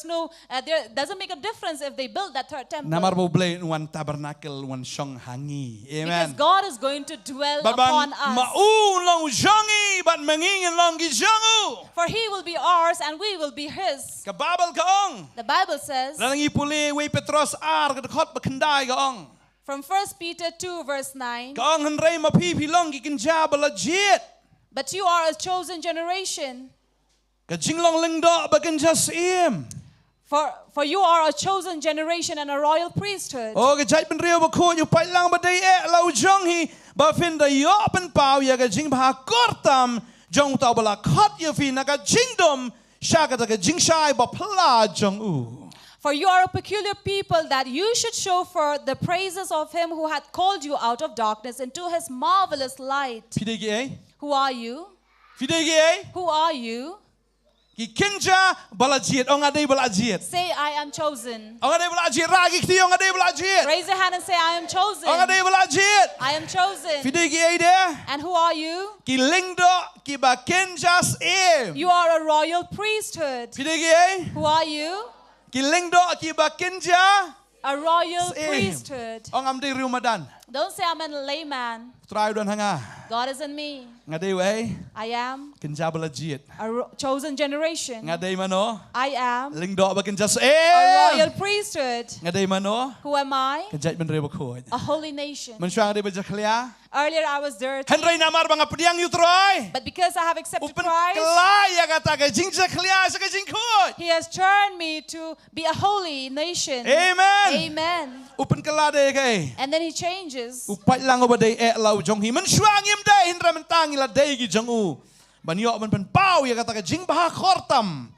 doesn't make a difference if they build that third temple. Namar bu ublay one tabernacle one shong hangi. Because Amen. God is going to dwell Babang upon us. mau long jongi bat mangingin long ki jongu. For he will be ours and we will be his. Kababel kaong. The Bible says Lalang ipuli we Petros ar kadakot bakandai kaong. from 1 Peter 2 verse 9, Kaong henrei mapipi long ki kinja balajit. but you are a chosen generation. Kajinglong lingdo bakanja sim. For you are a chosen generation and a royal priesthood. O kajait penrio bakho you pai lang badai lau jong hi ba fin da yo pen pau ya kajing bah kortam jong tau bala khot ya fin na kajingdom sha ka jing shai ba pla jong u. For you are a peculiar people, that you should show forth the praises of him who hath called you out of darkness into his marvelous light. Who are you? Who are you? Kinja balajit, ong aday balajit. Say, I am chosen. Ong aday balajit, ragi kti ong aday balajit. Raise your hand and say, I am chosen. Ong aday balajit. I am chosen. Fidegi there. And who are you? Ki lingdo ki ba kinjas em. You are a royal priesthood. Fidegi. Who are you? Ki lingdo ki ba kinja. A royal priesthood. Ong amday Ramadan. Don't say I'm a layman. Try don hanga. God is in me. Ngaday way. I am Kinja balajit. a chosen generation. Ngaday mano. I am Lingdo ba kinjas a em. royal priesthood. Ngaday mano. Who am I? Kinjait man rebo ko. A holy nation. Mensyang aday ba jaklia. Earlier I was dirty, Henry namar banga pediang yutroy. but because I have accepted Upen Christ, kelai ya kata ke jing jaklia sa ke jing kut. He has turned me to be a holy nation. Amen. Amen. Upen kelade ke. And then He changes. Upat lang ba day lau jong hi mensyang im day hindra mentang ila day gi jong u. Banyo man pen pau ya kata ke jing bah kortam.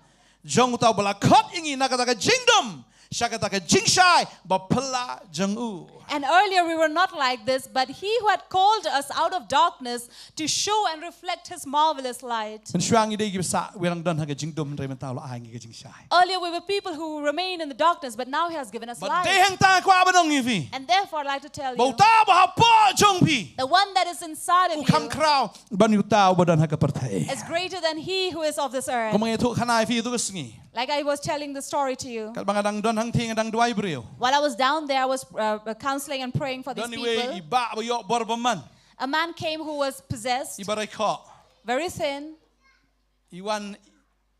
Jong utau bala khot ingi na kata ke jingdom. Sya kata ke jing shai ba pela jong u. And earlier we were not like this, but He who had called us out of darkness to show and reflect His marvelous light. Mensyang ide gi sa wirang don ha ke jingdom hindra mentang lo ai ngi ke jing shai. Earlier we were people who remain in the darkness, but now He has given us Ba day light. hang ta kwa banong ivi. And therefore I'd like to tell Ba you, ta ba po jong pi. the one that is inside of Ukam you krau ban yutau ba don ha ke pertai. is greater than he who is of this earth. Kung mga ito kanay fi ito kasngi. Like I was telling the story to you. Kat mga dang don hang ting dang duay brio. While I was down there, I was counseling and praying for these Don iwe people. iba ba yo borbaman. A man came who was possessed, Iba ray ko. very thin, Iwan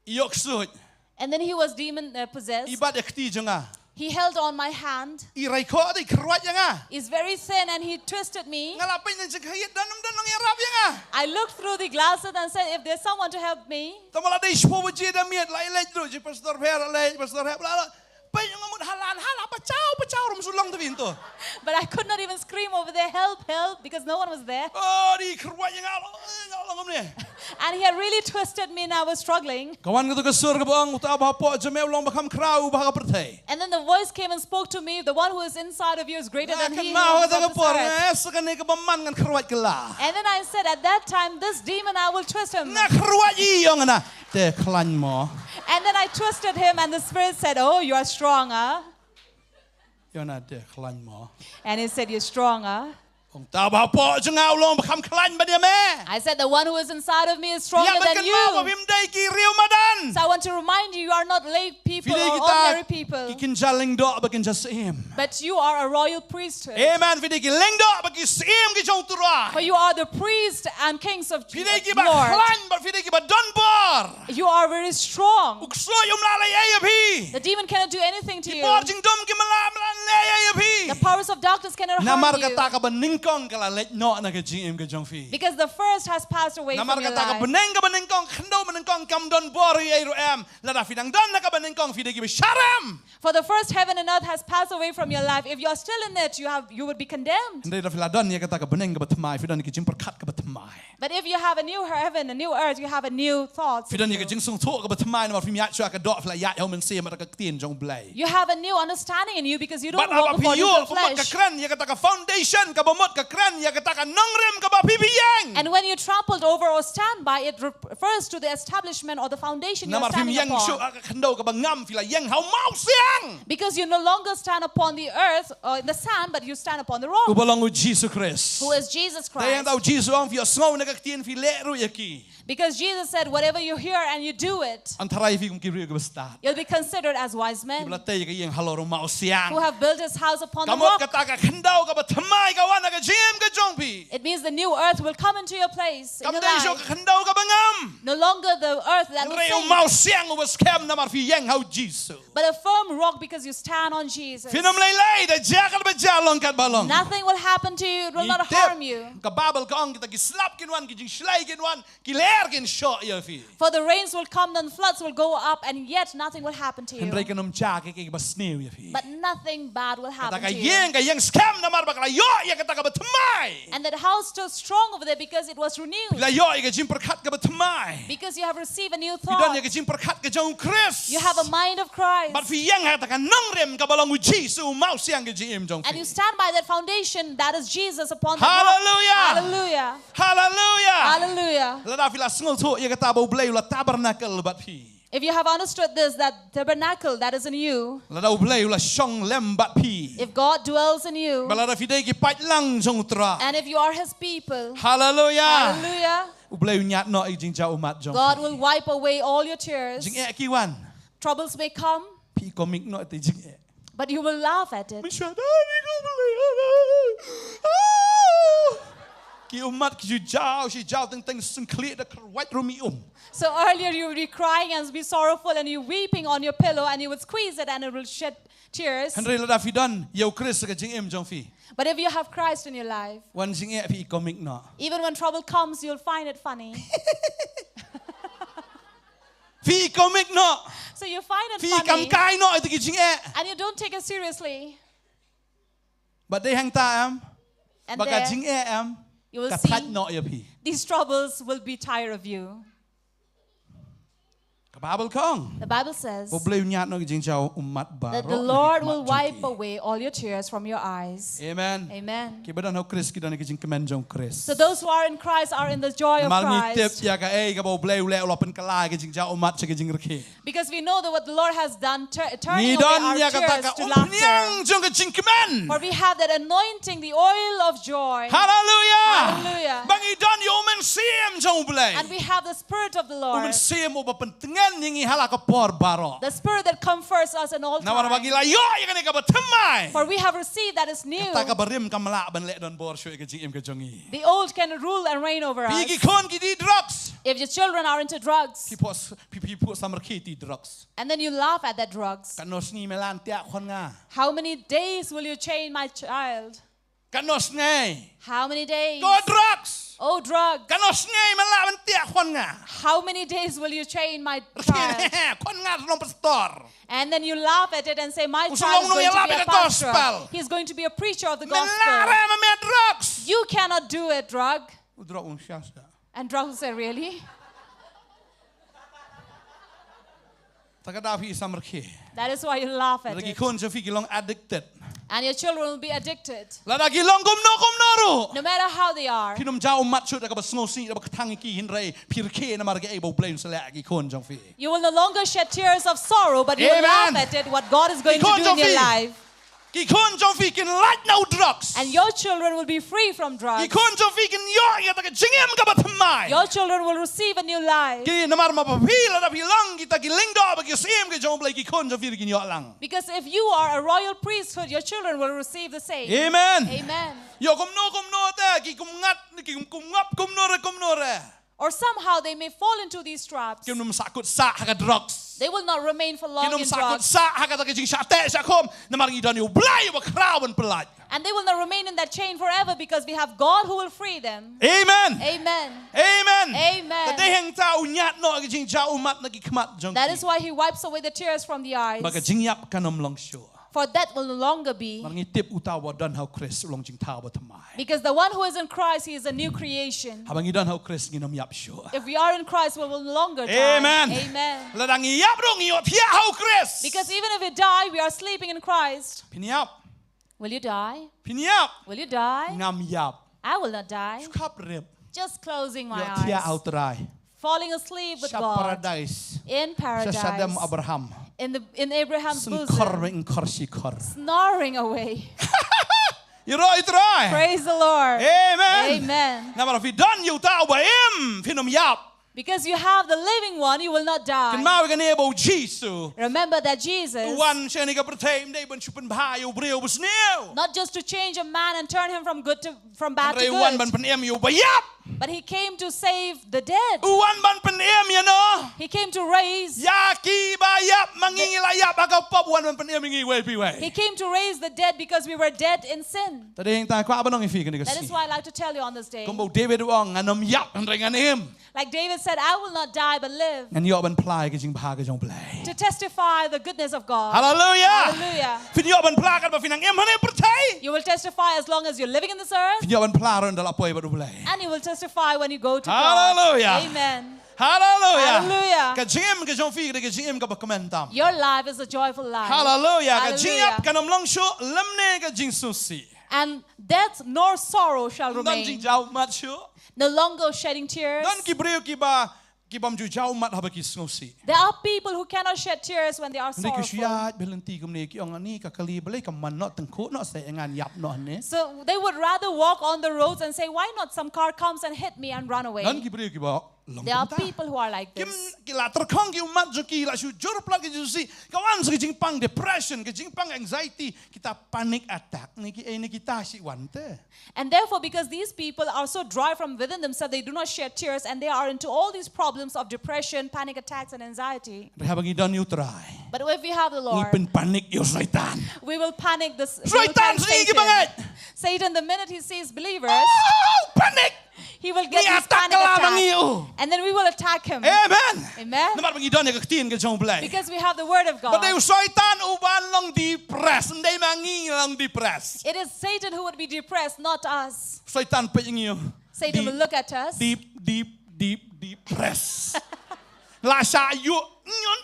iyok sud. and then he was demon possessed. Iba dekti jonga. He held on my hand. Iray ko di kruat nga. He's very thin and he twisted me. Ngalapin nang jagayit danum danong yarap nga. I looked through the glasses and said, if there's someone to help me. Tamala day shpo wajidamiet lai lai dro ji pastor her lai pastor her la. Pa yung amut halan hala pachaw rum sulong tabi into. But I could not even scream over there, help, help, because no one was there. Oh di kruat nga long ni. And he had really twisted me and I was struggling. Kawan ko to kasur ka bang uta ba po jamew long bakam krau ba ka pertai. And then the voice came and spoke to me, the one who is inside of you is greater than he who Kenal is ka of this por earth. sa kanay ka baman ngan kruat ka la. And then I said, at that time, this demon, I will twist him. Nga kruat iyong na. Te klan mo. And then I twisted him and the spirit said, oh, you are strong, huh? Yon na te klan mo. And he said, you're strong, huh? Kung taba po jangaw long bakam klan ba dia me? I said, the one who is inside of me is stronger Ya than bakan mo you. pabimday ki riyo madan. So I want to remind you, you are not lay people Fili or kita ordinary people, kikinjaling do bakin jasim. but you are a royal priesthood. Amen. Fili ki lengdo bagi sim ki jong tura. For you are the priest and kings of Fili ki ba Lord. klan ba fili ki ba don bor. You are very strong. Ukso yung lalay ayapi. The demon cannot do anything to you. Por jing dom ki malam lay ayapi. The powers of darkness cannot Namar harm you. kata ka ba ningkong kala let no na ka jing ka jong fi. Because the first has passed away from Namar your kata ka life. beneng ka benengkong khendo benengkong kam don bor ay em. Lada finang don na ka benengkong fi de ki sharam. For the first heaven and earth has passed away from your life. If you are still in it, you would be condemned. Hindi da fila don ya kata ka beneng ka batmai fi don ki jing perkat ka batmai. But if you have a new heaven, a new earth, you have a new thoughts. Fi don ya ka jing sung thok ka batmai na fi mi ya ka dot fila ya yo men se ma ka tien jong blai. You have a new understanding in you because you don't But walk apa fi according yo to the pemot ka flesh. kran ya kata ka foundation ka bamot ka kran ya kata ka nongkhryiem ka ba pipiyang. And when you trampled over or stand by, it refers to the establishment or the foundation you're Namar fi standing yang shu upon. ka khendo ka ba ngam fila yang hau mau siang. Because you no longer stand upon the earth or in the sand, but you stand upon the rock, Ubalong u Jesus Christ. who is Jesus Dayan Christ. tau Jesus ang fi sngaw na ka tien fi leru ya ki. Because Jesus said, whatever you hear and you do it, Antarai fi kum ki ri ka basta. you'll be considered as wise men Ibla tay ka yang halorong mau who siang. have built his house upon the Kamot rock. kata ka khendo ka ba thamai ka wana ka jim ka jong pi. It means the new earth will come into your place in your Kam dai shu life. ka khendo ka ba ngam. No longer the earth that will Reo sink, mau siang u was kem namar fi yang hau Jesus. but a firm rock because you stand on Jesus. Finam lay da jakal ba jalong kat balong. Nothing will happen to you. It will not harm you. Ka babel ka ang kita gislap kinwan one, ki jing shlai kin one, ki ler kin shot ya fi. For the rains will come, then floods will go up, and yet nothing will happen to you. Henry kan cha ke bas new ya fi. But nothing bad will happen Kata to you. ka yang scam na mar bakla yo ya kata ka BATHYMMAI. And that house stood strong over there because it was renewed. La yo ya jing perkat ka BATHYMMAI. Because you have received a new Pidon thought. ya jing perkat ka jong Chris. You have a mind of Christ. But fi yang kata ka Nongkhryiem ka balong Jesus mau siang ke jing jong. And you stand by that foundation that is Jesus upon the Hallelujah. rock. Hallelujah. Hallelujah. Hallelujah. La da fi la sngol tho ya kata bo blay la tabernacle bat fi. If you have understood this, that tabernacle that is in you, La da blay la shong lem bat fi. if God dwells in you, Bala da fi dei ki pat lang jong tra. and if you are His people, Hallelujah. hallelujah, Blay nyat no i jing ja umat jong. God will wipe away all your tears. Jing e ki wan. Troubles may come, Pi komik no te jing e. but you will laugh at it. Ki umat ki jao si jao teng teng sing clear the white room. So earlier you would be crying and be sorrowful and you weeping on your pillow and you would squeeze it and it will shed tears. Henry la da fi don yo Chris ka jing em jong fi. But if you have Christ in your life, Wan jing e fi komik no. even when trouble comes, you'll find it funny. Fi komik no. So you find it Fi kam funny kai no itu ki jing e. and you don't take it seriously. But they hang ta am. And Baka there jing e am. you will Ka see tat no ya pi. these troubles will be tired of you. Ka Bible kong. The Bible says Bo blay nyat no ki jing jao umat ba. that the Lord will wipe away all your tears from your eyes. Amen. Amen. Ki badan ho Chris ki dan ki jing kemen jong Chris. So those who are in Christ are in the joy of Mal ni tip Christ. ya ka ka bo blay le lo pen kala ki jing jao umat ki jing rke. Because we know that what the Lord has done, turning Ni away don our ya ka ta tears ka to laughter. upnyang jong ki jing kemen. For we have that anointing, the oil of joy. Hallelujah. Hallelujah. Bang i don yo men siem jong blay. And we have the Spirit of the Umen Lord. siem o ba pentengan ningi hala ka por baro. The Spirit that comforts us in all Na wana bagi times. la yo ya ka ni ka BATHYMMAI. For we have received that is new. Ta ka barim ka mala ban le don bor shwe ka jing em ka jongi. The old can rule and reign over us. Pi ki kon ki di drugs. If your children are into drugs, People samar ki drugs. and then you laugh at that drugs, Kanos ni melan tia kon nga. how many days will you chain my child? Kanos ngay. How many days? Go drugs. Oh, drugs. Kanos ngay melan tia kon nga. How many days will you chain my child? Kon nga long pastor. And then you laugh at it and say, my Kung child is sulong going to nung be a yalapin ka pastor. gospel. He's going to be a preacher of the Melare gospel. ma me drugs. You cannot do it, drug. Udro un siya. And drug will say, really? Tagadafi samar ki. That is why you laugh at Lagi it. kon sa fi long addicted. And your children will be addicted. Lagi long kum no ro. No matter how they are. Pinum jao mat shoot ka basngo si ka tangi ki hinray pirke na marga ebo blame sa lagi kon jong fi. You will no longer shed tears of sorrow, but you will Amen. laugh at it, what God is going to Because do in of your it. life. Ki kon jong fi kin light no drugs. And your children will be free from Ki drugs. kon jong fi kin yo ya ta jingem ka BATHYMMAI. Your children will receive a new life. Ki namar mapapila na bilang kita ki lingdo ba ki sim ki jong blay ki kon jong fi kin yo lang. Because if you are a royal priesthood, your children will receive the same. Amen. Amen. Yo kum no ta ki kum ngat ki kum ngap kum no re. Or somehow they may fall into these traps. Kinum sakut sa ka drugs. They will not remain for long Kinum in sakut drugs. sa ka ta ki jing sa te sa kom na mar idan yo blay ba krawan pelat. And they will not remain in that chain forever because we have God who will free them. Amen. Amen. Amen. Amen. Ta deheng ta unyat no ki jing ja umat na ki kmat jong. That is why He wipes away the tears from the eyes. Baga jing yap kanom long sure. For that will no longer be. Mar ngi tip utawa dan how Chris long jing ta BATHYMMAI. Because the one who is in Christ, he is a new creation. Habang idan how Chris nginom yap sure. If we are in Christ, we will no longer die. Amen. Amen. Ladang yap rong yo tia how Chris. Because even if we die, we are sleeping in Christ. Piniap. Will you die? Piniap. Will you die? Ngam yap. I will not die. Kap rip. Just closing my Yo tia eyes. outrai. Falling asleep with Sa God. paradise. In Sa Sadam paradise. Abraham. In Abraham's Sun bosom. kor in kor si kor. Snoring away. Iro itrai. Praise the Lord. Amen. Amen. Na mar fi don yo ta ba im finom yap. Because you have the living one, you will not die. Kin mawi kan ebo Jesus. Remember that Jesus, Wan siya ni ka pertay day ban chupan bahayo breo busneo. not just to change a man and turn him from bad to Ray wan ban good, panem yo bayap. but He came to save the dead. Wan ban panem ya no. He came to raise Yaki ba layap mangi layap agak pop wan man penia mingi way pi way. He came to raise the dead because we were dead in sin. Tadi ta kwa banong ifi kan That is kasi. why I like to tell you on this day. Kumbo David wong nganom yap ngan him. Like David said, I will not die but live Ngan yo ban plai ke jing bha ke jong play. to testify the goodness of God. Hallelujah. Hallelujah. Fin yo ban plai kan ba finang em hane percaya. You will testify as long as you're living in this earth, Fin yo ban plai ron dal apoy ba du play. and you will testify when you go to Hallelujah. God. Amen. Hallelujah. Hallelujah. Ka jing ke jong fi ke jing ka ba comentam. Your life is a joyful life. Hallelujah. Ka jing Hallelujah. ap kanam long sho lemne ka jing susi. And death nor sorrow shall Dan jing remain. jau mat sho. No longer shedding tears. Dan ki breu ki ba ki bam ju jau mat haba ki susi. There are people who cannot shed tears when they are Ndi ki sorrowful. siat belenti kum ne ki ong ani ka kali bele ka man not teng ko no se ngan yap no ne. So they would rather walk on the roads and say, why not some car comes and hit me and run away? Dan ki breu ki ba long There are ta. people who are like Kim this. ki la terkong ki umat jo ki la shu jor plak ki jusi. Kawan se jing pang depression, ki jing pang anxiety, kita panic attack ni ki ni kita si wante. And therefore, because these people are so dry from within themselves, they do not shed tears, and they are into all these problems of depression, panic attacks, and anxiety. Rehabang idan you try. But if we have the Lord, Ngipin panik yo saitan. we will panic this. we will Saitan thank sige Satan. banget. Satan, the minute he sees believers, Oh, panik. he will get Ni his attack panic ka lamang attack. iyo. And then we will attack him. Amen. Amen. Naman bang idan ya katin ka jong play. Because we have the word of God. But they saitan uban long depress, hindi mangi long depress. It is Satan who would be depressed, not us. Saitan pa iyo. Satan will look at us. Depress. La sa yu nyon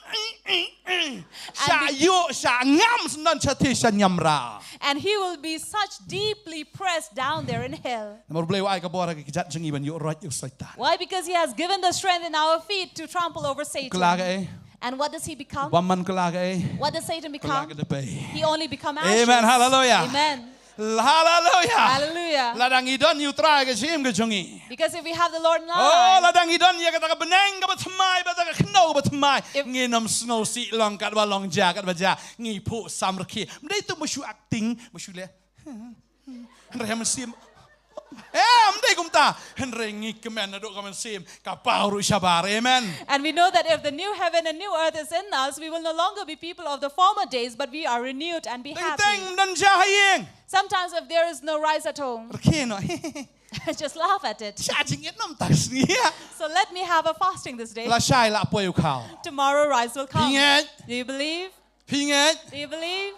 sa yu sa ngam nan chati sa nyamra. And he will be such deeply pressed down there in hell. Namor blay wa ka bora ka kijat jeng iban yu right yu saitan. Why? Because he has given the strength in our feet to trample over Satan. Kelaga eh. And what does he become? Waman kelaga eh. What does Satan become? Kelaga de bay. He only becomes ashes. Amen. Hallelujah. Amen. Hallelujah. Hallelujah. Ladang idan you try ka jim ka jongi. Because if we have the Lord in our Oh, lives, ladang idan ya kata ka BNENG ka BATHYMMAI ba ka KHYNDEW BATHYMMAI. Nginam snow si long kat ba long ja kat ba ja ngi po samrki. Mdai tu mushu acting mushu le. Henry sim. Mdai kumta. Henry ngi kemen aduk kamen sim ka pauru shabar. Amen. and we know that if the new heaven and new earth is in us, we will no longer be people of the former days, but we are renewed and be happy. Teng dan jahayeng. Sometimes if there is no rice at home, Rekeno. just laugh at it. Charging it nam tas ni. So let me have a fasting this day. La shai la po yu kau. Tomorrow rice will come. Pingat. Do you believe? Pingat. Do you believe?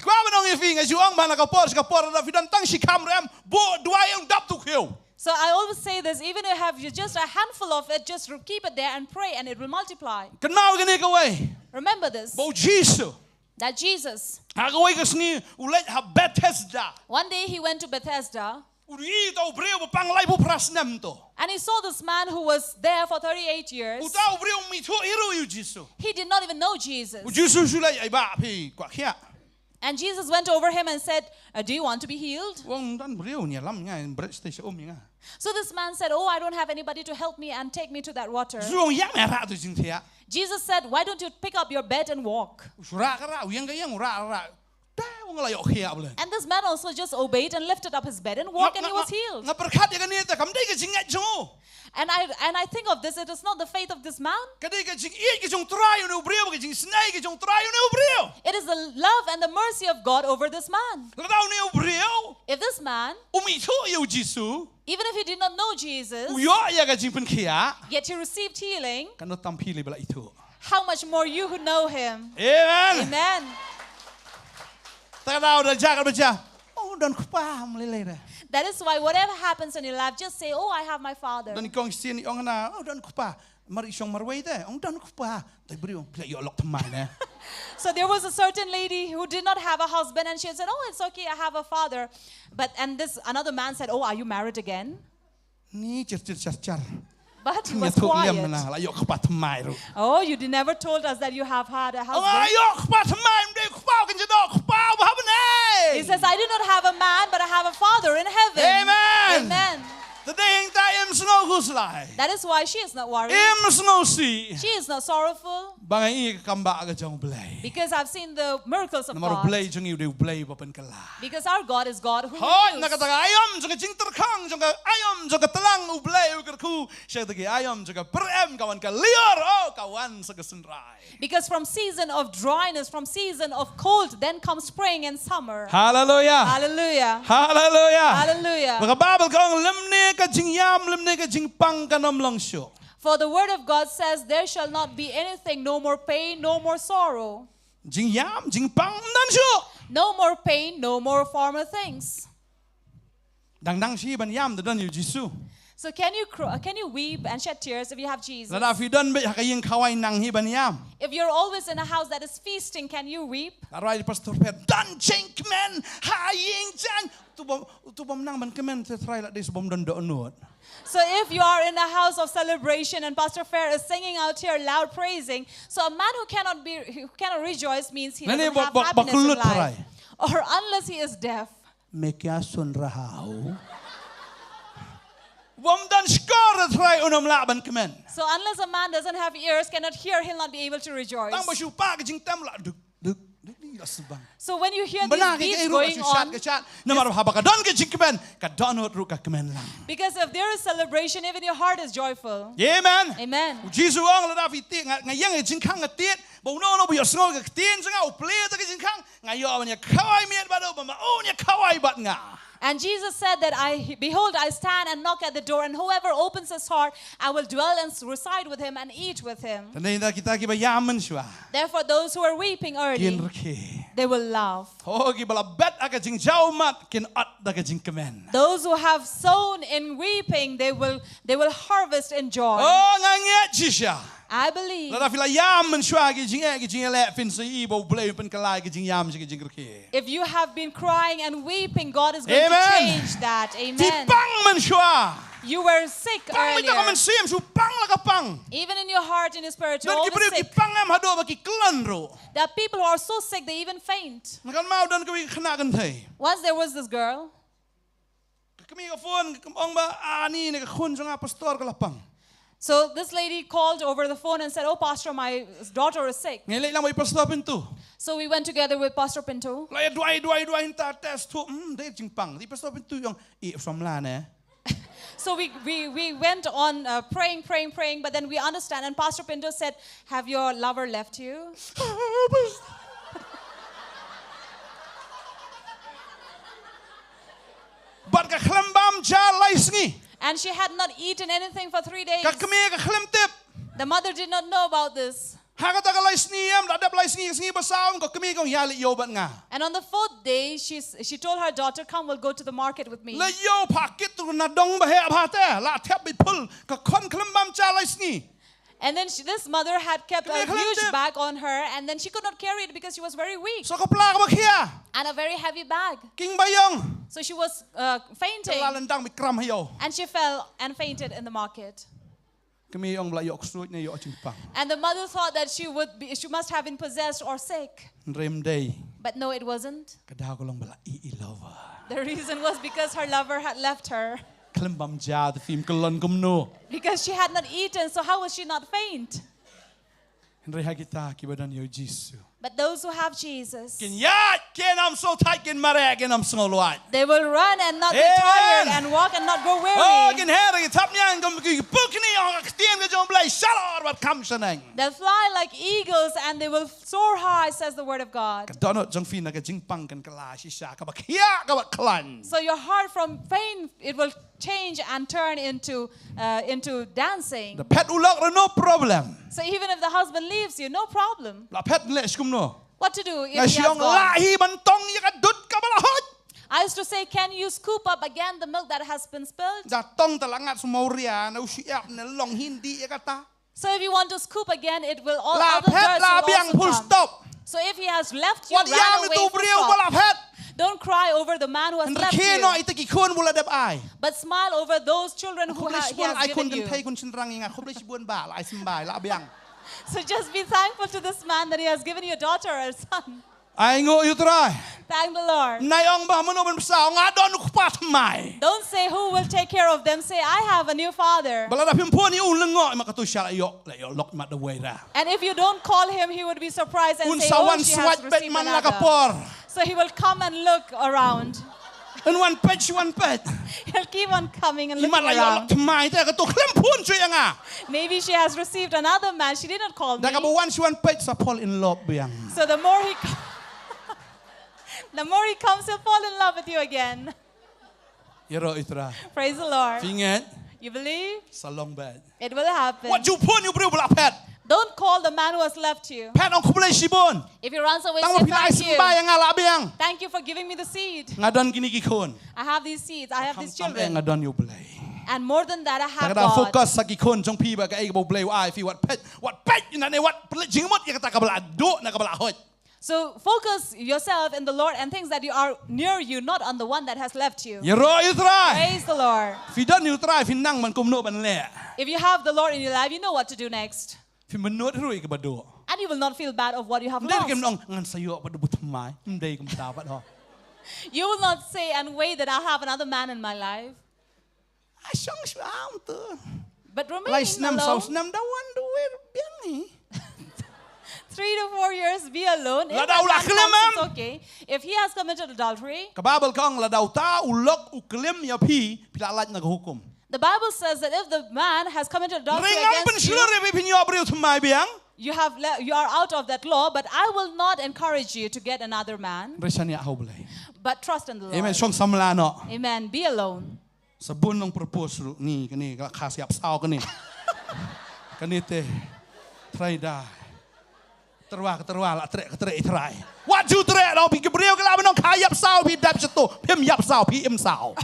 Kwa banong ifing as you ang mana ka por na fidan tang si kamrem bo duay ang dap tu kyo. So I always say this, even if you have just a handful of it, just keep it there and pray and it will multiply. Kenal gani ka way. Remember this, Bo Jesus. that Jesus, Agaway ka sni ulit ha Bethesda. one day he went to Bethesda Uri daw breu pang lay po prasnem to. and he saw this man who was there for 38 years. Utaw breu mito iru yu Jesus. He did not even know Jesus. U Jesus sulay ay ba pi kwa kya. And Jesus went over him and said, do you want to be healed? Wong dan breu nya lam nga bread station nga. So this man said, oh, I don't have anybody to help me and take me to that water. Zuong yang ra tu jing tia. Jesus said, why don't you pick up your bed and walk? Sura ka ra yang ga yang ra. Da wong la yo khia blen. And this man also just obeyed and lifted up his bed and walked and he was healed. Nga perkat ya ganita kam dai ka jingat jo. And I think of this, it is not the faith of this man. Kadai ka jing i ka jong trayo no breu ka jing snai ka jong trayo no breu. It is the love and the mercy of God over this man. La daw ni breu. If this man, Umito yu Jesus. even if he did not know Jesus, Uyo ya ka jing pen khia. yet he received healing, Kanot tampili bala itu. how much more you who know him? Amen. Amen. Tak tahu dah jaga baca. Oh, dan kupam lele dah. That is why whatever happens in your life, just say, oh, I have my Father. Dan kong sini orang na, oh dan kupa. Mari isong marway dah. Oh dan kupa. Tak beri orang pilih yolok teman eh. So there was a certain lady who did not have a husband and she said, oh, it's okay, I have a father. And this another man said, oh, are you married again? Ni cer. But he Ni was tu liam quiet. na, la yok kupa temai ru. Oh, you never told us that you have had a Oh, husband. yok kupa temai, mendek kupa kan jedok kupa apa He says, I do not have a man, but I have a Father in heaven. Amen. Amen. Today ta em sngo gus lai. That is why she is not worried. Em sngo si. She is not sorrowful. Bangai kamba ka jong blay. Because I've seen the miracles of Namaro God. blay jong you blay papan kala. Because our God is God who Hoy renews. nakataga ayam jong jing terkang jong ayam jong telang u blay u kerku. Siya tagi ayam jong perem kawan ka liar oh kawan sa kesenrai. Because from season of dryness, from season of cold, then comes spring and summer. Hallelujah. Hallelujah. Hallelujah. Hallelujah. Maka Bible kong lemne ka jing yam lemne ka jing pang kanom lang syo. For the word of God says, there shall not be anything, no more pain, no more sorrow. Jing yam jing pang nan syo. No more pain, no more former things. Dang dang si ban yam dan yu Jisu. So can you weep and shed tears if you have Jesus? Lada fi don be hakayeng kawai nang hi ban yam. If you're always in a house that is feasting, can you weep? Arai pastor pe dan cheng men hayeng jan tu bom nang ban kemen te try la des bom don do not. So if you are in a house of celebration and Pastor Fair is singing out here loud praising, so a man who cannot rejoice means he doesn't have happiness in life. Or unless he is deaf. Mekya sun rahau. Bom dan skor try unom la ban kemen. So unless a man doesn't have ears, cannot hear, he'll not be able to rejoice. Tang ba syu pa ka jing tam la duk duk duk ni la subang. So when you hear these beats going on, because if there is celebration, even your heart is joyful. Amen. Amen. And Jesus said that behold, I stand and knock at the door, and whoever opens his heart, I will dwell and reside with him and eat with him. Therefore, those who are weeping early, they will laugh. Those who have sown in weeping, they will harvest in joy. I believe. If you have been crying and weeping, God is going to change that. Amen. You were sick earlier. Even in your heart, in your spirit, you're always sick. There are people who are so sick they even faint. Once there was this girl. So this lady called over the phone and said, "Oh, Pastor, my daughter is sick." So we went together with Pastor Pinto. So we went on praying, but then we understand. And Pastor Pinto said, "Have your lover left you?" And she had not eaten anything for 3 days. The mother did not know about this. And on the 4th day, she told her daughter, "Come, we'll go to the market with me." And then this mother had kept a huge bag on her, and then she could not carry it because she was very weak. And a very heavy bag. So she was fainting. And she fell and fainted in the market. And the mother thought that she must have been possessed or sick. But no, it wasn't. The reason was because her lover had left her. Because she had not eaten, so how was she not faint? But those who have Jesus, they will run and not be tired, and walk and not grow weary. They'll fly like eagles and they will soar high, says the word of God. So your heart from pain, it will change and turn into dancing. No problem. So even if the husband leaves you, no problem. What to do if he has gone? I used to say, can you scoop up again the milk that has been spilled? So if you want to scoop again, it will all the dirt will also come. So if he has left you, ran away, don't cry over the man who has left you. But smile over those children who he has given you. So just be thankful to this man that he has given you a daughter or a son. ai ngộ yêu trai Thank the Lord. nay ông bà muốn bên sao ngã đón nó phát mày Don't say who will take care of them. Say, I have a new father. bà là phim phun yêu lưng ngọi mà cái tôi lại yêu lọc mặt đầu way ra And if you don't call him, he would be surprised and say, sawan oh, she has swat bet received man la another. kapor So he will come and look around. and one pet He'll keep on coming and ni looking man la around. lọc mày thế cái tôi klem phun chuyện à Maybe she has received another man. She did not call me. đã cái one pet sa fall in love biang So the more he comes, he'll fall in love with you again. yero itra Praise the Lord. finget You believe? salong bed It will happen. what you phun you bring bla pet Don't call the man who has left you. pet ông không lấy sibon If he runs away, tang say mo pilai thank you. sembayang ala biang Thank you for giving me the seed. ngadon kini kikon I have these seeds. I have these children. ngadon you play And more than that, I have Kada God. focus sa kikon jong pi ba ka ay bo play ai fi what pet ina ne what jingmot ya kata kabala do na kabala hot So focus yourself in the Lord and things that you are near you, not on the one that has left you. yero you try Praise the Lord. fi don you try fi nang man kum no ban le If you have the Lord in your life, you know what to do next. fi menot rui ka bado And you will not feel bad of what you have ndai kem lost. nong ngan sayo pa dubut mai ndai kum ta ba do You will not say and wait that I'll have another man in my life. ai song shuam tu But lai remain snam alone. sau snam da wan du wer biang ni 3 to 4 years, be alone. If La that daw la man klem, comes, it's okay. If he has committed adultery, ka babel kong la daw ta ulok uklem ya pi la lat na hukum the Bible says that if the man has committed adultery ringam pen against you, slure bi pin yo abril mai biang you are out of that law, but I will not encourage you to get another man, resania ho blai but trust in the Lord. amen song samla no Amen. Be alone. sabun nong propose ru ni kani ka khas yap sao kani kani te try da terwa la tre try what you tre no pi gabriel ka la nong khai yap sao pi dap chato phim yap sao pi im sao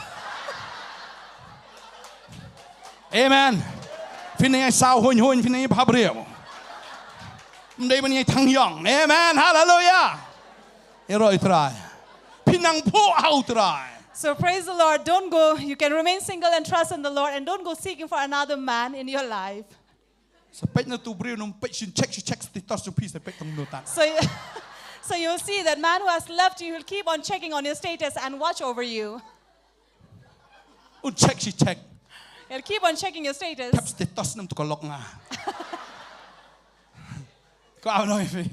amen phin ai sao hon phin ai gabriel đây bên ai thăng yong amen hallelujah ero try pinang po au try So praise the Lord. Don't go. You can remain single and trust in the Lord, and don't go seeking for another man in your life. sa pet na tu brio nong pet sin check status to piece pet tong notan So you'll see that man who has left you will keep on checking on your status and watch over you. un check He'll keep on checking your status. tap status nam tu kolok nga ko aw no fi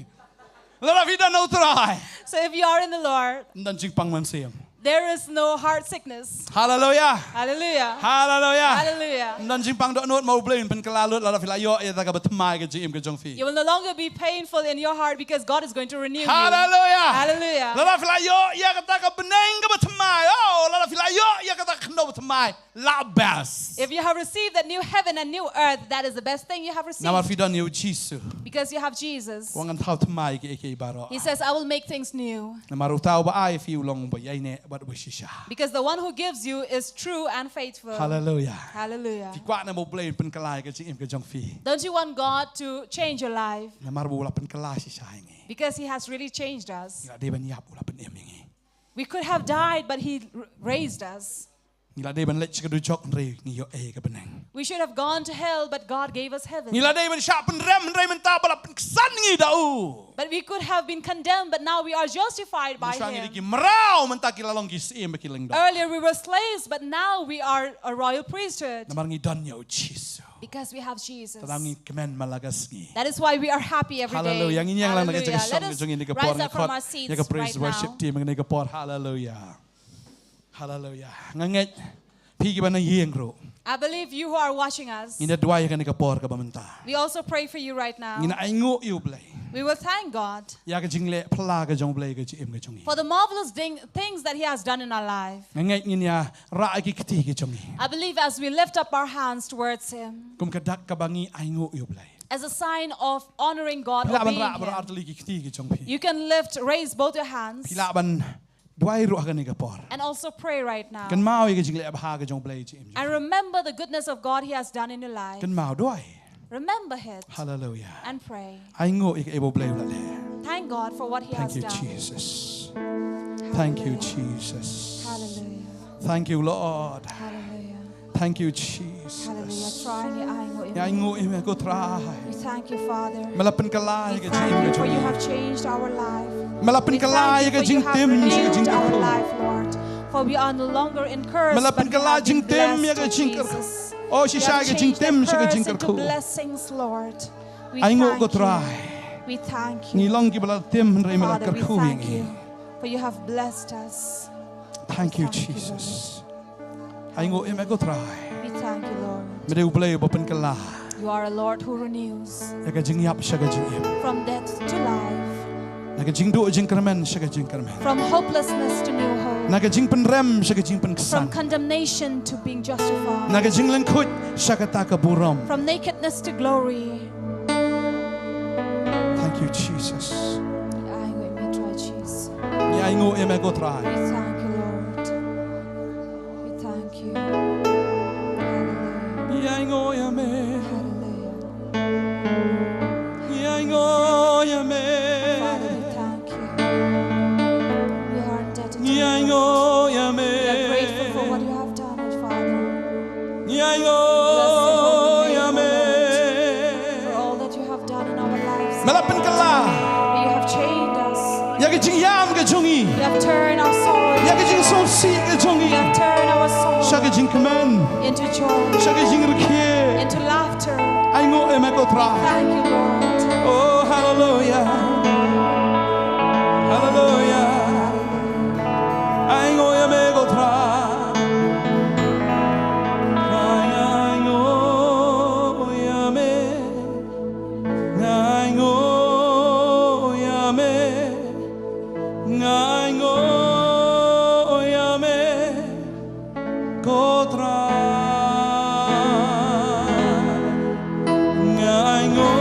la vida no try So if you are in the Lord, dan jing pang man siam there is no heart sickness. hallelujah Hallelujah. hallelujah Hallelujah. dan jing pang do not mo blain pen kala la fila yo ya ta ka batmai ka jim ka jong fi You will no longer be painful in your heart because God is going to renew you. hallelujah Hallelujah. la fila yo ya ka ta ka beneng ka batmai oh la fila yo ya ka ta khno batmai la bas If you have received that new heaven and new earth, that is the best thing you have received. na ma fi don yo jisu Because you have Jesus. wangan thau tmai ke baro He says, I will make things new. na marutao ba ai fi long ba yai ne ba ba shisha Because the one who gives you is true and faithful. hallelujah Hallelujah. fi kwa na mo blain pen kalai ka jim ka jong fi Don't you want God to change your life? na marbu la pen kalai shisha ngi Because He has really changed us. ila de ban yap la pen em ngi We could have died, but He raised us. ila de ban lech ka du chok re ngi yo e ka beneng We should have gone to hell, but God gave us heaven. ila de ban sha pen rem re men ta ba la pen san ngi da u But we could have been condemned, but now we are justified by Swa ngi Him. ki mrao men ta ki la long ki sim ki leng da Earlier we were slaves, but now we are a royal priesthood. na mar ngi don yo jisu Because we have Jesus. ta ngi kemen malagas ngi That is why we are happy every day. hallelujah ngi yang lang na ka Hallelujah. song Let us jong ni ka por rise up from our ya seats ka praise right worship now. team ngi ka por hallelujah hallelujah nganget pi ki ban yeng ro I believe you who are watching us, ina dwai ka ni ka por ka ba menta we also pray for you right now. ina ai ngo yu blai We will thank God ya ka jingle phla ka jong blai ka ji em ka jong for the marvelous things that He has done in our life. ngai ngin ya ra ki kti ki jong I believe as we lift up our hands towards Him, kum ka dak ka bangi ai ngo yu blai as a sign of honoring God, pila ban obeying ra bar Him, artli ki kti ki jong pi you can raise both your hands pila ban dwai ro ka ni ka por and also pray right now. kan mau ka jingle ba ka jong blai ji em And remember the goodness of God He has done in your life. kan mau dwai Remember it hallelujah and pray. ai ngo ik ebo blai la le Thank God for what He thank has you done. jesus thank you jesus Hallelujah. thank you lord Hallelujah. thank you Hallelujah. jesus Trying your eye, ya ngo im ko try we thank you, Father. malapan ka lai We ka ji em thank ka you for jong you have changed our life. Malapin We kala thank you ya for you jing have tim ya renewed jing our ko. life, Lord. For we are no longer in curse, Malapin but we kala have jing been tim ya blessed, jing Jesus. Oh, You si have siya jing changed tim the siya curse jing into ko. blessings, Lord. We Ay ngo thank ko you. try. We thank Ni you. long ki bala tim ray malak Father, we ko thank wingi. you, for you have blessed us. Thank you, Thank you, Jesus. Ay ngo eme ko try. We thank you, Lord. Mede ublay bapen kala. You are a Lord who renews Ya ka jing yap siya ka jing yap. from death to life, Naga jing do jing kermen siya ka jing kermen. from hopelessness to new hope, Naga jing penrem siya ka jing from penkesan. condemnation to being justified, Naga jing lengkut siya ka ta ka buram. from nakedness to glory. Thank you, Jesus. Ay, we may try, Jesus. Ni ay ngo eme ko try. We thank you, Lord. We thank you. Hallelujah. Ni ay ngo eme. Hallelujah. Ni ay ngo eme. Father, we thank you. We are indebted to Ni you. ay ngo eme. We are grateful for what you have done, Father. Ni ay ngo eme. For all that you have done in our lives. Malapin kala. You have changed us. Ya ka jing yam ka jungi. You have turned our sorrow. Ya ka jing so si ka jungi. You have turned our sorrow Siya ka jing kemen. into joy, Siya ka jing rukye. into laughter. Ay ngo eme ko try. Thank you, Lord. Oh, hallelujah. Hallelujah. Ay ngo eme ko try. Ay ngo eme. Ay ngo eme. Ay ngo eme ko try. Ay ngo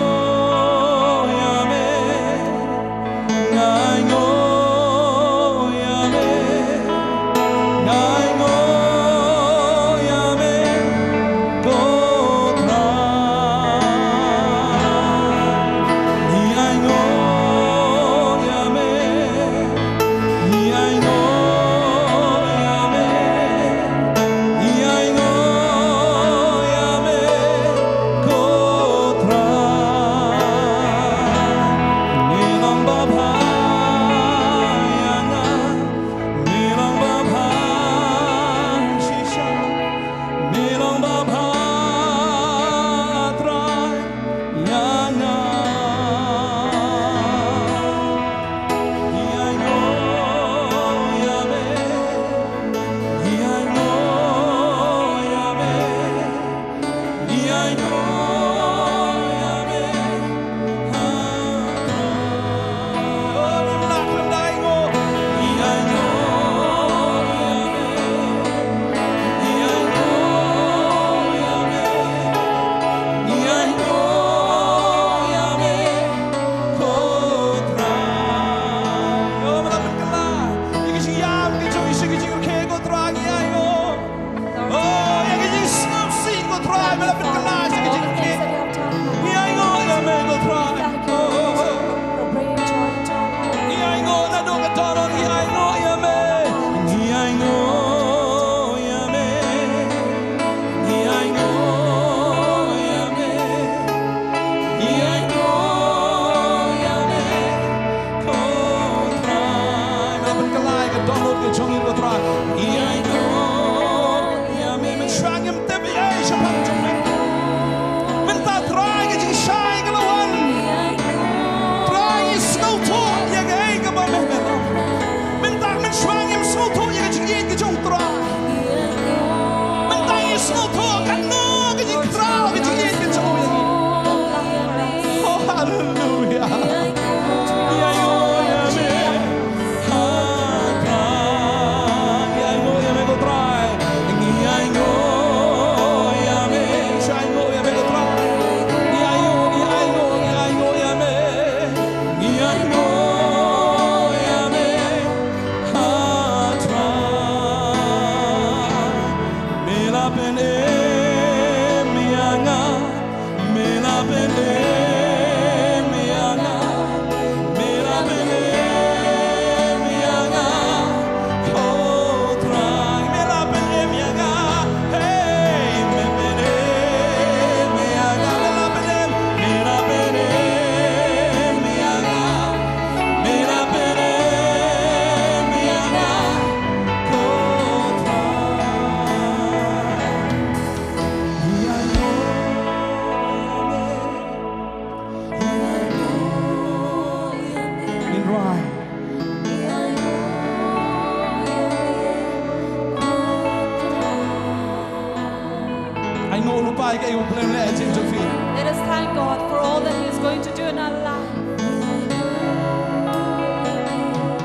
pai ka iu blem le jing jong fi. Let us thank God for all that He is going to do in our life.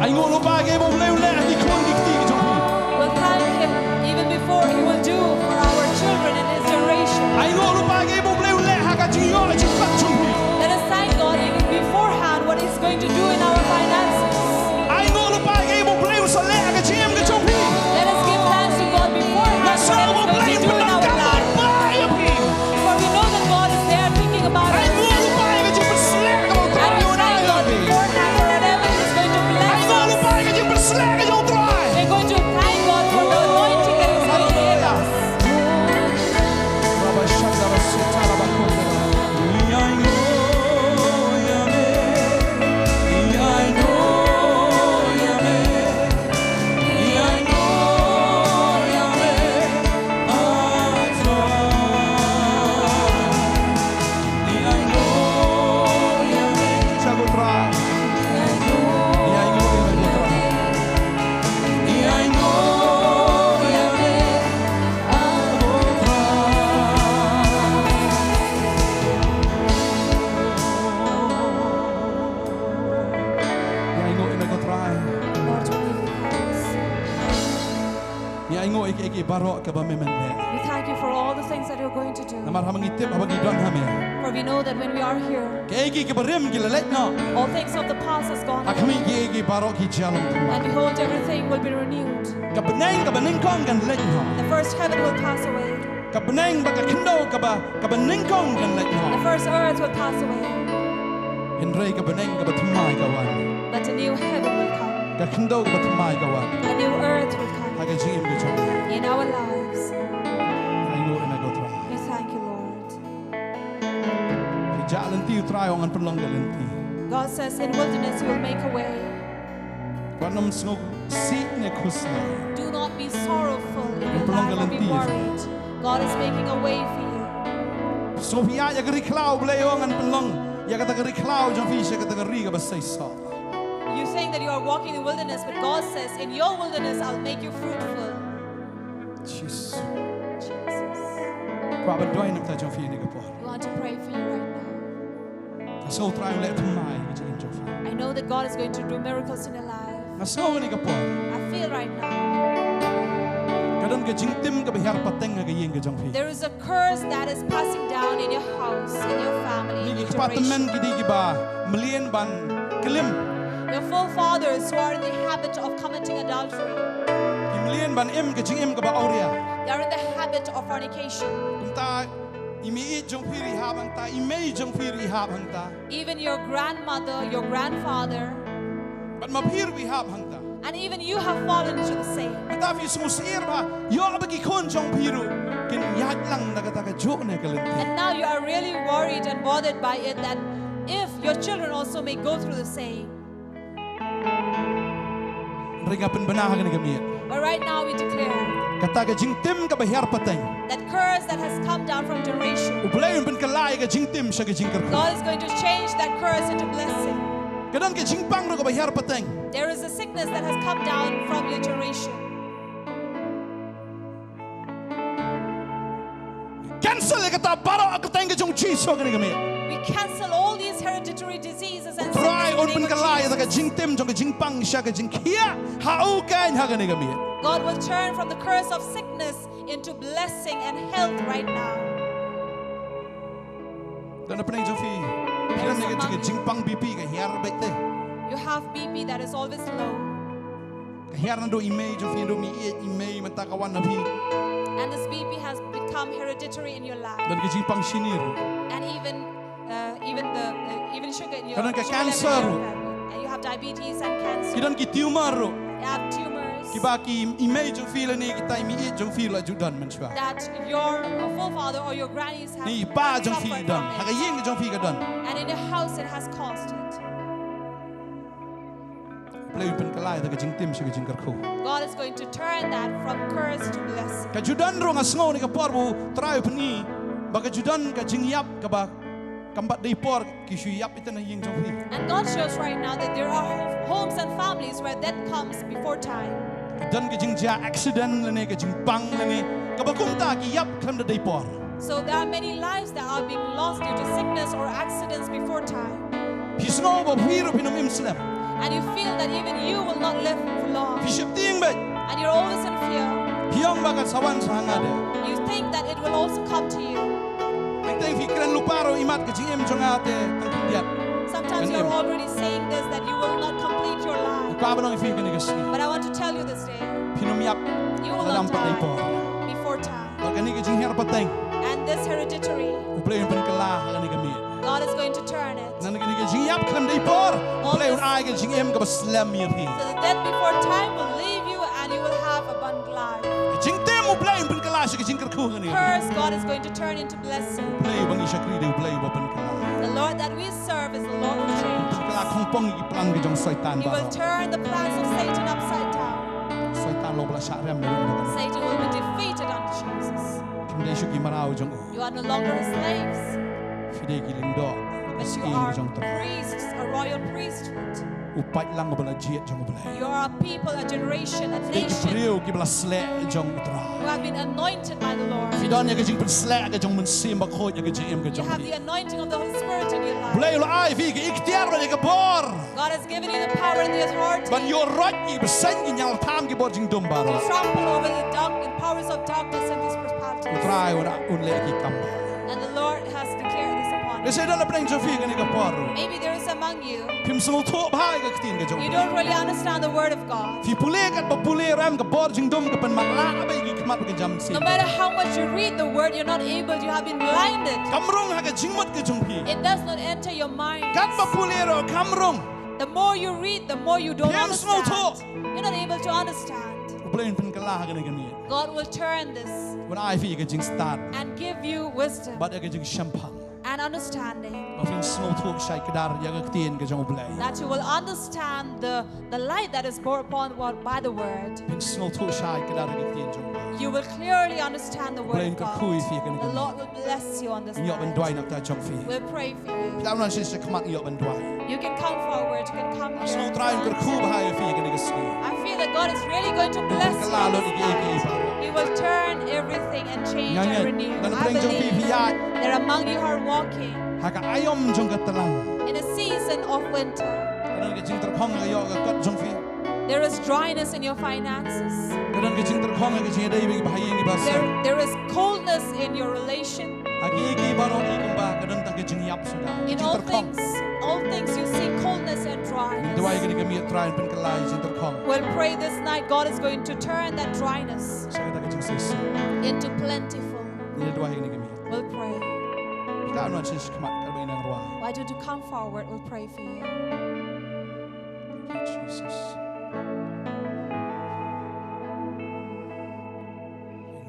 Ai ngo lo pai ka iu blem le di khon di ti jong fi. We'll thank Him even before He will do for our children and His generation. Ai ngo lo pai ka iu blem le ha ka jing yo jing pat jong fi. Let us thank God even beforehand what He's going to do in our finances. Ai ngo lo pai ka iu blem so le ka jing ka jong fi. Let us give thanks to God beforehand what He's going to do in our life. For we know that God is there thinking about us. And we thank God beforehand for whatever He's going to bless us. We're going to thank God for the anointing that He's going to give us. We thank you for all the things that you're going to do. For we know that when we are here, all things of the past has gone away. And behold, everything will be renewed. The first heaven will pass away. The first earth will pass away. But a new heaven will come. A new earth will come. In our lives. We thank you, Lord. God says in wilderness He will make a way. Do not be sorrowful in your life or be worried. God is making a way for you. You think that you are walking in the wilderness, but God says, in your wilderness, I'll make you fruitful. Jesus. Jesus. We want to pray for you right now. I know that God is going to do miracles in your life. I feel right now. There is a curse that is passing down in your house, in your family, in your generation. Your forefathers who are in the habit of committing adultery. They are in the habit of fornication. Even your grandmother, your grandfather, and even you have fallen into the same. And now you are really worried and bothered by it, that if your children also may go through the same. But right now we declare that curse that has come down from generation, God is going to change that curse into blessing. There is a sickness that has come down from your generation. We cancel all these hereditary diseases and sickness in the name of Jesus. God will turn from the curse of sickness into blessing and health right now. You have BP that is always low. And this BP has become hereditary in your life. And even sugar in your sugar level, and you have diabetes and cancer. You have tumors. That your forefather or your grannies have suffered from it. And in the house it has caused it. God is going to turn that from curse to blessing. And God shows right now that there are homes and families where death comes before time. So there are many lives that are being lost due to sickness or accidents before time. พี่สโนบอกพี่รู้พี่น้องอิมสเลม And you feel that even you will not live for long. พี่ชิบติ้งเบ็ด And you're always in fear. พี่ยองบักสวรรค์สางาเด You think that it will also come to you. ไม่แต่พี่เกรนลูกปาโรอิมัดกับจิงเอ็มจงอาเดตั้งแต่เดียด Sometimes you're already saying this, that you will not complete your life. กว่าบ้านน้องพี่กันนี่ก็สิ But I want to tell you this day, พี่น้องยับ you will ระดับ not ปะไดปอ die before time. แล้วกันนี่ก็จิงเฮร์ปะเต็ง And this hereditary, อุปเลนเป็นกะลากันนี่ก็มี God is going to turn it. นั่นก็นี่ก็จิงยับคลำไดปออุปเลนอายกันจิงเอ็มกับสเลมมีพี่ So the death before time will leave you and you will have abundant life. จิงเต็มอุปเลนเป็นกะลาสิก็จิงกระคู่กันนี่ Curse, God is going to turn into blessing. อุปเลนบางทีชักรีเดอุปเลนว่าเป็นกะลา The Lord that we serve is the Lord who กะลา changes. คงป้องอีกพลังก็จงใส่ตาน He บ้า will turn the plans of Satan upside down. ใส่ตานลงประชาเริ่มในเรื่องนี้ Satan will be defeated under Jesus. พี่ได้ชุกิมาราจง You are no longer slaves, พี่ได้กิลิงดอก but ส you กี are จงตร priests, a royal priesthood. อุปลังกับบลาเจียจงอุปเล You are a people, a generation, a พี่กิเปรี้ nation ยวกิบลาสเลจงตรา who have been anointed by the พี่ Lord. ดอนยังก็จริงเป็นสเลก็จงมันซีมบักโคยังก็จริงเอ็มก็จ You ง have the anointing of the Holy Spirit in your เป life. รี้ยวละไอพี่ก็อีกเดียร์เลยก็บอร์ God has given you the power and the authority บันยูรถอีกเส้นยังทำกี่บอร์จิงดุมบาร์ to trample over the dark and powers of darkness and these อุต principalities. รายวันอุ่นเล็กกี่คำ And the Lord has declared this upon แล้ว you. เสด็จแล้วเป็นเจ้าพี่กันนี่ก็บอร์ Maybe there is among you, พิมพ์สมุทรพายก็ตีนก็จง you don't really understand the word of God. พี่ผู้เล่กันบ่ผู้เล่แรมกับบอร์จิงดุมก็เป็นมักละไปกี่ขมัดก็จำสิ No matter how much you read the word, you're not able, you have been blinded. คำรงหากจิงมัดก็จงพี่ It does not enter your mind. กันบ่ผู้เล่เราคำรง The more you read, the more you don't Yes, no talk. understand. You're not able to understand. อุปเลนเป็นกะลากันนี่กันนี่ God will turn this วันไอพี่ก็จริงสตาร์ท and give you wisdom บัดก็จริงแชมพัง and understanding. มาฟินสโนว์ทูกใช้กระดาษยังก็ตีนก็จงอุปเลน That you will understand the light that is brought upon by the word. ฟินสโนว์ทูกใช้กระดาษก็ตีนจง You will clearly understand the word Blame of ka God. kui fi kan The Lord will bless you on this ยอเป็นด้วย night. นักตาจงฟี We'll pray for you. แล้วนั่นสิขมัดยอเป็นด้วย You can come forward. You can come สโน here. ว์ทรายก็คู่ไปให้ฟีกันนี่ก็สกี I feel that God is really going to bless กะ you ลา on ล this ดอีกเอก night. He will turn everything and change ยังไง and renew. แล้ว I เพลงจงฟี believe พิยา that among you who are walking หากอายอมจงกระตลัง in a season of winter, แล้วก็จริงตะข้องก็ยอก็กดจงฟี there is dryness in your finances. แล้วก็จริงตะข้องก็จริงได้ไปไปยังกี่ภาษา There is coldness in your relation. หากอีกบารอีกบ้าก็ดันตั้งก็จริงยับสุดาจริง In ตะข้อง all things you see coldness and ด้วยกัน dryness. นี่ก็มีตรายเป็นกะลาจริงตะข้อง We'll pray this night God is going to turn that dryness ใช่ก็จริงเสีย into plentiful. นี่ด้วยกันนี่ก็มี We'll pray. แล้วนั่นสิขมัดก็เป็นนางรวา Why don't you come forward? We'll pray for you. Jesus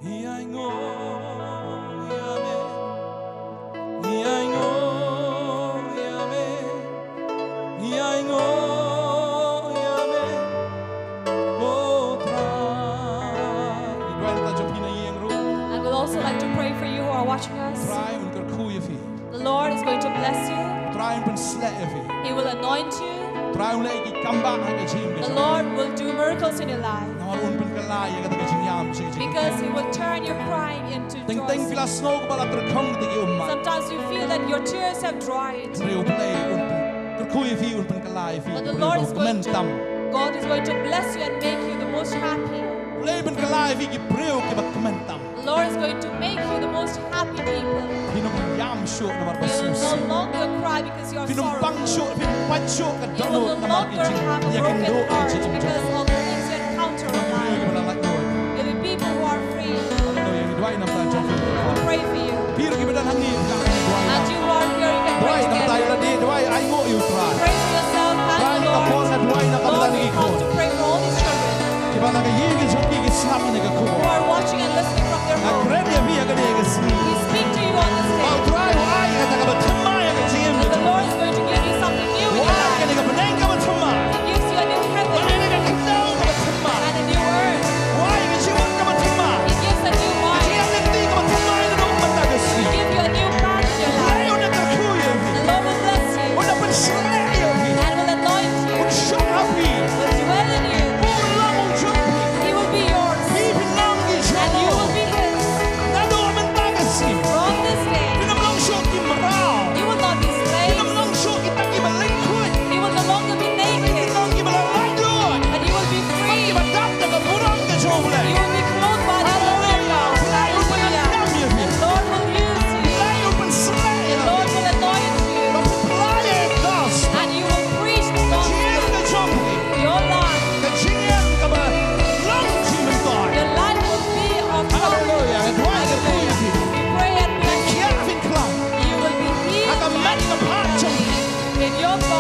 你爱我呀咩？你爱我呀咩？你爱我呀咩？哦，他，你ด้วยเราจะพินาเองรู้ And we'll also like to pray for you who are watching us. ตรายมันก็คู่ยฟี The Lord is going to bless you. ตรายมันเป็นสเลฟี He will anoint you. ตรายมันเลยกี่คำบ้างให้กับชีมกัน The Lord will do miracles in your life นอนอุ่นเป็นกะลายยังก็ต้องชิงยามชิง because He will turn your crying into ติงติง joy. ฟิลาสโนก็บาลาตระคงติกิอุมมา Sometimes you feel that your tears have dried. เรียวเพลย์อุ่นเป็นคุยฟีอุ่นเป็นกะลายฟี But เรี the ยว Lord is เม going นตัม God is going to bless you and make you the most happy. เพลย์เป็นกะลายฟีกิเรียวกิบักเมนตัม The Lord is going to make you the most happy people. พี่น้องยามชั่วนวัด You ประสู will สิ no longer cry because you are พี่น้องปัง sorrowful. ชั่วพี่น้องปัดชั่วกัน You ดอน will น no มากิ longer จริง have a อยากกิน broken ดูอีก heart จริงจริง because of the things you encounter พี่ in น้องเรียก life. ว่าละด้วย You'll be people who are free. เราอย่างนี้ด้วยน้ำตาจงฟี We'll pray for you. พี่เรากินไปด้านทั้งนี้กันด้วย And you who are here, you can ด้วย pray น้ำตา together. ละดีด้วยไอ้โง่อยู่ตราย Pray for yourself ตราย and นี่ the ก็พอ Lord. กันด้วยนะกัน Lord, ตา we นี่ come คน to pray for all these children ที่บ้านเราก็ยิ่งกันชอบกินสนับนี่ก็คู่ who are watching and listening from their นัก home. เรียนเนี่ยพี่ก็เด็กสิ We speak to you on this เอา day. ตรายว่าไอ้กันแต่ก็ทำไมกันจริง That the Lord is going to give you something new in your ว่าไอ้ life. กันก็เป็นเองก็ทำไม He gives you a new วัน heaven. นี้ก็กินเจ้าไป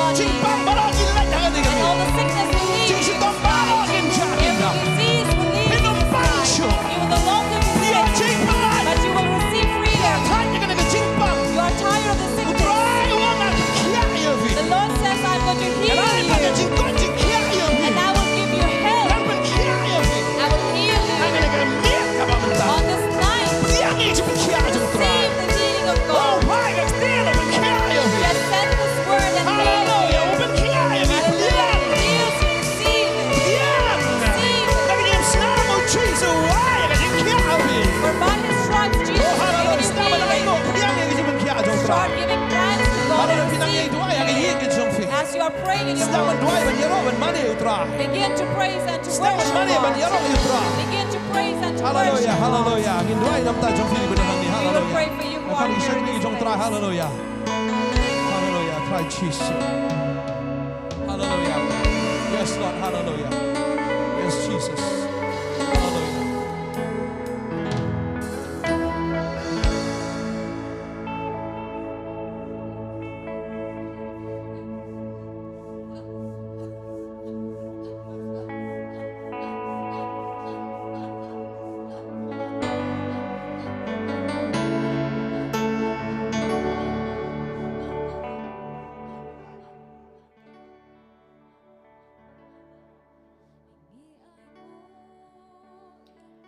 body. Cimpang barangin lain dengan And kami. all the sickness will leave in Cincin his life. barangin jamin dah. Every disease will leave in Minum his life. pangsyo. You will no longer be Dia sick, cimpang. but you will receive freedom. Tanya kena ke cimpang. You are tired of the sickness. Utrai wang nak kia ya vi. The Lord says, I'm going to heal Kalau pakai you. cingkon kia ya vi. And I will give you health. Lampan kia ya vi. I will heal you. Kami nak kena miat kapal mentah. On this night, Dia ni cuma kia jom terai. receive the healing of Oh, God. why nak dia lampan kia ya vi. He has sent this word and healed Hallelujah, you. lampan kia ya vi. Hallelujah. Dia. He heals you. Receive it. Dia. Receive it. Kami ni senang mau Jesus. Why nak kia ya vi. For by his stripes, Jesus Oh, is hallelujah. given Senang mana healing. iko. Dia ni cuma kia jom terai. Start giving thanks to God Hallelujah, and pinang receive itu ayah yang ye ke jom fi. as you are praying in your Sedang home. menduai menyero mana utrai. Begin to praise and to Sedang worship mana God. menyero utrai. Begin to praise and to Hallelujah, worship God. hallelujah. Ngin duai nam ta jom fi benar ni. We will Hallelujah. pray for you who are Kami here syukur in ni this jom terai. place. Hallelujah. Hallelujah. Try Jesus. Hallelujah. Yes Lord. Hallelujah. Yes Jesus. Hallelujah.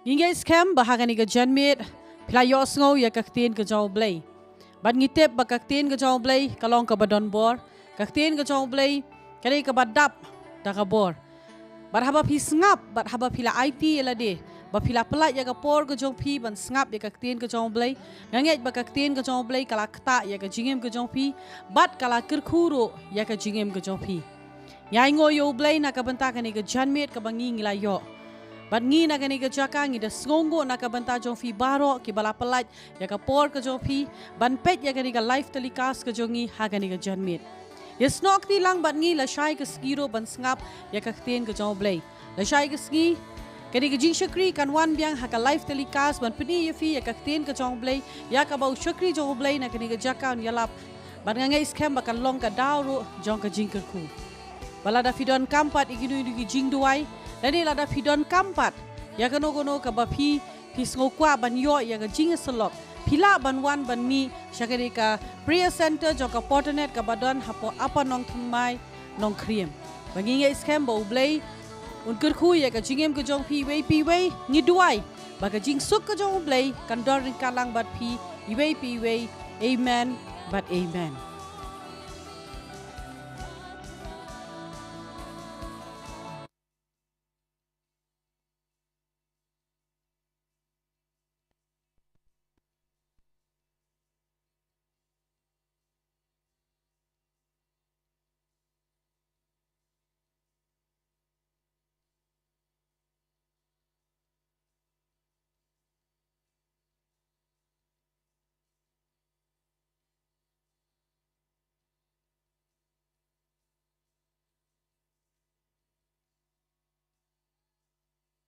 Ingai scam bahagan iga janmit playo sngo ya kaktin ke jaw blay. Ban ngitep ba kaktin ke jaw blay kalong ka badon bor. Kaktin ke jaw blay kali ka badap da ka bor. Bar haba pi ngap bar haba pila IT ela de. Ba pila pelat ya ka por ke jaw pi ban ngap ya kaktin ke jaw blay. Nganget ba kaktin ke jaw blay kala kta ya ka jingem ke jaw pi. Bat kala kirkhuro ya ka jingem ke jaw pi. Nyai ngoyo blay na ka banta kan iga janmit ka bangi ngilayo. Bat ngi na gani ka jaka ngi da sngongo na ka banta jong fi baro ki bala pelat ya ka por ka jong fi ban pet ya gani ka life telecast ka jongi ha gani ka janmit. Ya snok ti lang bat ngi la shai ka skiro ban ngap ya ka kten ka jong blay. La shai ka ski kani ka jing shakri kan wan biang ha ka life telecast ban pini ya fi ya ka kten ka jong blay ya ka bau shakri jong blay na kani ka jaka ya lap ban ngai scam ba kan long ka dauro jong ka jing ku. Bala da fidon kampat iginu igi jing duai. Lani lada pidon kampat ya kano kono ka bapi pisngo kwa ban yo ya ka jing selok pila ban wan ban mi syakari ka prayer center jo ka Potternet ka badon hapo apa Nongthymmai Nongkhryiem banginga scam bo blay un kerkhu ya ka jingem ka jong pi wei ngiduai ba ka jing suk ka jong blay kan dor ring kalang bat pi iwei pi wei amen but amen.